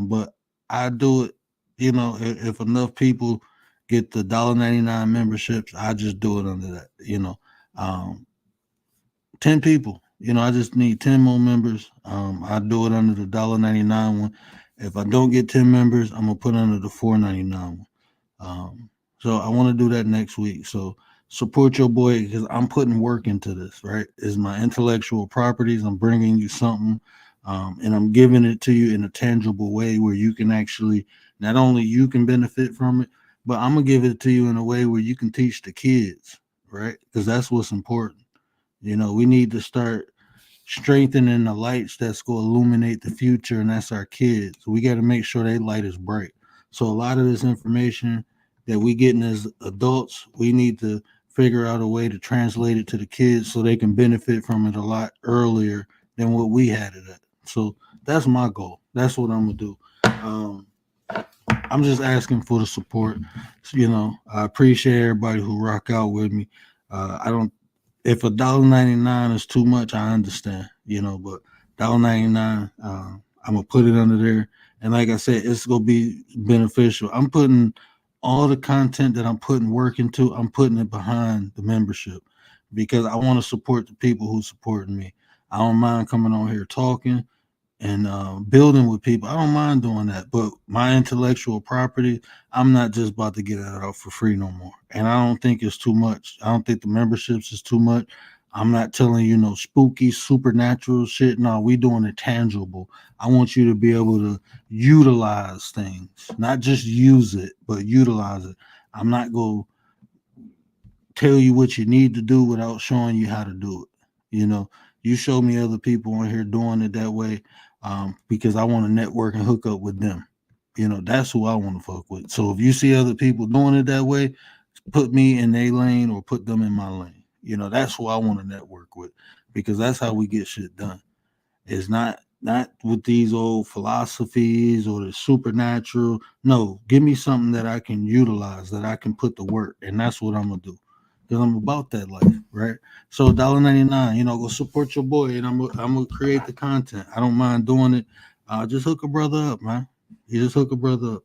but I do it. If enough people get the $1.99 memberships, I just do it under that. 10 people. I just need 10 more members. I do it under the $1.99 one. If I don't get 10 members, I'm gonna put under the $4.99 one. So I want to do that next week. So support your boy because I'm putting work into this. Right, is my intellectual properties. I'm bringing you something, and I'm giving it to you in a tangible way where you can actually not only you can benefit from it, but I'm gonna give it to you in a way where you can teach the kids. Right, because that's what's important. We need to start strengthening the lights that's going to illuminate the future, and that's our kids. We got to make sure their light is bright. So a lot of this information that we getting as adults, we need to figure out a way to translate it to the kids so they can benefit from it a lot earlier than what we had it at. So that's my goal. That's what I'm gonna do. Um, I'm just asking for the support. I appreciate everybody who rock out with me. I don't if $1.99 is too much, I understand, but $1.99, I'm gonna put it under there. And like I said, it's gonna be beneficial. I'm putting all the content that I'm putting work into, I'm putting it behind the membership because I want to support the people who supporting me. I don't mind coming on here talking and building with people. I don't mind doing that, but my intellectual property, I'm not just about to get it out for free no more. And I don't think it's too much. I don't think the memberships is too much. I'm not telling you no spooky supernatural shit. No, we doing it tangible. I want you to be able to utilize things, not just use it, but utilize it. I'm not going to tell you what you need to do without showing you how to do it. You show me other people on here doing it that way, because I want to network and hook up with them. That's who I want to fuck with. So if you see other people doing it that way, put me in their lane or put them in my lane. That's who I want to network with because that's how we get shit done. It's not with these old philosophies or the supernatural. No, give me something that I can utilize, that I can put to work, and that's what I'm gonna do. Because I'm about that life, right? So $1.99, go support your boy, and I'm gonna create the content. I don't mind doing it. Just hook a brother up, man. You just hook a brother up.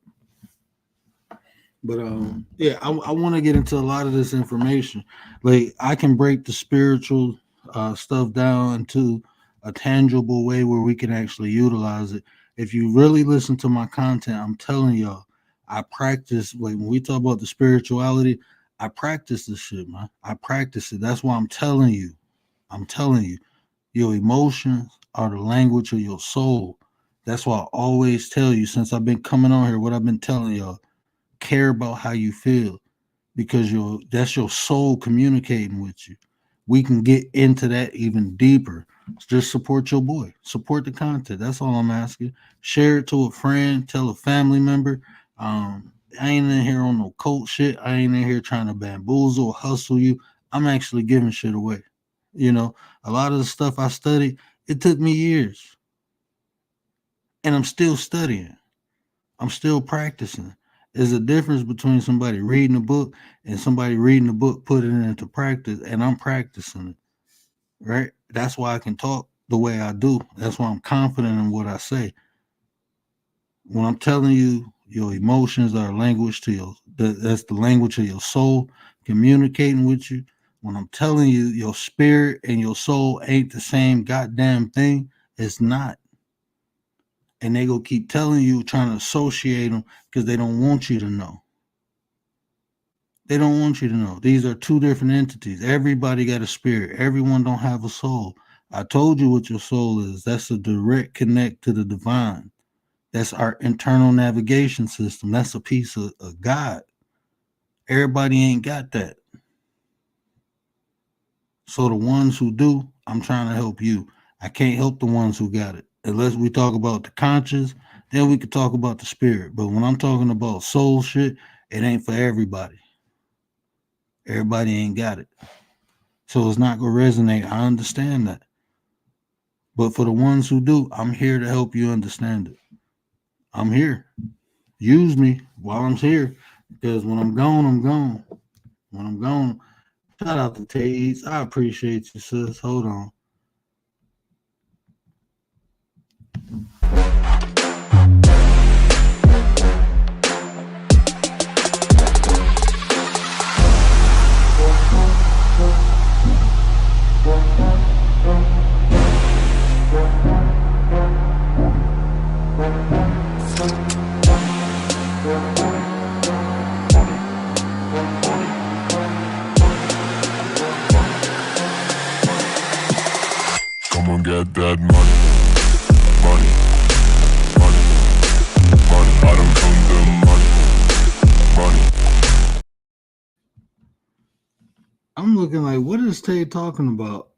But yeah, I want to get into a lot of this information. Like I can break the spiritual stuff down into a tangible way where we can actually utilize it. If you really listen to my content, I'm telling y'all, I practice. Like when we talk about the spirituality, I practice this shit, man. I practice it. That's why I'm telling you. I'm telling you, your emotions are the language of your soul. That's why I always tell you since I've been coming on here, what I've been telling y'all, care about how you feel because that's your soul communicating with you. We can get into that even deeper. Just support your boy, support the content. That's all I'm asking. Share it to a friend, tell a family member. I ain't in here on no cult shit. I ain't in here trying to bamboozle or hustle you. I'm actually giving shit away. A lot of the stuff I studied, it took me years, and I'm still studying. I'm still practicing. There's a difference between somebody reading a book and somebody reading the book, putting it into practice, and I'm practicing it, right? That's why I can talk the way I do. That's why I'm confident in what I say. When I'm telling you your emotions are language to that's the language of your soul, communicating with you, when I'm telling you your spirit and your soul ain't the same goddamn thing, it's not. And they go keep telling you, trying to associate them because they don't want you to know. They don't want you to know. These are two different entities. Everybody got a spirit. Everyone don't have a soul. I told you what your soul is. That's a direct connect to the divine. That's our internal navigation system. That's a piece of God. Everybody ain't got that. So the ones who do, I'm trying to help you. I can't help the ones who got it. Unless we talk about the conscious, then we could talk about the spirit. But when I'm talking about soul shit, it ain't for everybody. Everybody ain't got it. So it's not going to resonate. I understand that. But for the ones who do, I'm here to help you understand it. I'm here. Use me while I'm here. Because when I'm gone, I'm gone. When I'm gone, shout out to Taze. I appreciate you, sis. Hold on. Come on, get that money, money, money, money. I don't come the money, money. I'm looking like, what is Tay talking about?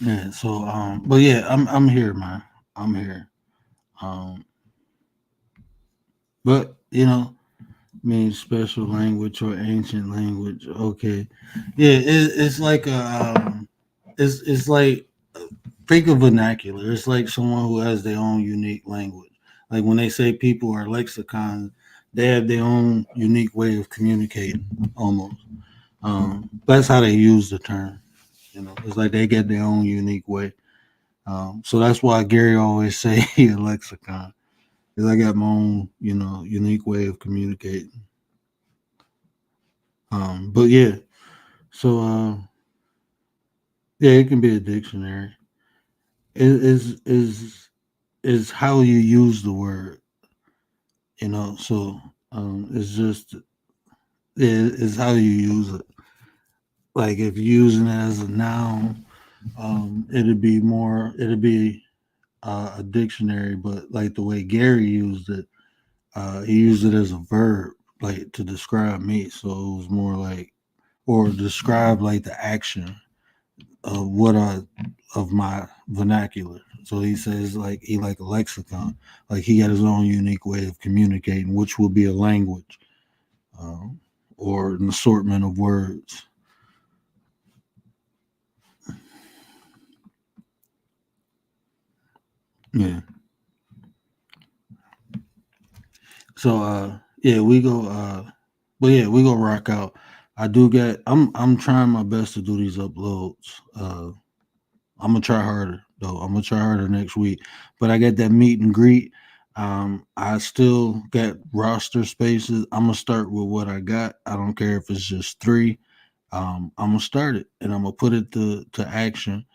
Yeah, so but yeah, I'm here, man. I'm here. But you know, means special language or ancient language. Okay, yeah, it's like it's like think of vernacular. It's like someone who has their own unique language. Like when they say people are lexicons, they have their own unique way of communicating. Almost, that's how they use the term. You know, it's like they get their own unique way. So that's why Gary always say he a lexicon. Because I got my own, you know, unique way of communicating. But yeah, so yeah, it can be a dictionary. It is how you use the word, you know. So it's just it's how you use it. Like if you're using it as a noun, it'd be a dictionary. But like the way Gary used it, he used it as a verb, like to describe me. So it was more like, or describe like the action of what I of my vernacular. So he says like he like a lexicon, like he got his own unique way of communicating, which will be a language um, or an assortment of words. Yeah. So yeah, we go but yeah, we go rock out. I do get I'm trying my best to do these uploads. I'm gonna try harder though. I'm gonna try harder next week. But I got that meet and greet. I still got roster spaces. I'm gonna start with what I got. I don't care if it's just three. I'm gonna start it and I'm gonna put it to action.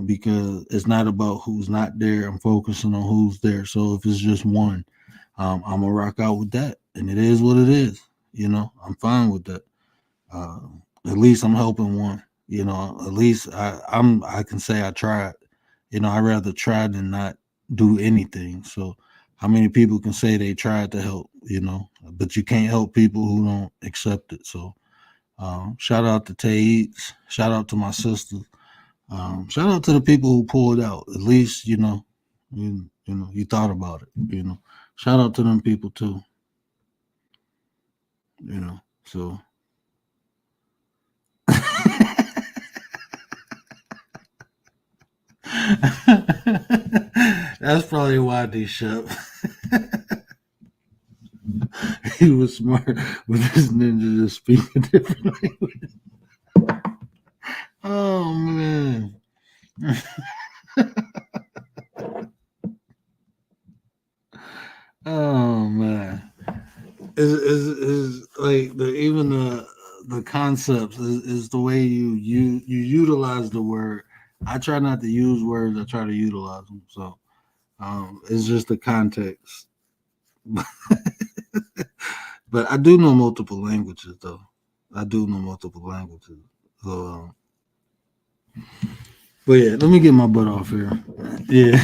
Because it's not about who's not there. I'm focusing on who's there. So if it's just one, I'm gonna rock out with that, and it is what it is. You know, I'm fine with that. Uh, at least I'm helping one. You know, at least I can say I tried. You know, I rather try than not do anything. So how many people can say they tried to help? You know, but you can't help people who don't accept it. So shout out to Tates. Shout out to my sister. Shout out to the people who pulled out. At least you know you thought about it. You know, shout out to them people too. You know, so that's probably why they shut. he was smart, but this ninja just speak a different language. Oh man. Oh man. Is like even the concepts is the way you utilize the word. I try not to use words, I try to utilize them. So it's just the context. But I do know multiple languages though. I do know multiple languages. So but yeah, let me get my butt off here. Yeah.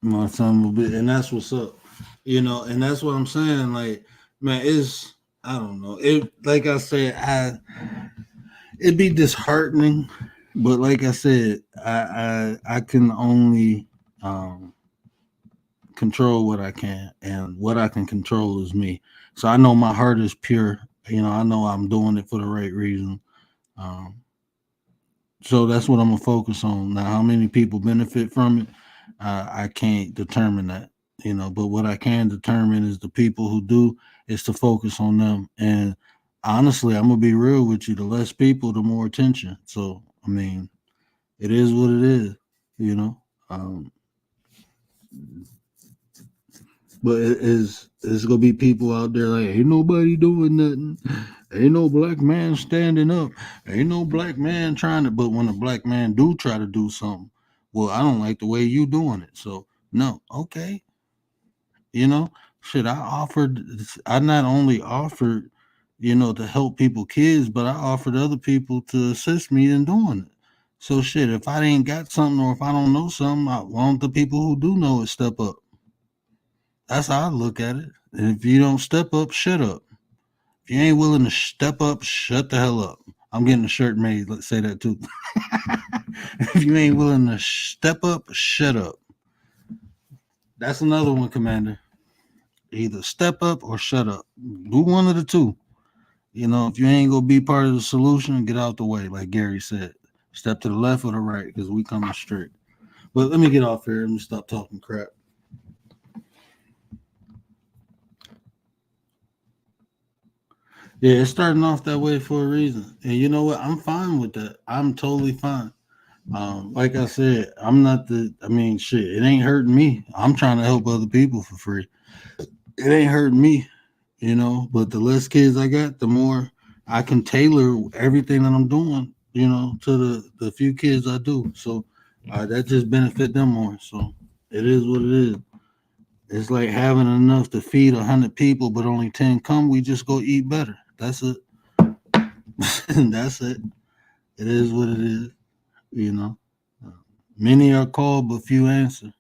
My son will be, and that's what's up, and that's what I'm saying. Like, man, I don't know. It, like I said, it'd be disheartening, but like I said, I can only control what I can, and what I can control is me. So I know my heart is pure. I know I'm doing it for the right reason. So that's what I'm gonna focus on. Now, how many people benefit from it? I can't determine that, but what I can determine is the people who do, is to focus on them. And honestly, I'm gonna be real with you. The less people, the more attention. So, I mean, it is what it is, but it's gonna be people out there like, ain't nobody doing nothing. Ain't no black man standing up. Ain't no black man trying to. But when a black man do try to do something, well, I don't like the way you doing it. So no, okay. Shit, I not only offered, to help people kids, but I offered other people to assist me in doing it. So shit, if I ain't got something or if I don't know something, I want the people who do know it step up. That's how I look at it. And if you don't step up, shut up. If you ain't willing to step up, shut the hell up. I'm getting a shirt made. Let's say that too. If you ain't willing to step up, shut up. That's another one, Commander. Either step up or shut up. Do one of the two. If you ain't gonna be part of the solution, get out the way, like Gary said. Step to the left or the right, because we coming straight. But let me get off here. Let me stop talking crap. Yeah, it's starting off that way for a reason. And you know what? I'm fine with that. I'm totally fine. Like I said, shit, it ain't hurting me. I'm trying to help other people for free. It ain't hurting me, but the less kids I got, the more I can tailor everything that I'm doing, to the few kids I do. So that just benefit them more. So it is what it is. It's like having enough to feed 100 people, but only 10 come. We just go eat better. That's it. That's it. It is what it is. Many are called, but few answer.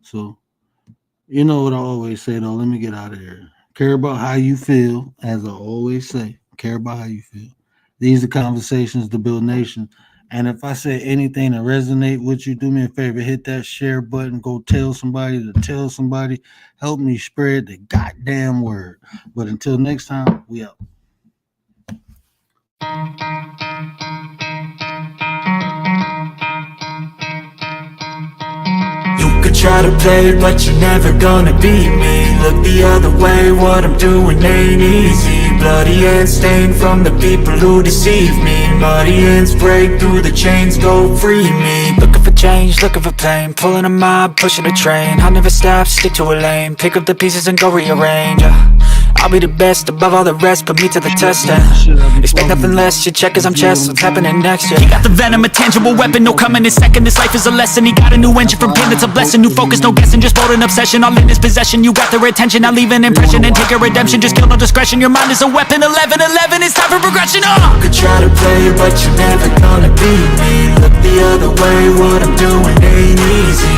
So, you know what I always say, though. Let me get out of here. Care about how you feel, as I always say. Care about how you feel. These are conversations to build nation. And if I say anything to resonate with you, do me a favor, hit that share button. Go tell somebody to tell somebody. Help me spread the goddamn word. But until next time, we out. You could try to play, but you're never gonna beat me. Look the other way, what I'm doing ain't easy. Bloody hands stained from the people who deceive me. Muddy hands break through the chains, go free me. Looking for change, looking for pain, pulling a mob, pushing a train. I'll never stop, stick to a lane, pick up the pieces and go rearrange. I'll be the best above all the rest, put me to the test and expect nothing less, you check as I'm chess, what's happening next, yeah. He got the venom, a tangible weapon, no coming in second. This life is a lesson, he got a new engine from pain, it's a blessing. New focus, no guessing, just bold an obsession. All in his possession, you got their attention. I'll leave an impression and take a redemption. Just kill no discretion, your mind is a weapon. 11-11, it's time for progression. You could try to play, but you're never gonna beat me. Look the other way, what I'm doing ain't easy.